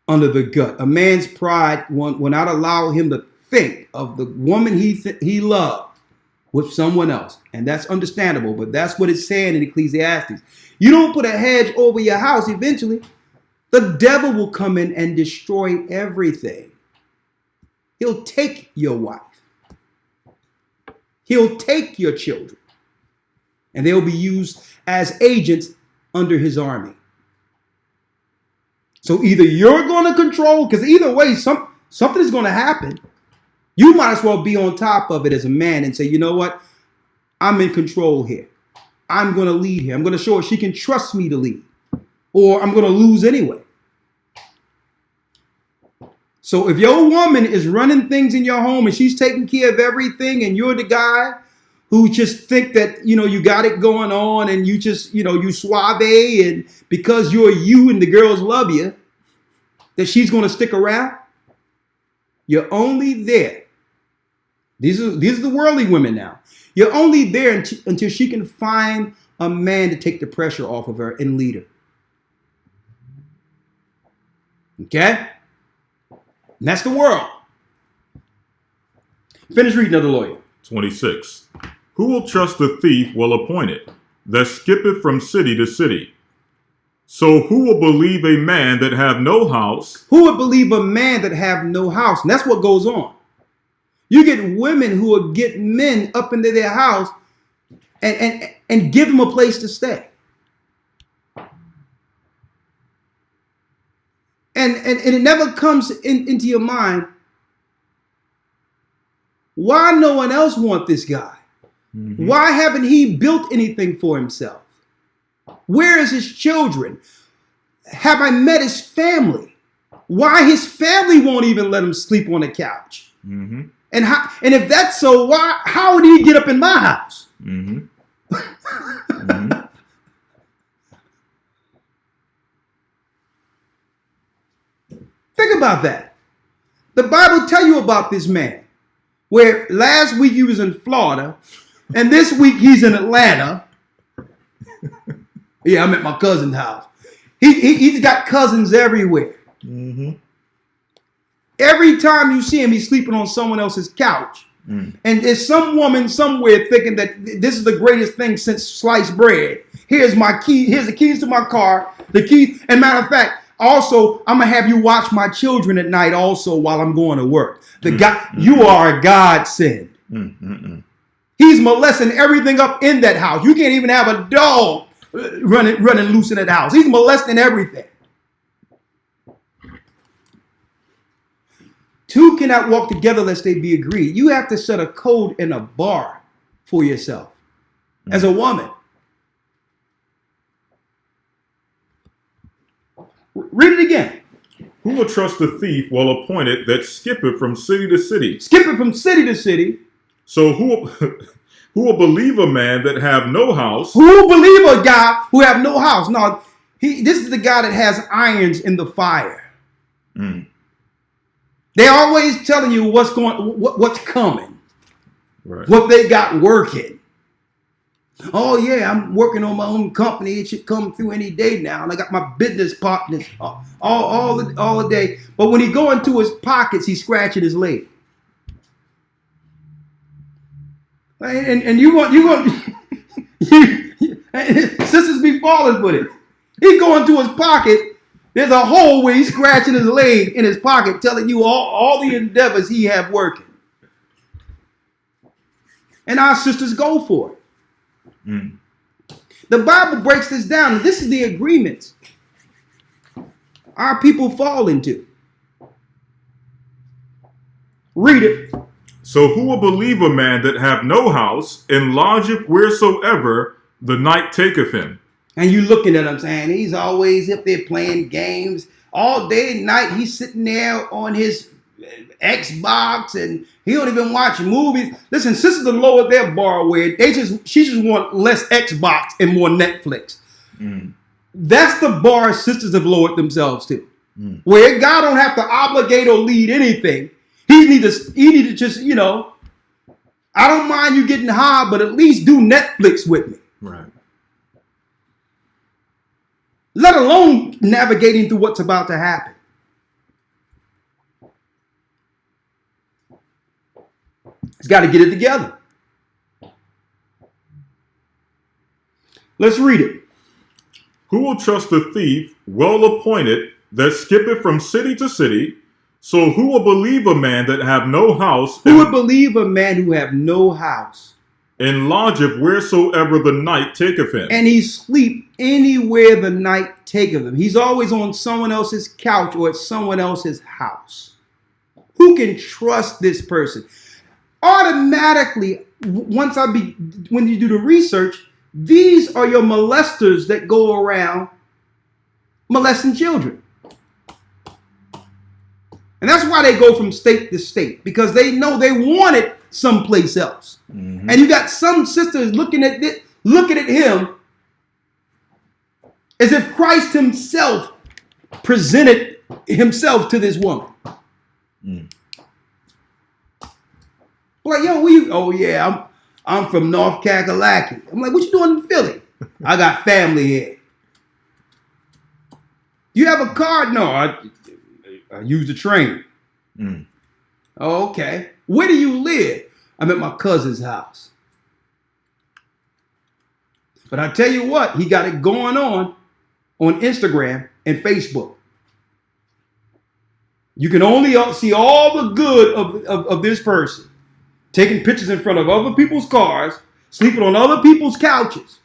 under the gut. A man's pride will not allow him to think of the woman he loved with someone else. And that's understandable, but that's what it's saying in Ecclesiastes. You don't put a hedge over your house, eventually the devil will come in and destroy everything. He'll take your wife. He'll take your children. And they'll be used as agents under his army. So either you're going to control, because either way, something is going to happen. You might as well be on top of it as a man and say, you know what? I'm in control here. I'm going to lead here. I'm going to show her she can trust me to lead. Or I'm going to lose anyway. So if your woman is running things in your home and she's taking care of everything and you're the guy who just think that, you got it going on and you just, you suave, and because you're you and the girls love you, that she's going to stick around, you're only there. These are the worldly women now. You're only there until she can find a man to take the pressure off of her and lead her. Okay? And that's the world. Finish reading of the Lawya. 26. Who will trust the thief well appointed, that skippeth from city to city? So who will believe a man that have no house? Who would believe a man that have no house? And that's what goes on. You get women who will get men up into their house and give them a place to stay. And it never comes into your mind, why no one else want this guy? Mm-hmm. Why haven't he built anything for himself? Where is his children? Have I met his family? Why his family won't even let him sleep on the couch? Mm-hmm. And if that's so, how did he get up in my house? Mm-hmm. Mm-hmm. Think about that. The Bible tell you about this man, where last week he was in Florida, and this week he's in Atlanta. Yeah, I'm at my cousin's house. He's got cousins everywhere. Mm-hmm. Every time you see him, he's sleeping on someone else's couch. Mm. And there's some woman somewhere thinking that this is the greatest thing since sliced bread. Here's my key. Here's the keys to my car. The key. And matter of fact, also, I'm going to have you watch my children at night also while I'm going to work. You are a godsend. He's molesting everything up in that house. You can't even have a dog running loose in that house. He's molesting everything. Two cannot walk together lest they be agreed. You have to set a code and a bar for yourself as a woman. Read it again. Who will trust a thief well appointed that skippeth from city to city? Skippeth from city to city. So who will believe a man that have no house? Who will believe a guy who have no house? No, this is the guy that has irons in the fire. Mm. They're always telling you what's coming, right. What they got working. Oh yeah, I'm working on my own company. It should come through any day now, and I got my business partners all the day. But when he go into his pockets, he's scratching his leg. And you sisters be falling for it. He go into his pocket. There's a hole where he's scratching his leg in his pocket, telling you all the endeavors he have working. And our sisters go for it. Mm. The Bible breaks this down. And this is the agreements our people fall into. Read it. So who will believe a man that have no house, and lodgeth wheresoever the night taketh him? And you looking at him saying, he's always up there playing games. All day and night, he's sitting there on his Xbox, and he don't even watch movies. Listen, sisters will lower their bar where she just want less Xbox and more Netflix. Mm. That's the bar sisters have lowered themselves to. Mm. Where God don't have to obligate or lead anything. He need to just, I don't mind you getting high, but at least do Netflix with me. Right. Let alone navigating through what's about to happen. He's got to get it together. Let's read it. Who will trust a thief well appointed that skippeth from city to city? So who will believe a man that have no house? Who would believe a man who have no house? And lodgeth wheresoever the night taketh him. And he sleep anywhere the night taketh him. He's always on someone else's couch or at someone else's house. Who can trust this person? Automatically, when you do the research, these are your molesters that go around molesting children. And that's why they go from state to state, because they know they want it someplace else. Mm-hmm. And you got some sisters looking at him as if Christ himself presented himself to this woman. Mm. Like, yo, oh yeah, I'm from North Kakalaki. I'm like, what you doing in Philly? I got family here. You have a card? No, I use the train. Mm. Oh, okay. Where do you live? I'm at my cousin's house. But I tell you what, he got it going on Instagram and Facebook. You can only see all the good of this person. Taking pictures in front of other people's cars, sleeping on other people's couches.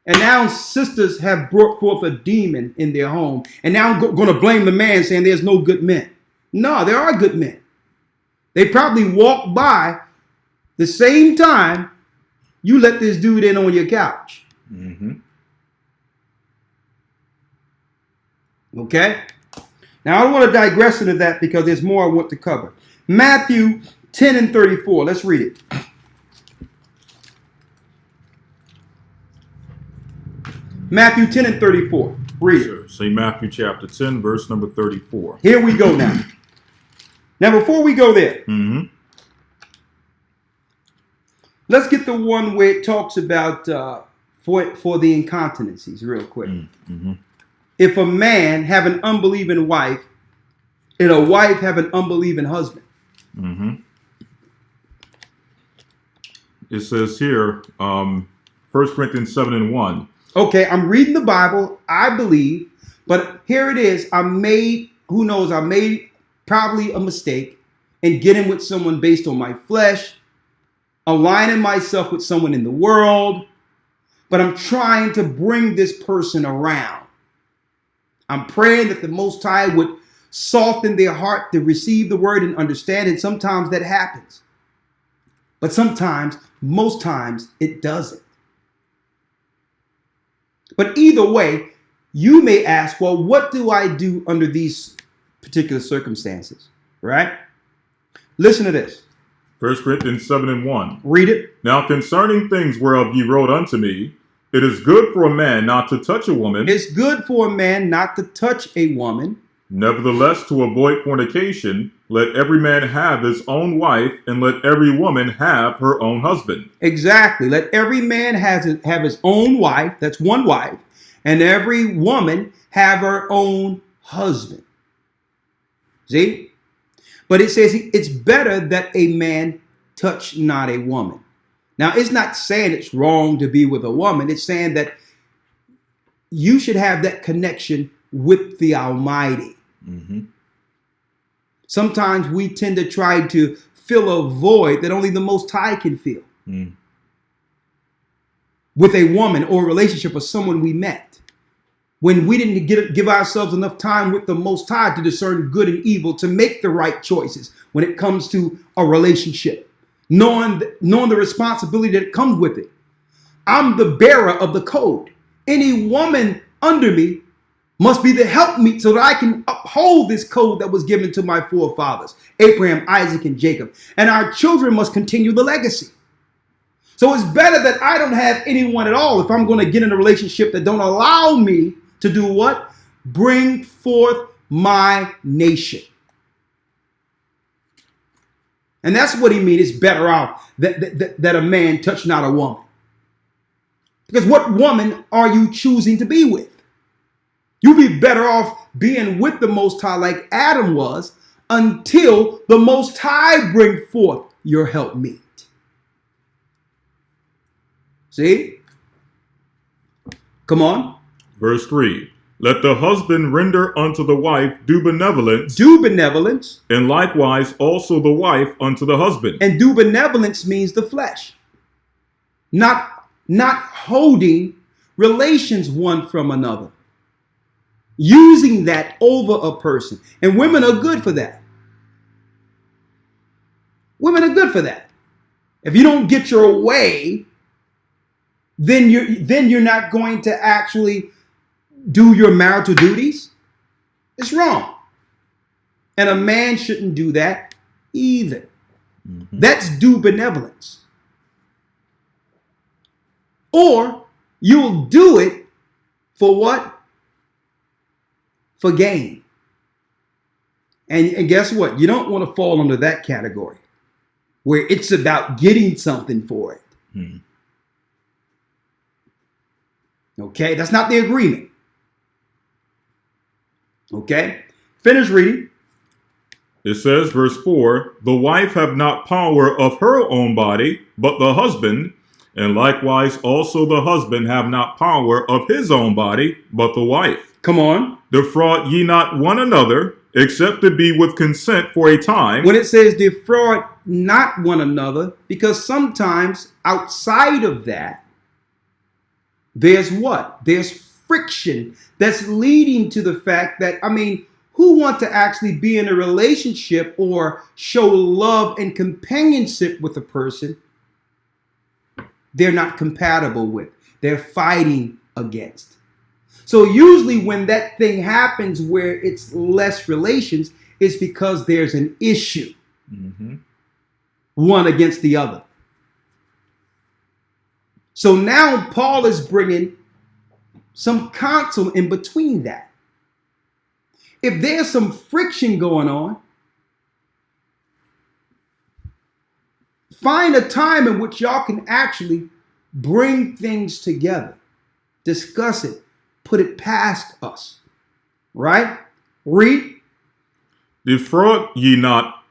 And now sisters have brought forth a demon in their home. And now I'm going to blame the man saying there's no good men. No, there are good men. They probably walk by the same time you let this dude in on your couch. Mm-hmm. Okay? Now, I don't want to digress into that because there's more I want to cover. Matthew 10 and 34. Let's read it. Matthew 10 and 34. Read it. Sure. St. Matthew chapter 10, verse number 34. Here we go now. Now, before we go there, let's get the one where it talks about for the incontinencies real quick. If a man have an unbelieving wife and a wife have an unbelieving husband. It says here, 1 Corinthians 7:1. Okay, I'm reading the Bible, I believe, but here it is. I made probably a mistake in getting with someone based on my flesh, aligning myself with someone in the world, but I'm trying to bring this person around. I'm praying that the Most High would soften their heart to receive the word and understand it. Sometimes that happens. But sometimes, most times, it doesn't. But either way, you may ask, well, what do I do under these particular circumstances? Right? Listen to this. 1 Corinthians 7:1. Read it. Now concerning things whereof ye wrote unto me, it is good for a man not to touch a woman. It's good for a man not to touch a woman. Nevertheless, to avoid fornication, let every man have his own wife, and let every woman have her own husband. Exactly. Let every man have his own wife. That's one wife. And every woman have her own husband. See? But it says it's better that a man touch not a woman. Now, it's not saying it's wrong to be with a woman. It's saying that you should have that connection with the Almighty. Sometimes we tend to try to fill a void that only the Most High can fill with a woman or a relationship or someone we met, when we didn't give ourselves enough time with the Most High to discern good and evil, to make the right choices when it comes to a relationship, knowing the responsibility that comes with it. I'm the bearer of the code. Any woman under me must be the helpmeet so that I can uphold this code that was given to my forefathers, Abraham, Isaac, and Jacob. And our children must continue the legacy. So it's better that I don't have anyone at all if I'm going to get in a relationship that don't allow me to do what? Bring forth my nation. And that's what he means. It's better off that a man touch not a woman. Because what woman are you choosing to be with? You'd be better off being with the Most High like Adam was until the Most High bring forth your helpmeet. See? Come on. Verse 3. Let the husband render unto the wife due benevolence. Do benevolence. And likewise also the wife unto the husband. And do benevolence means the flesh. Not holding relations one from another. Using that over a person. And women are good for that. Women are good for that. If you don't get your way, then you're not going to actually do your marital duties. It's wrong. And a man shouldn't do that either. That's due benevolence. Or you'll do it for what? For gain. And guess what? You don't want to fall under that category where it's about getting something for it. Okay, that's not the agreement. Okay, finish reading. It says, verse 4, the wife have not power of her own body, but the husband, and likewise also the husband have not power of his own body, but the wife. Come on. Defraud ye not one another, except to be with consent for a time. When it says defraud not one another, because sometimes outside of that, there's what? There's friction that's leading to the fact that, who want to actually be in a relationship or show love and companionship with a person they're not compatible with, they're fighting against. So usually when that thing happens where it's less relations, it's because there's an issue, one against the other. So now Paul is bringing some counsel in between that. If there's some friction going on, find a time in which y'all can actually bring things together, discuss it, put it past us. Right? Read. Defraud ye not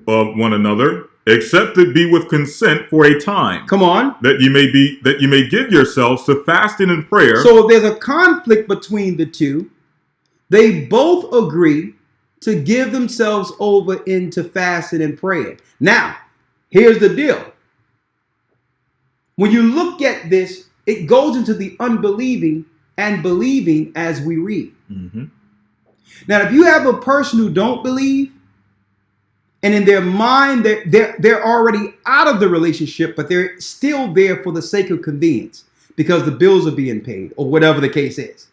of one another, except it be with consent for a time. Come on. That you may give yourselves to fasting and prayer. So if there's a conflict between the two, they both agree to give themselves over into fasting and prayer. Now, here's the deal. When you look at this, it goes into the unbelieving and believing as we read. Mm-hmm. Now, if you have a person who don't believe, and in their mind, they're already out of the relationship, but they're still there for the sake of convenience because the bills are being paid or whatever the case is.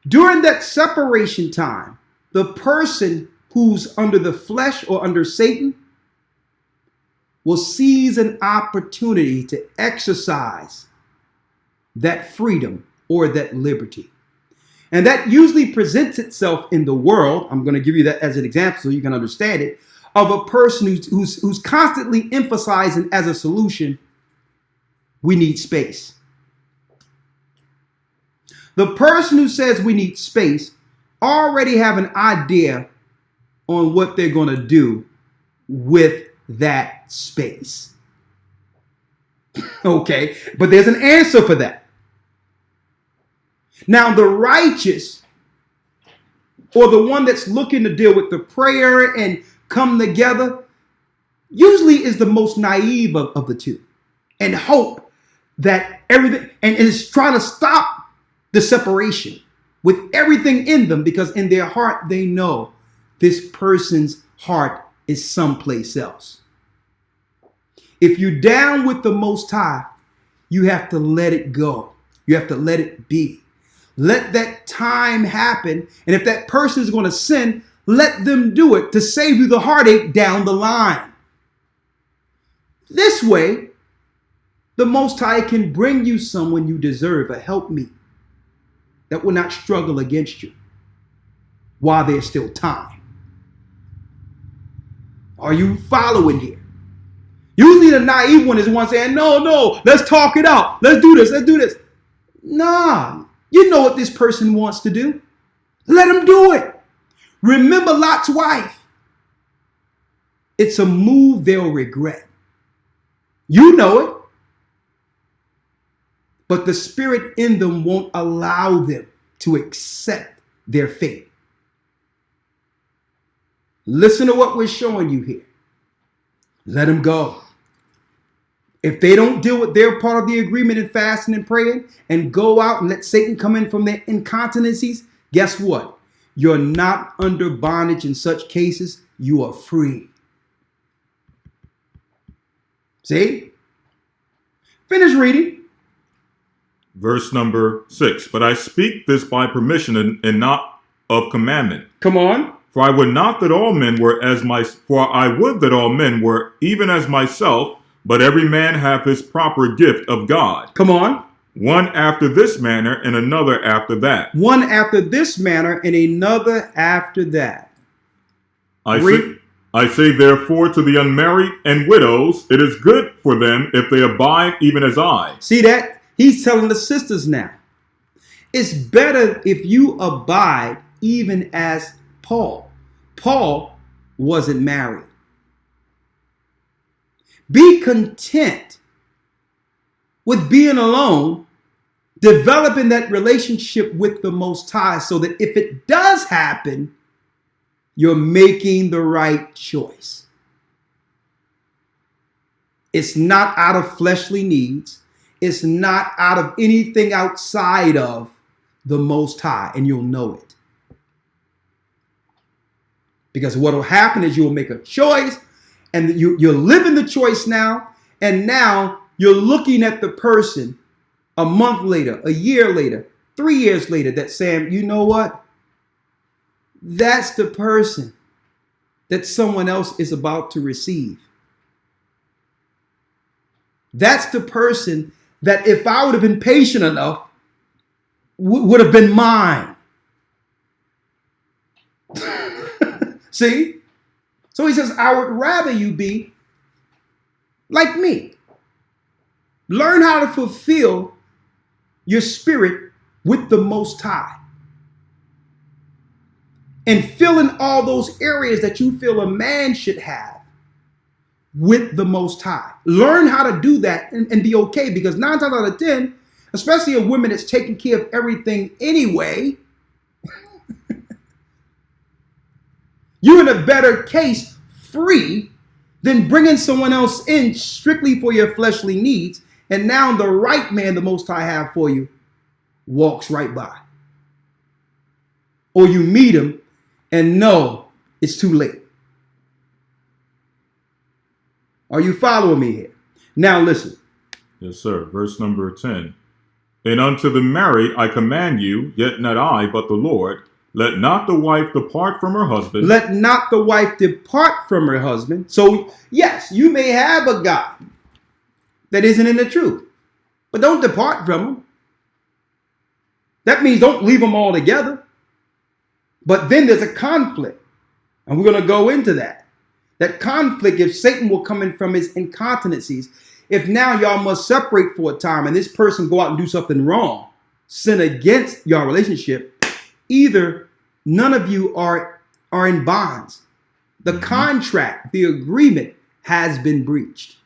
During that separation time, the person who's under the flesh or under Satan will seize an opportunity to exercise that freedom or that liberty. And that usually presents itself in the world. I'm going to give you that as an example so you can understand it, of a person who's constantly emphasizing as a solution, we need space. The person who says we need space already have an idea on what they're going to do with that space. Okay, but there's an answer for that. Now, the righteous, or the one that's looking to deal with the prayer and come together, usually is the most naive of the two, and hope that everything, and is trying to stop the separation with everything in them, because in their heart, they know this person's heart is someplace else. If you're down with the Most High, you have to let it go. You have to let it be. Let that time happen. And if that person is going to sin, let them do it to save you the heartache down the line. This way, the Most High can bring you someone you deserve, a helpmeet, that will not struggle against you while there's still time. Are you following here? Usually the naive one is the one saying, no, let's talk it out. Let's do this. Nah. You know what this person wants to do. Let him do it. Remember Lot's wife. It's a move they'll regret. You know it. But the spirit in them won't allow them to accept their fate. Listen to what we're showing you here. Let them go. If they don't deal with their part of the agreement in fasting and praying and go out and let Satan come in from their incontinencies, guess what? You're not under bondage in such cases. You are free. See? Finish reading. Verse number 6. But I speak this by permission and not of commandment. Come on. For I would that all men were even as myself, but every man hath his proper gift of God. Come on. One after this manner, and another after that. One after this manner, and another after that. I say therefore to the unmarried and widows, it is good for them if they abide even as I. See that? He's telling the sisters now. It's better if you abide even as Paul. Paul wasn't married. Be content with being alone, developing that relationship with the Most High so that if it does happen, you're making the right choice. It's not out of fleshly needs. It's not out of anything outside of the Most High, and you'll know it. Because what will happen is you'll make a choice, and you're living the choice now, and now you're looking at the person a month later, a year later, 3 years later, that's saying, you know what? That's the person that someone else is about to receive. That's the person that if I would have been patient enough would have been mine. See? So he says, I would rather you be like me. Learn how to fulfill your spirit with the Most High. And fill in all those areas that you feel a man should have with the Most High. Learn how to do that and be okay, because 9 times out of 10, especially a woman that's taking care of everything anyway, you're in a better case free than bringing someone else in strictly for your fleshly needs. And now the right man the Most High have for you walks right by. Or you meet him and know it's too late. Are you following me here? Now listen. Yes, sir. Verse number 10. And unto the married I command you, yet not I, but the Lord, let not the wife depart from her husband. Let not the wife depart from her husband. So, yes, you may have a God that isn't in the truth, but don't depart from him. That means don't leave them all together. But then there's a conflict, and we're going to go into that. That conflict, if Satan will come in from his incontinencies, if now y'all must separate for a time and this person go out and do something wrong, sin against your relationship, either none of you are in bonds. The contract, the agreement has been breached.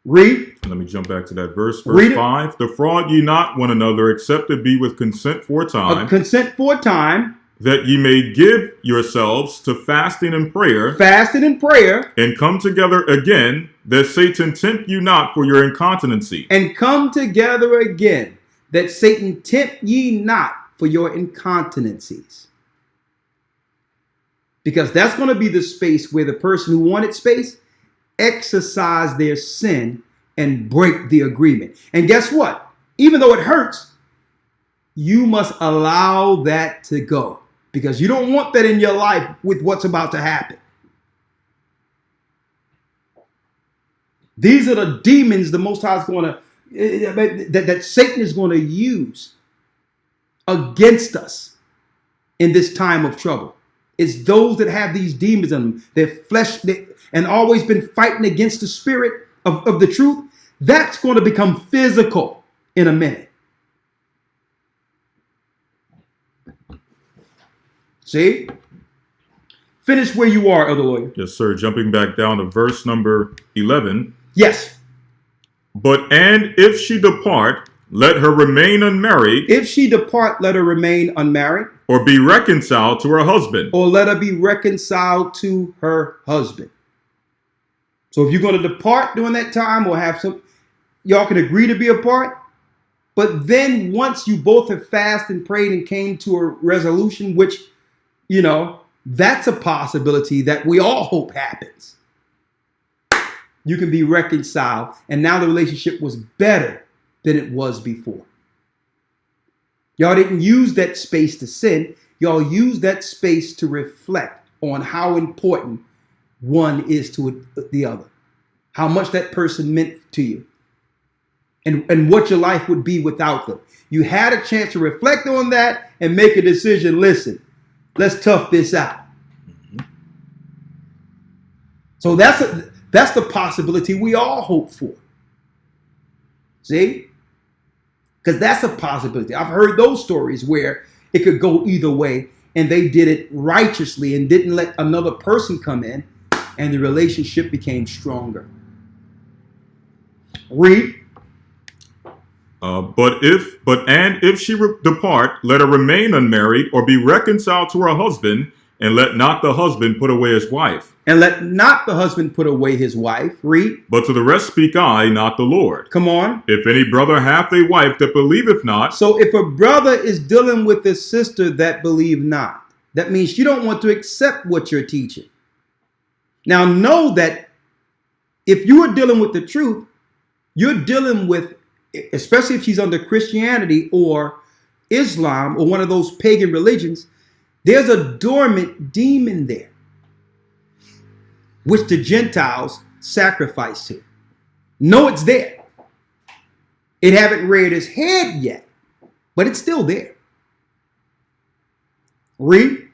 Read. Let me jump back to that verse. Verse 5. Defraud ye not one another, except it be with consent for a time. Consent for a time. That ye may give yourselves to fasting and prayer. Fasting and prayer. And come together again, that Satan tempt you not for your incontinency. And come together again, that Satan tempt ye not for your incontinencies. Because that's going to be the space where the person who wanted space exercise their sin and break the agreement. And guess what? Even though it hurts, you must allow that to go, because you don't want that in your life with what's about to happen. These are the demons the Most High is going to, that Satan is going to use against us in this time of trouble. It's those that have these demons in them, their flesh, and always been fighting against the spirit of the truth. That's going to become physical in a minute. See? Finish where you are, Elder Lawyer. Yes, sir. Jumping back down to verse number 11. Yes. But and if she depart, let her remain unmarried. If she depart, let her remain unmarried. Or be reconciled to her husband. Or let her be reconciled to her husband. So if you're going to depart during that time, or have some, y'all can agree to be apart. But then once you both have fasted and prayed and came to a resolution, which, you know, that's a possibility that we all hope happens. You can be reconciled, and now the relationship was better than it was before. Y'all didn't use that space to sin. Y'all used that space to reflect on how important one is to the other, how much that person meant to you, and what your life would be without them. You had a chance to reflect on that and make a decision. Listen, let's tough this out. So that's the possibility we all hope for. See? Because that's a possibility. I've heard those stories where it could go either way, and they did it righteously and didn't let another person come in, and the relationship became stronger. Read. But if she depart, let her remain unmarried, or be reconciled to her husband, and let not the husband put away his wife. And let not the husband put away his wife. Read. But to the rest speak I, not the Lord. Come on. If any brother hath a wife that believeth not. So if a brother is dealing with a sister that believe not, that means you don't want to accept what you're teaching. Now know that if you are dealing with the truth, you're dealing with, especially if she's under Christianity or Islam or one of those pagan religions, there's a dormant demon there, which the Gentiles sacrifice to. Know it's there. It haven't reared its head yet, But it's still there. Read.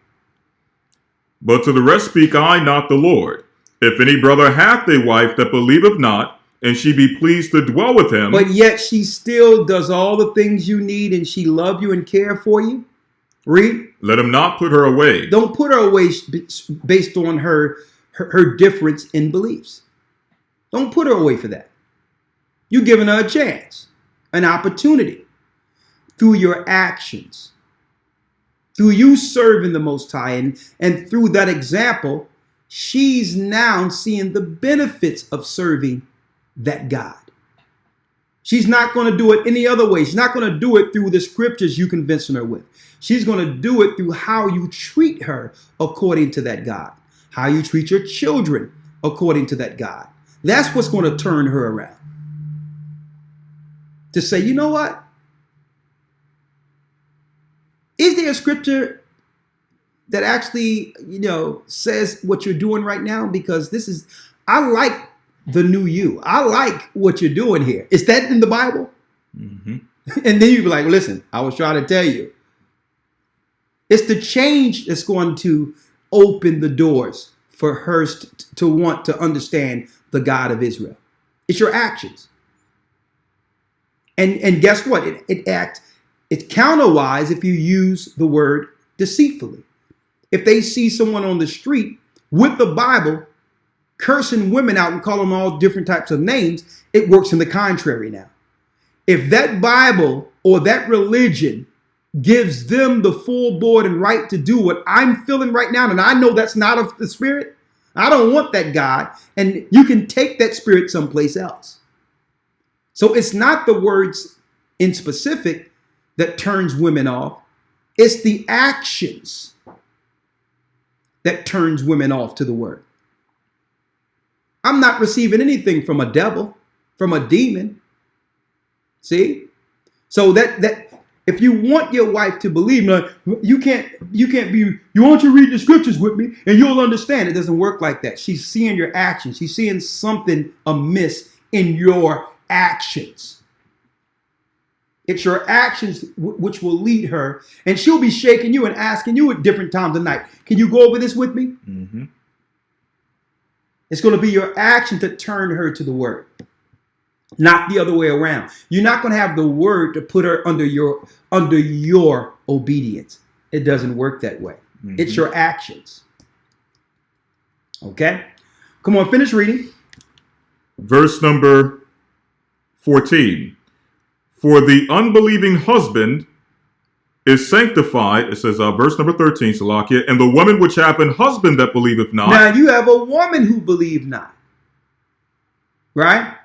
But to the rest speak I, not the Lord. If any brother hath a wife that believeth not, and she be pleased to dwell with him. But yet she still does all the things you need and she love you and care for you. Read. Let him not put her away. Don't put her away based on her difference in beliefs. Don't put her away for that. You're giving her a chance, an opportunity through your actions, through you serving the Most High, and through that example, she's now seeing the benefits of serving that God. She's not going to do it any other way. She's not going to do it through the scriptures you convincing her with. She's going to do it through how you treat her according to that God, how you treat your children according to that God. That's what's going to turn her around. To say, you know what? Is there a scripture that actually, says what you're doing right now? Because I like the new you. I like what you're doing here. Is that in the Bible? Mm-hmm. And then you'd be like, listen, I was trying to tell you. It's the change that's going to open the doors for her to want to understand the God of Israel. It's your actions. And guess what? It's counterwise if you use the word deceitfully. If they see someone on the street with the Bible cursing women out and calling them all different types of names, it works in the contrary now. If that Bible or that religion gives them the full board and right to do what I'm feeling right now, and I know that's not of the Spirit, I don't want that God, and you can take that spirit someplace else. So it's not the words in specific that turns women off. It's the actions that turns women off to the word. I'm not receiving anything from a devil, from a demon. See? So that if you want your wife to believe, you want to read the scriptures with me and you'll understand. It doesn't work like that. She's seeing your actions. She's seeing something amiss in your actions. It's your actions which will lead her, and she'll be shaking you and asking you at different times of night, can you go over this with me? Mm-hmm. It's going to be your action to turn her to the word, not the other way around. You're not going to have the word to put her under your obedience. It doesn't work that way. Mm-hmm. It's your actions. Okay? Come on, finish reading. Verse number 14. For the unbelieving husband is sanctified, it says, verse number 13, Lawya, and the woman which hath an husband that believeth not. Now you have a woman who believe not. Right?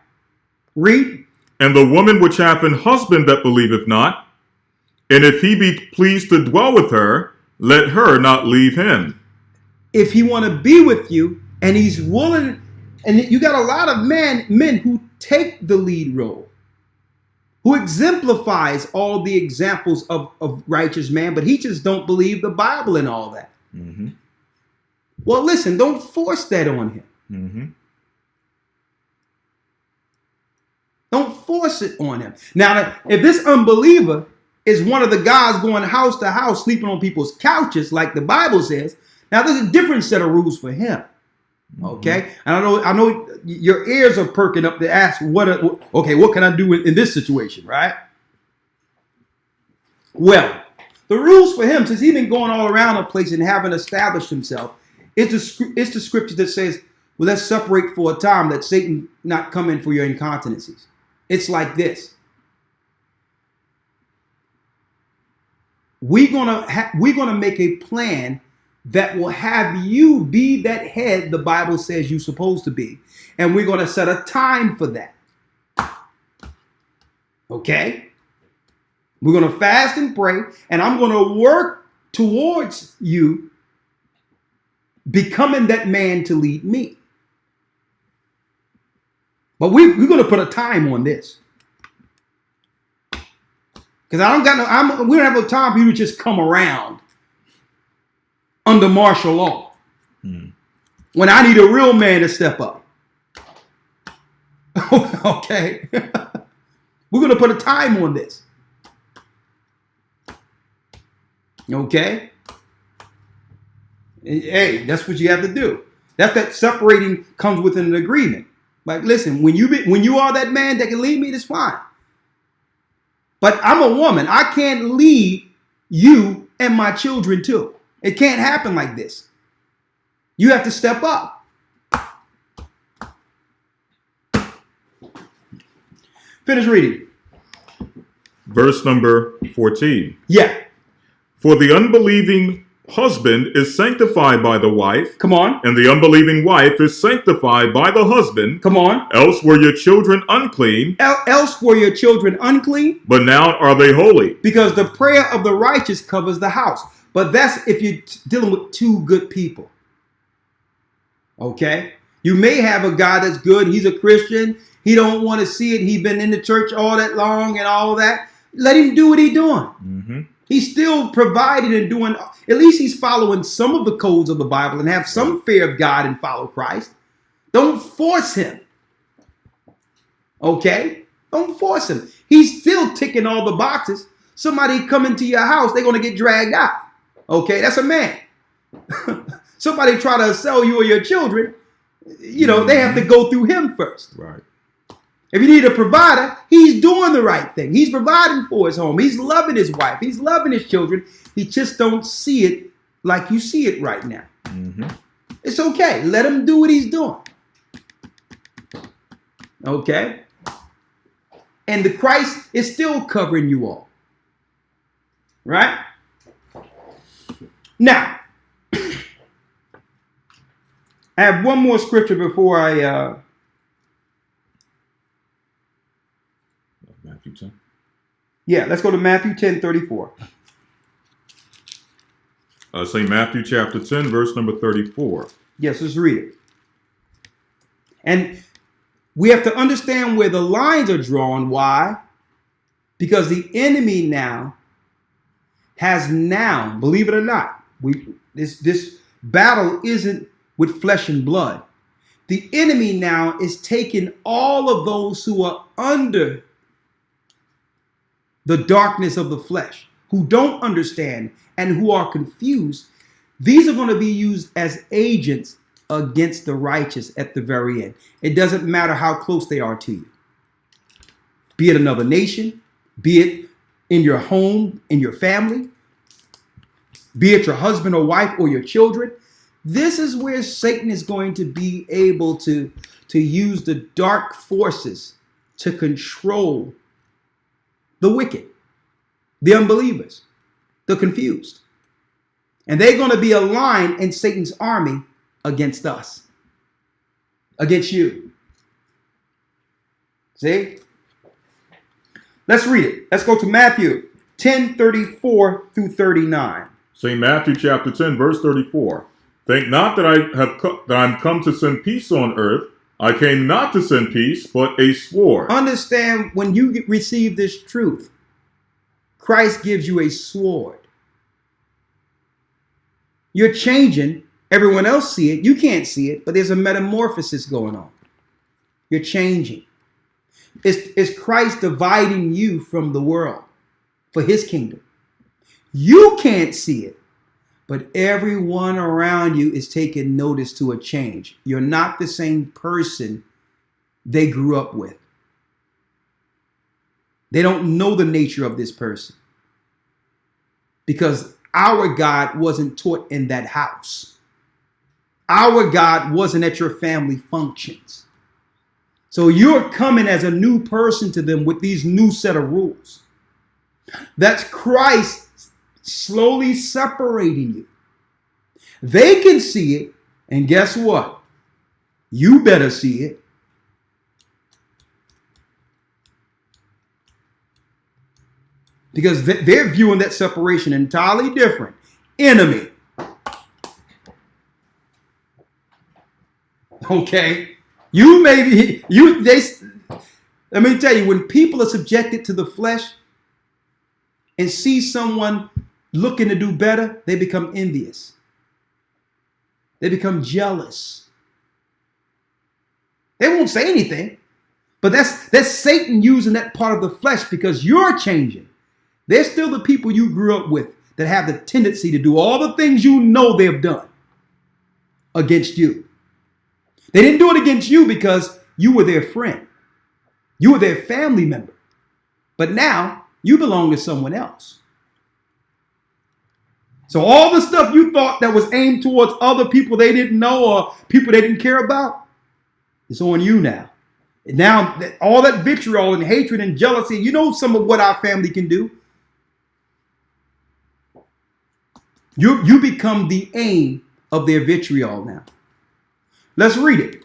Read. And the woman which hath an husband that believeth not, and if he be pleased to dwell with her, let her not leave him. If he want to be with you, and he's willing, and you got a lot of men who take the lead role, who exemplifies all the examples of righteous man, but he just don't believe the Bible and all that. Mm-hmm. Well, listen, don't force that on him. Mm-hmm. Don't force it on him. Now, if this unbeliever is one of the guys going house to house, sleeping on people's couches, like the Bible says, now there's a different set of rules for him. Okay, and I know your ears are perking up to ask what can I do in this situation, right? Well, the rules for him, since he's been going all around the place and haven't established himself, it's the scripture that says, well, let's separate for a time that Satan not come in for your incontinencies. It's like this. We're gonna make a plan that will have you be that head the Bible says you're supposed to be. And we're going to set a time for that. Okay? We're going to fast and pray, and I'm going to work towards you becoming that man to lead me. But we're going to put a time on this. Because we don't have no time for you to just come around under martial law. When I need a real man to step up. Okay. We're going to put a time on this. Okay? Hey, that's what you have to do. That separating comes with an agreement. Like, listen, when you are that man that can lead me, that's fine. But I'm a woman. I can't lead you and my children too. It can't happen like this. You have to step up. Finish reading. Verse number 14. Yeah. For the unbelieving husband is sanctified by the wife. Come on. And the unbelieving wife is sanctified by the husband. Come on. Else were your children unclean. Else were your children unclean. But now are they holy. Because the prayer of the righteous covers the house. But that's if you're dealing with two good people. Okay? You may have a guy that's good. He's a Christian. He don't want to see it. He's been in the church all that long and all that. Let him do what he's doing. Mm-hmm. He's still providing and doing, at least he's following some of the codes of the Bible and have some fear of God and follow Christ. Don't force him. Okay? Don't force him. He's still ticking all the boxes. Somebody come into your house, they're going to get dragged out. Okay? That's a man. Somebody try to sell you or your children, they have to go through him first. Right. If you need a provider, he's doing the right thing. He's providing for his home. He's loving his wife. He's loving his children. He just don't see it like you see it right now. Mm-hmm. It's okay. Let him do what he's doing. Okay? And the Christ is still covering you all. Right? Now, I have one more scripture before I... Matthew 10. Yeah, let's go to Matthew 10:34. Say Matthew chapter 10, verse number 34. Yes, let's read it. And we have to understand where the lines are drawn. Why? Because the enemy has believe it or not, this battle isn't with flesh and blood. The enemy now is taking all of those who are under the darkness of the flesh, who don't understand and who are confused. These are going to be used as agents against the righteous at the very end. It doesn't matter how close they are to you. Be it another nation, be it in your home, in your family, be it your husband or wife or your children. This is where Satan is going to be able to use the dark forces to control the wicked, the unbelievers, the confused. And they're going to be aligned in Satan's army against us, against you. See? Let's read it. Let's go to Matthew 10:34 through 39. St. Matthew chapter 10, verse 34. Think not that I'm come to send peace on earth. I came not to send peace, but a sword. Understand, when you receive this truth, Christ gives you a sword. You're changing. Everyone else see it. You can't see it, but there's a metamorphosis going on. You're changing. It's Christ dividing you from the world for his kingdom. You can't see it, but everyone around you is taking notice to a change. You're not the same person they grew up with. They don't know the nature of this person because our God wasn't taught in that house. Our God wasn't at your family functions. So you're coming as a new person to them with these new set of rules. That's Christ slowly separating you. They can see it, and guess what? You better see it. Because they're viewing that separation entirely different. Enemy. Okay? Let me tell you, when people are subjected to the flesh and see someone looking to do better, they become envious. They become jealous. They won't say anything, but that's Satan using that part of the flesh because you're changing. They're still the people you grew up with. that have the tendency to do all the things you know they've done against you. They didn't do it against you because you were their friend. You were their family member. But now you belong to someone else. So all the stuff you thought that was aimed towards other people they didn't know or people they didn't care about, it's on you now. And now all that vitriol and hatred and jealousy, you know some of what our family can do. You become the aim of their vitriol now. Let's read it.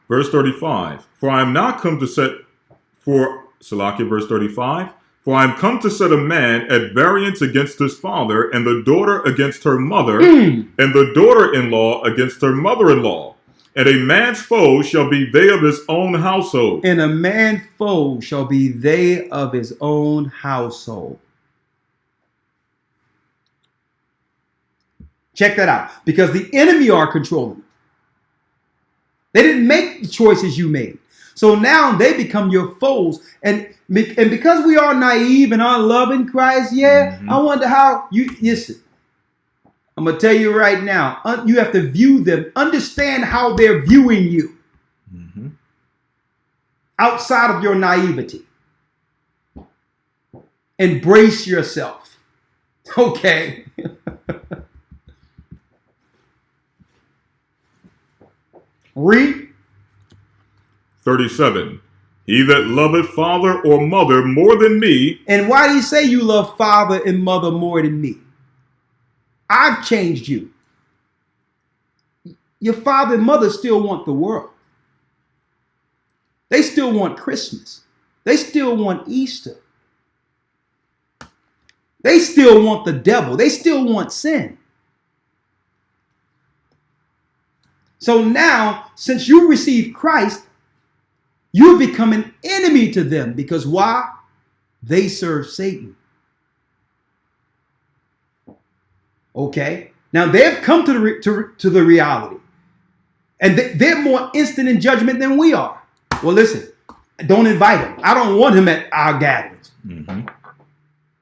Verse 35. For I am not come to set verse 35. For I am come to set a man at variance against his father, and the daughter against her mother, and the daughter-in-law against her mother-in-law. And a man's foe shall be they of his own household. And a man's foe shall be they of his own household. Check that out. Because the enemy are controlling you. They didn't make the choices you made. So now they become your foes. And because we are naive and unloving Christ, I wonder how you listen. I'm going to tell you right now, you have to view them, understand how they're viewing you outside of your naivety. Embrace yourself. Okay. Read. 37. He that loveth father or mother more than me. And why do you say you love father and mother more than me? I've changed you. Your father and mother still want the world. They still want Christmas. They still want Easter. They still want the devil. They still want sin. So now, since you received Christ, you become an enemy to them. Because why? They serve Satan. Okay? Now, they've come to the reality. And they're more instant in judgment than we are. Well, listen, don't invite him. I don't want him at our gatherings.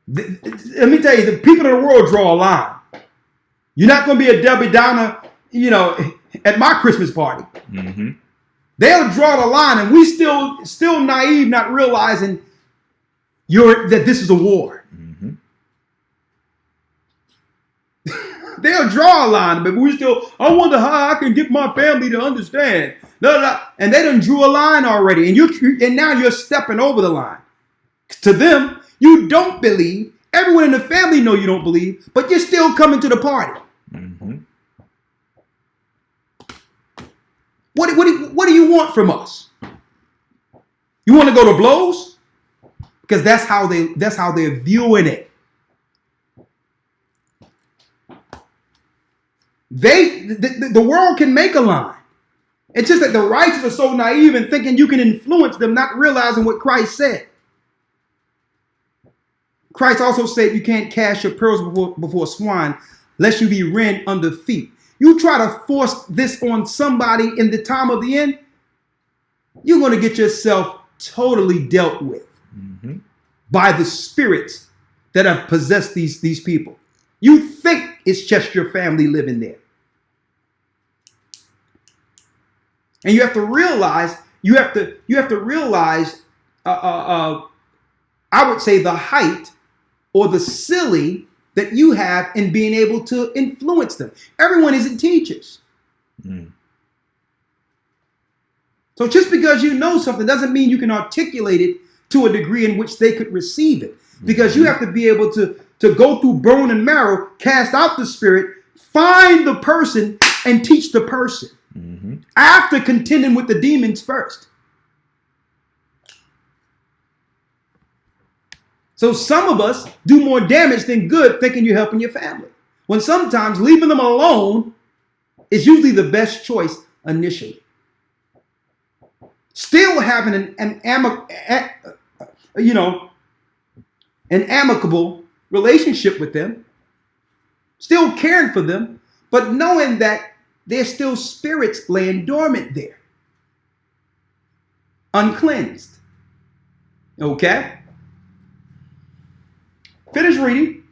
Let me tell you, the people in the world draw a line. You're not going to be a Debbie Downer, at my Christmas party. They'll draw the line, and we still naive, not realizing that this is a war. They'll draw a line, but we still, I wonder how I can get my family to understand. No. And they done drew a line already, and now you're stepping over the line. To them, you don't believe. Everyone in the family know you don't believe, but you're still coming to the party. What do you want from us? You want to go to blows? Because that's how they're viewing it. The world can make a line. It's just that the righteous are so naive and thinking you can influence them, not realizing what Christ said. Christ also said you can't cast your pearls before swine, lest you be rent under feet. You try to force this on somebody in the time of the end, you're going to get yourself totally dealt with by the spirits that have possessed these people. You think it's just your family living there. And you have to realize, I would say the height or the silly that you have in being able to influence them. Everyone isn't teachers. So just because you know something doesn't mean you can articulate it to a degree in which they could receive it. Because you have to be able to go through bone and marrow, cast out the spirit, find the person, and teach the person. After contending with the demons first. So some of us do more damage than good thinking you're helping your family. When sometimes leaving them alone is usually the best choice initially. Still having an amicable relationship with them. Still caring for them. But knowing that there's still spirits laying dormant there. Uncleansed. Okay? Finish reading.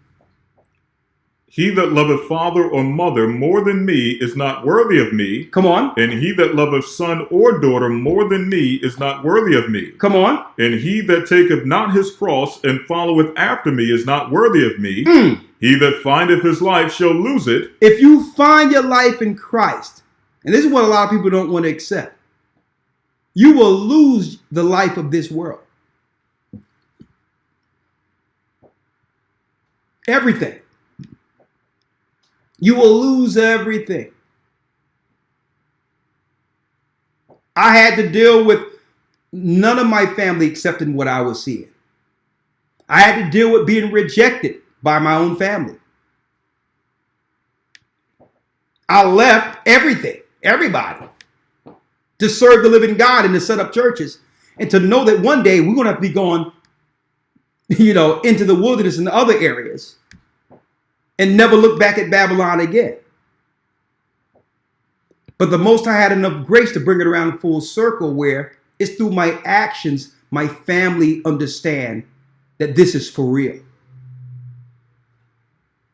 He that loveth father or mother more than me is not worthy of me. Come on. And he that loveth son or daughter more than me is not worthy of me. Come on. And he that taketh not his cross and followeth after me is not worthy of me. He that findeth his life shall lose it. If you find your life in Christ, and this is what a lot of people don't want to accept, you will lose the life of this world. Everything. You will lose everything. I had to deal with none of my family accepting what I was seeing. I had to deal with being rejected by my own family. I left everything, everybody, to serve the living God and to set up churches and to know that one day we're going to have to be going, into the wilderness and other areas and never look back at Babylon again. But the Most High had enough grace to bring it around full circle where it's through my actions, my family understand that this is for real.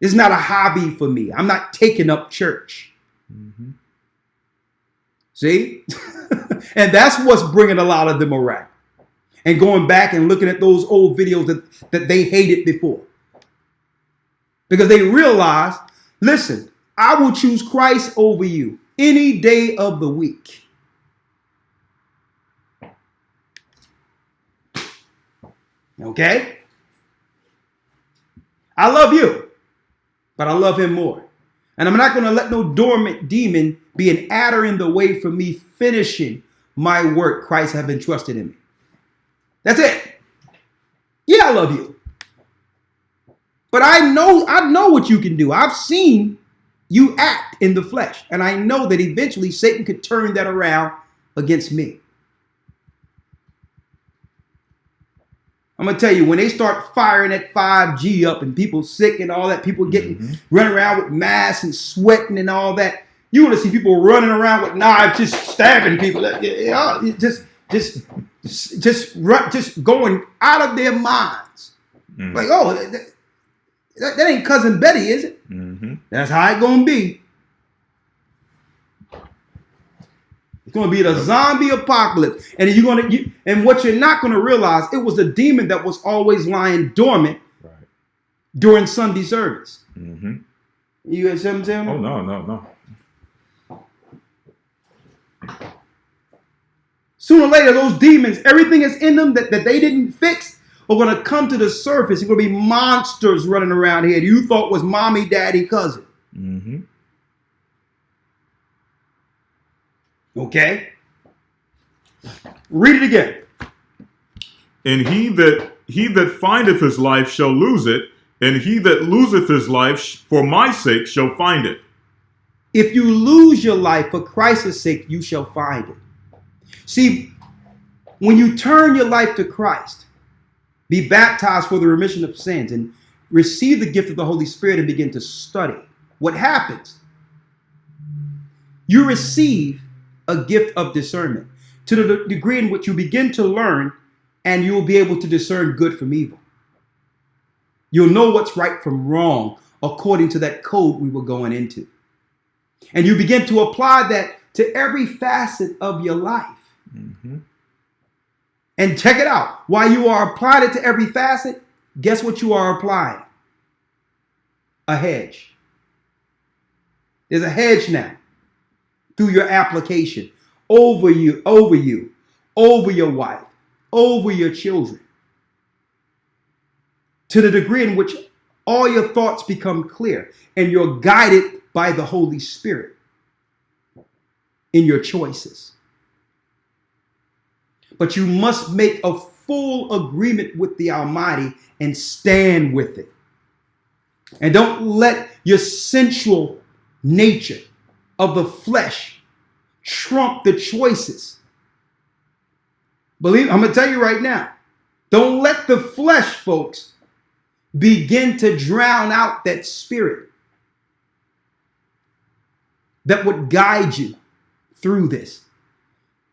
It's not a hobby for me. I'm not taking up church. See? And that's what's bringing a lot of them around. And going back and looking at those old videos that they hated before. Because they realize, listen, I will choose Christ over you any day of the week. Okay? I love you, but I love him more. And I'm not going to let no dormant demon be an adder in the way for me finishing my work Christ have entrusted in me. That's it. Yeah, I love you. But I know what you can do. I've seen you act in the flesh. And I know that eventually Satan could turn that around against me. I'm going to tell you, when they start firing that 5G up and people sick and all that, people getting running around with masks and sweating and all that, you want to see people running around with knives, just stabbing people, just going out of their minds. Like, oh, that ain't Cousin Betty, is it? That's how it's going to be. It's going to be the zombie apocalypse. And and what you're not going to realize, it was a demon that was always lying dormant during Sunday service. You guys see what I'm saying? Oh, no. Sooner or later, those demons, everything that's in them that they didn't fix are going to come to the surface. It's going to be monsters running around here that you thought was mommy, daddy, cousin. Okay? Read it again. And he that findeth his life shall lose it, and he that loseth his life for my sake shall find it. If you lose your life for Christ's sake, you shall find it. See, when you turn your life to Christ, be baptized for the remission of sins, and receive the gift of the Holy Spirit and begin to study, what happens? You receive a gift of discernment to the degree in which you begin to learn, and you will be able to discern good from evil. You'll know what's right from wrong according to that code we were going into. And you begin to apply that to every facet of your life. And check it out. While you are applying it to every facet, guess what you are applying? A hedge. There's a hedge now through your application over you, over your wife, over your children. To the degree in which all your thoughts become clear and you're guided by the Holy Spirit in your choices. But you must make a full agreement with the Almighty and stand with it. And don't let your sensual nature of the flesh trump the choices. I'm going to tell you right now, don't let the flesh, folks, begin to drown out that spirit that would guide you through this.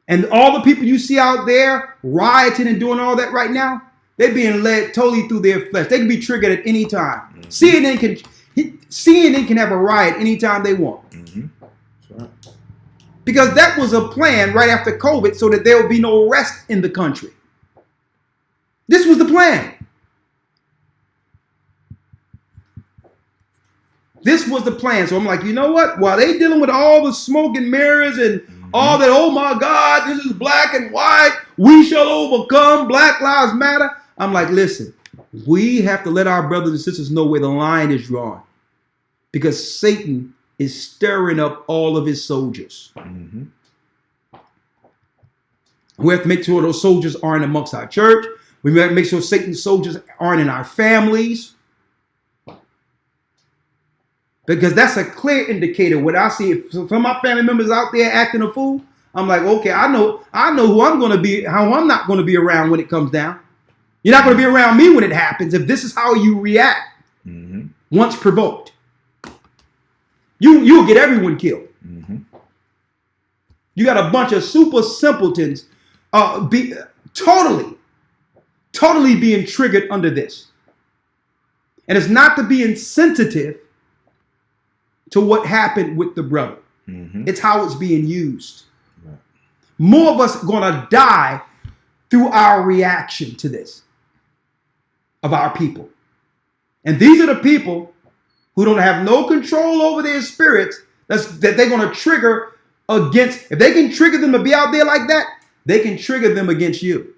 And all the people you see out there rioting and doing all that right now, they're being led totally through their flesh. They can be triggered at any time. CNN CNN can have a riot anytime they want. Mm-hmm. That's right. Because that was a plan right after COVID so that there would be no rest in the country. This was the plan. This was the plan. So I'm like, you know what? While they dealing with all the smoke and mirrors and all that, oh my God, this is black and white, we shall overcome, Black Lives Matter. I'm like, listen, we have to let our brothers and sisters know where the line is drawn. Because Satan is stirring up all of his soldiers. Mm-hmm. We have to make sure those soldiers aren't amongst our church. We have to make sure Satan's soldiers aren't in our families. Because that's a clear indicator. When I see if some of my family members out there acting a fool, I'm like, okay, I know who I'm going to be, how I'm not going to be around when it comes down. You're not going to be around me when it happens if this is how you react once provoked. You'll get everyone killed. Mm-hmm. You got a bunch of super simpletons be totally being triggered under this. And it's not to be insensitive to what happened with the brother. Mm-hmm. It's how it's being used. Right. More of us are going to die through our reaction to this of our people. And these are the people who don't have no control over their spirits that they're going to trigger against. If they can trigger them to be out there like that, they can trigger them against you.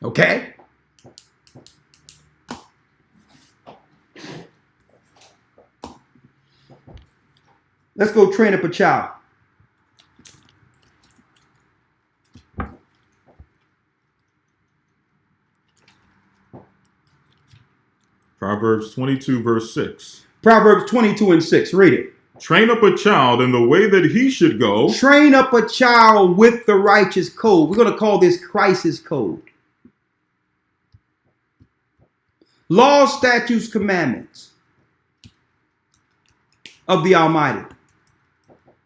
Okay? Let's go train up a child. Proverbs 22, verse 6. Proverbs 22 and 6. Read it. Train up a child in the way that he should go. Train up a child with the righteous code. We're going to call this crisis code. Laws, statutes, commandments of the Almighty.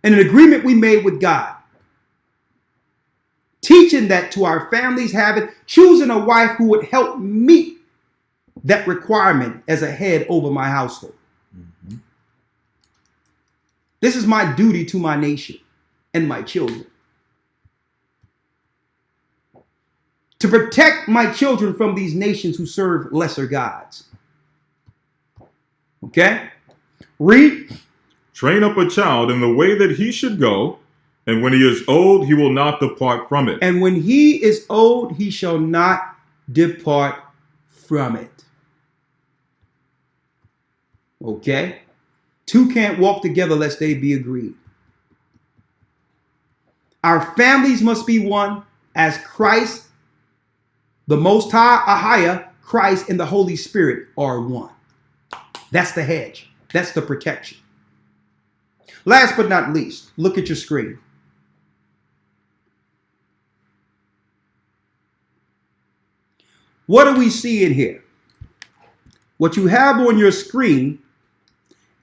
And an agreement we made with God. Teaching that to our families, choosing a wife who would help meet that requirement as a head over my household. Mm-hmm. This is my duty to my nation and my children. To protect my children from these nations who serve lesser gods. Okay? Read. Train up a child in the way that he should go, and when he is old, he will not depart from it. And when he is old, he shall not depart from it. Okay? Two can't walk together lest they be agreed. Our families must be one as Christ, the Most High, Ahia, Christ, and the Holy Spirit are one. That's the hedge. That's the protection. Last but not least, look at your screen. What do we see in here? What you have on your screen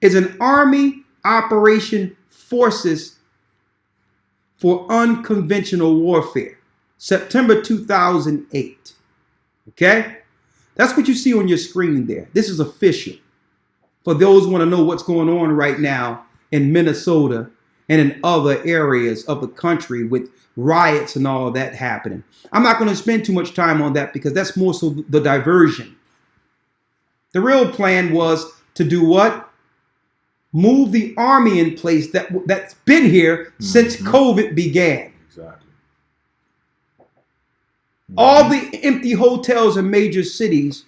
is an Army Operation Forces for Unconventional Warfare, September 2008. Okay? That's what you see on your screen there. This is official. For those who want to know what's going on right now in Minnesota and in other areas of the country with riots and all that happening. I'm not going to spend too much time on that because that's more so the diversion. The real plan was to do what? Move the army in place that's been here since COVID began. Exactly. All the empty hotels in major cities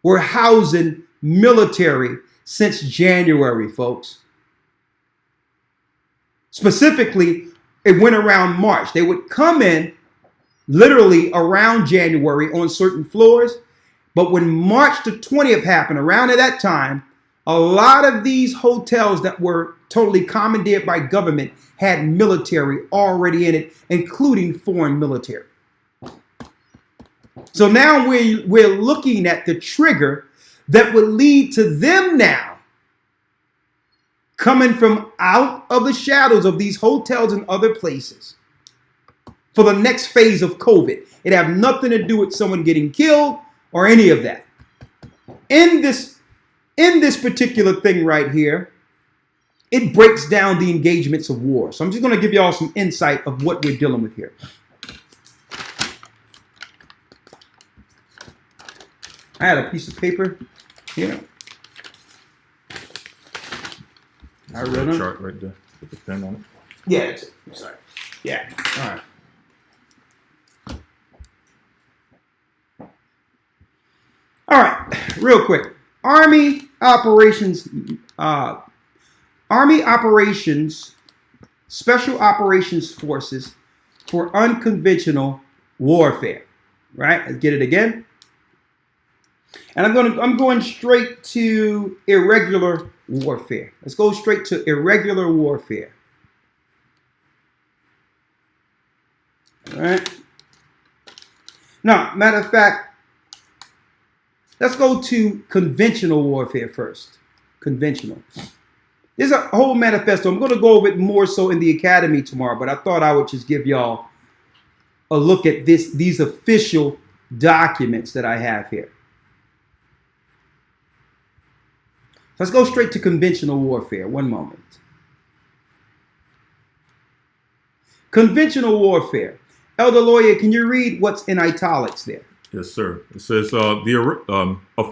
were housing military since January, folks. Specifically, it went around March. They would come in literally around January on certain floors. But when March the 20th happened, around at that time, a lot of these hotels that were totally commandeered by government had military already in it, including foreign military. So now we're looking at the trigger that would lead to them now coming from out of the shadows of these hotels and other places for the next phase of COVID. It have nothing to do with someone getting killed or any of that. in this particular thing right here, it breaks down the engagements of war. So I'm just going to give you all some insight of what we're dealing with here. I had a piece of paper here. I wrote a chart right there with the pen on it. Yeah, that's it. I'm sorry. Yeah. All right. All right. Real quick. Army operations, Special Operations Forces for unconventional warfare. Right? Let's get it again. And I'm going straight to irregular warfare. Let's go straight to irregular warfare. All right. Now, matter of fact, let's go to conventional warfare first. Conventional. There's a whole manifesto. I'm going to go over it more so in the academy tomorrow, but I thought I would just give y'all a look at these official documents that I have here. Let's go straight to conventional warfare. One moment. Conventional warfare. Elder Lawya, can you read what's in italics there? Yes, sir. It says a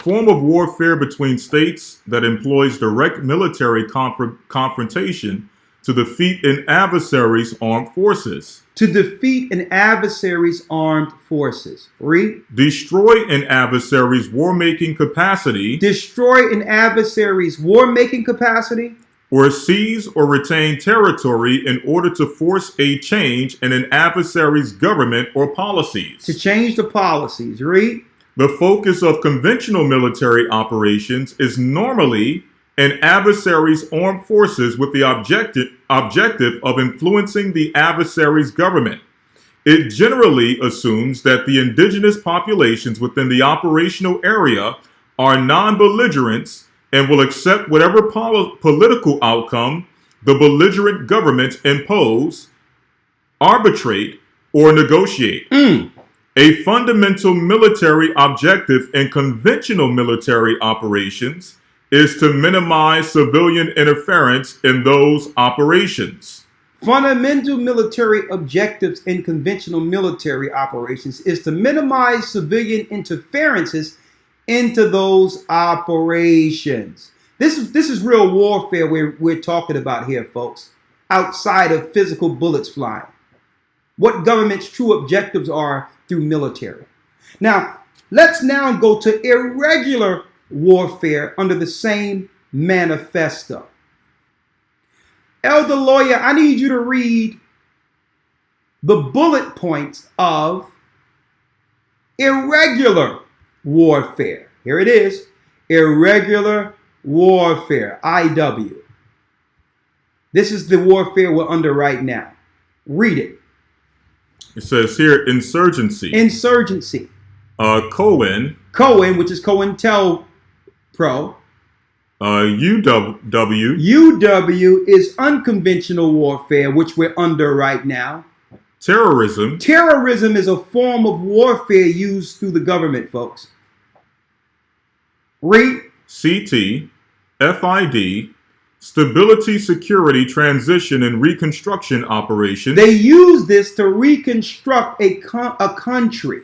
form of warfare between states that employs direct military confrontation to defeat an adversary's armed forces. To defeat an adversary's armed forces. Read. Destroy an adversary's war-making capacity. Destroy an adversary's war-making capacity. Or seize or retain territory in order to force a change in an adversary's government or policies. To change the policies. Read. The focus of conventional military operations is normally an adversary's armed forces with the objective of influencing the adversary's government. It generally assumes that the indigenous populations within the operational area are non-belligerents and will accept whatever political outcome the belligerent governments impose, arbitrate, or negotiate. A fundamental military objective in conventional military operations is to minimize civilian interference in those operations. Fundamental military objectives in conventional military operations is to minimize civilian interferences into those operations. This is real warfare we're talking about here, folks, outside of physical bullets flying. What government's true objectives are through military. Now, let's now go to irregular warfare under the same manifesto. Elder Lawya, I need you to read the bullet points of irregular warfare. Here it is. Irregular warfare. IW. This is the warfare we're under right now. Read it. It says here, insurgency. Insurgency. Cohen, which is COINTELPRO. UW. UW is unconventional warfare, which we're under right now. Terrorism. Terrorism is a form of warfare used through the government, folks. Read. CT, FID, Stability, Security, Transition, and Reconstruction Operations. They use this to reconstruct a country.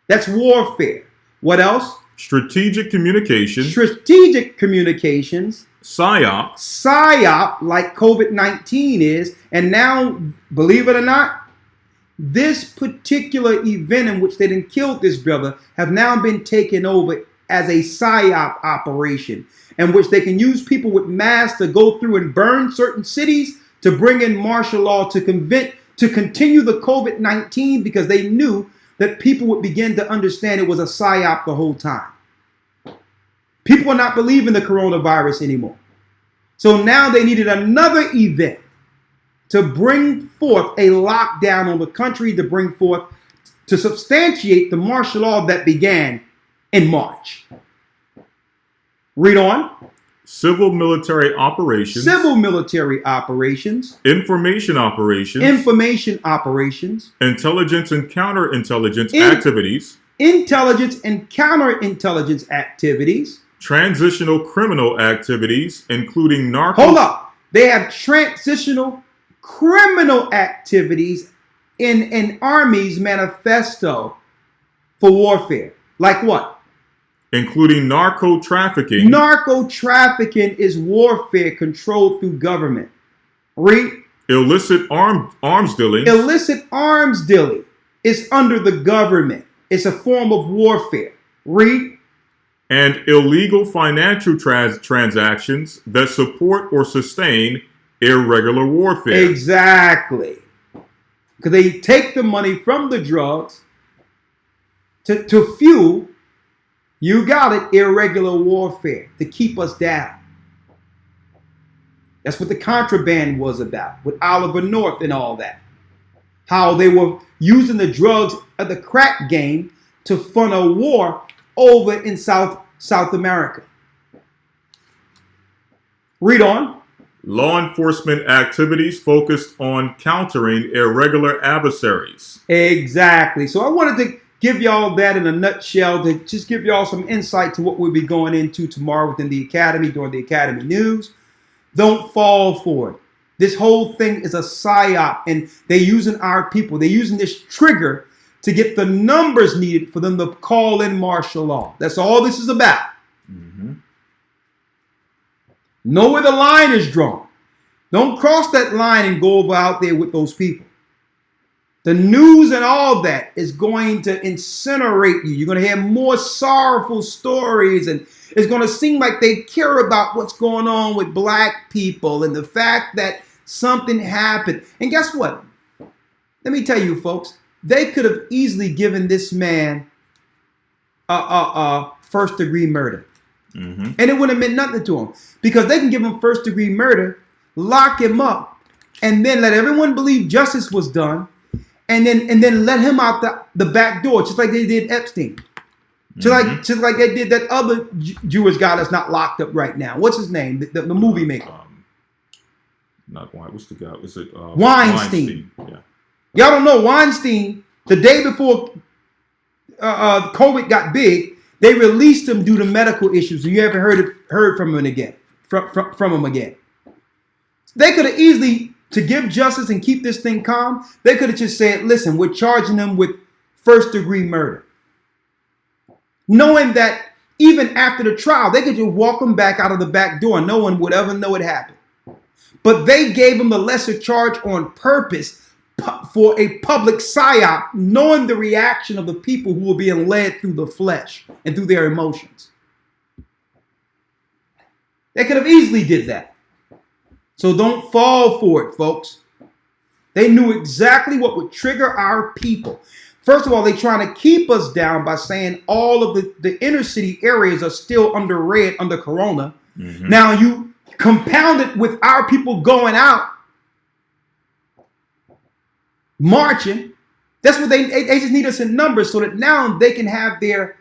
That's warfare. What else? Strategic Communications. Strategic Communications. psyop. psyop, like COVID-19 is. And now, believe it or not, this particular event in which they done killed this brother have now been taken over as a psyop operation, in which they can use people with masks to go through and burn certain cities to bring in martial law to continue the COVID-19, because they knew that people would begin to understand it was a psyop the whole time. People are not believing the coronavirus anymore. So now they needed another event to bring forth a lockdown on the country, to substantiate the martial law that began in March. Read on. Civil military operations. Civil military operations. Information operations. Information operations. Intelligence and counterintelligence activities. Intelligence and counterintelligence activities. transitional criminal activities, including narco. Hold up. They have transitional criminal activities in Army's manifesto for warfare. Like what? Including narco trafficking. Narco trafficking is warfare controlled through government. Read. Illicit arms dealing. Illicit arms dealing is under the government. It's a form of warfare. Read. And illegal financial transactions that support or sustain irregular warfare. Exactly. Because they take the money from the drugs to fuel, you got it, irregular warfare, to keep us down. That's what the contraband was about, with Oliver North and all that. How they were using the drugs of the crack game to fund a war over in South America. Read on. Law enforcement activities focused on countering irregular adversaries. Exactly. So I wanted to give y'all that in a nutshell, to just give y'all some insight to what we'll be going into tomorrow within the Academy, during the Academy News. Don't fall for it. This whole thing is a psyop, and they're using our people. They're using this trigger to get the numbers needed for them to call in martial law. That's all this is about. Mm-hmm. Know where the line is drawn. Don't cross that line and go over out there with those people. The news and all that is going to incinerate you. You're going to hear more sorrowful stories, and it's going to seem like they care about what's going on with black people and the fact that something happened. And guess what? Let me tell you, folks, they could have easily given this man first-degree murder. Mm-hmm. And it wouldn't have meant nothing to him, because they can give him first-degree murder, lock him up, and then let everyone believe justice was done, and then let him out the back door, just like they did Epstein. Mm-hmm. Just like they did that other Jewish guy that's not locked up right now. What's his name? The movie maker. Not Weinstein. What's the guy? Is it Weinstein? Yeah. Y'all don't know Weinstein. The day before COVID got big, they released him due to medical issues. You haven't heard from him again. From him again. They could have easily, to give justice and keep this thing calm, they could have just said, "Listen, we're charging them with first-degree murder," knowing that even after the trial, they could just walk him back out of the back door and no one would ever know it happened. But they gave him the lesser charge on purpose for a public psyop, knowing the reaction of the people who were being led through the flesh and through their emotions. They could have easily did that. So don't fall for it, folks. They knew exactly what would trigger our people. First of all, they're trying to keep us down by saying all of the inner city areas are still under red, under Corona. Mm-hmm. Now you compound it with our people going out, marching. That's what they just need us in numbers so that now they can have their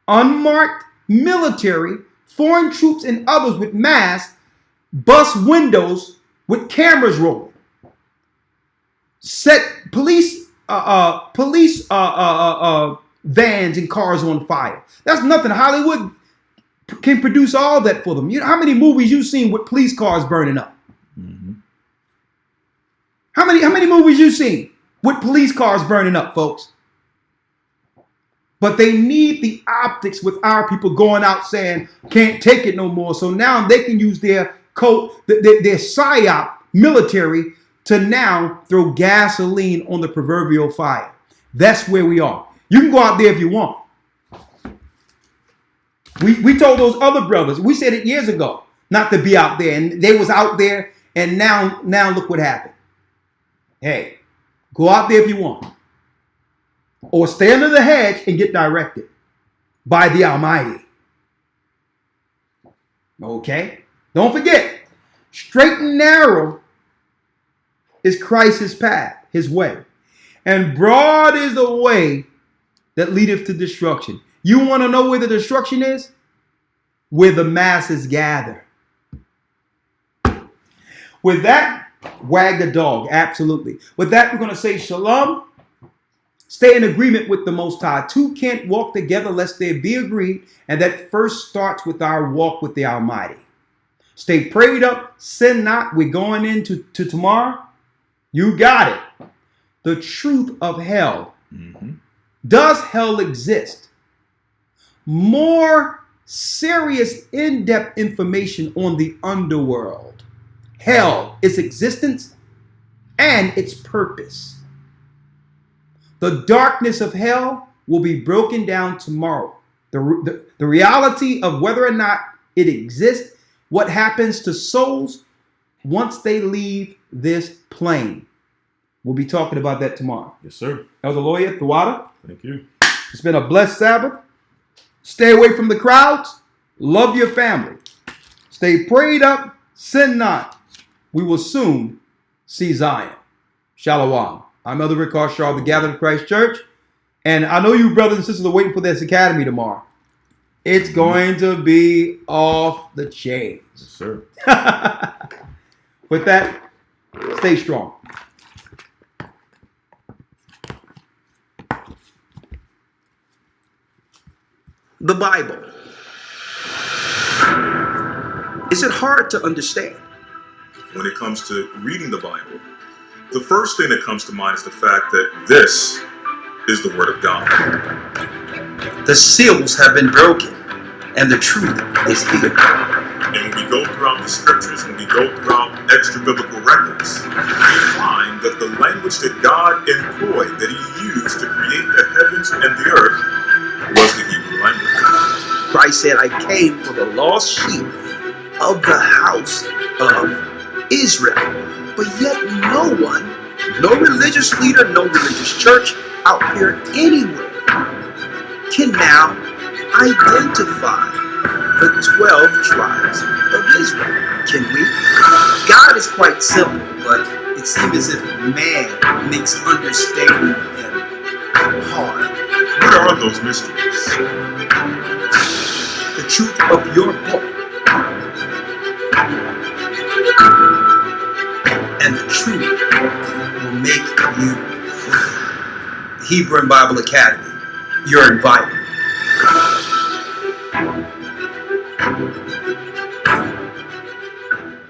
unmarked military, foreign troops and others with masks, bust windows with cameras rolling, set police vans and cars on fire. That's nothing. Hollywood can produce all that for them. You know how many movies you've seen with police cars burning up? Mm-hmm. How many movies you've seen with police cars burning up, folks? But they need the optics with our people going out saying, "Can't take it no more." So now they can use their psyop military to now throw gasoline on the proverbial fire. That's where we are. You can go out there if you want. We told those other brothers, we said it years ago, not to be out there, and they was out there, and now look what happened. Hey, go out there if you want, or stay under the hedge and get directed by the Almighty. Okay? Don't forget, straight and narrow is Christ's path, his way. And broad is the way that leadeth to destruction. You want to know where the destruction is? Where the masses gather. With that, wag the dog. Absolutely. With that, we're going to say shalom. Stay in agreement with the Most High. Two can't walk together lest they be agreed, and that first starts with our walk with the Almighty. Stay prayed up, sin not. We're going into tomorrow. You got it. The truth of hell. Mm-hmm. Does hell exist? More serious, in-depth information on the underworld, hell, its existence, and its purpose. The darkness of hell will be broken down tomorrow. The reality of whether or not it exists, what happens to souls once they leave this plane. We'll be talking about that tomorrow. Yes, sir. Elder Lawya, Rawchaa. Thank you. It's been a blessed Sabbath. Stay away from the crowds. Love your family. Stay prayed up. Sin not. We will soon see Zion. Shalom. I'm Elder Rawchaa of the Gathered of Christ Church. And I know you brothers and sisters are waiting for this academy tomorrow. It's going to be off the chains. Yes, sir. With that, stay strong. The Bible. Is it hard to understand? When it comes to reading the Bible, the first thing that comes to mind is the fact that this is the Word of God. The seals have been broken, and the truth is here. And when we go throughout the scriptures, when we go throughout extra biblical records, we find that the language that God employed, that He used to create the heavens and the earth, was the Hebrew language. Christ said, I came for the lost sheep of the house of Israel. But yet no one, no religious leader, no religious church out here anywhere can now identify the 12 tribes of Israel. Can we? God is quite simple, but it seems as if man makes understanding him hard. What are those mysteries? The truth of your book and the truth will make you free. Hebrew and Bible Academy, you're invited.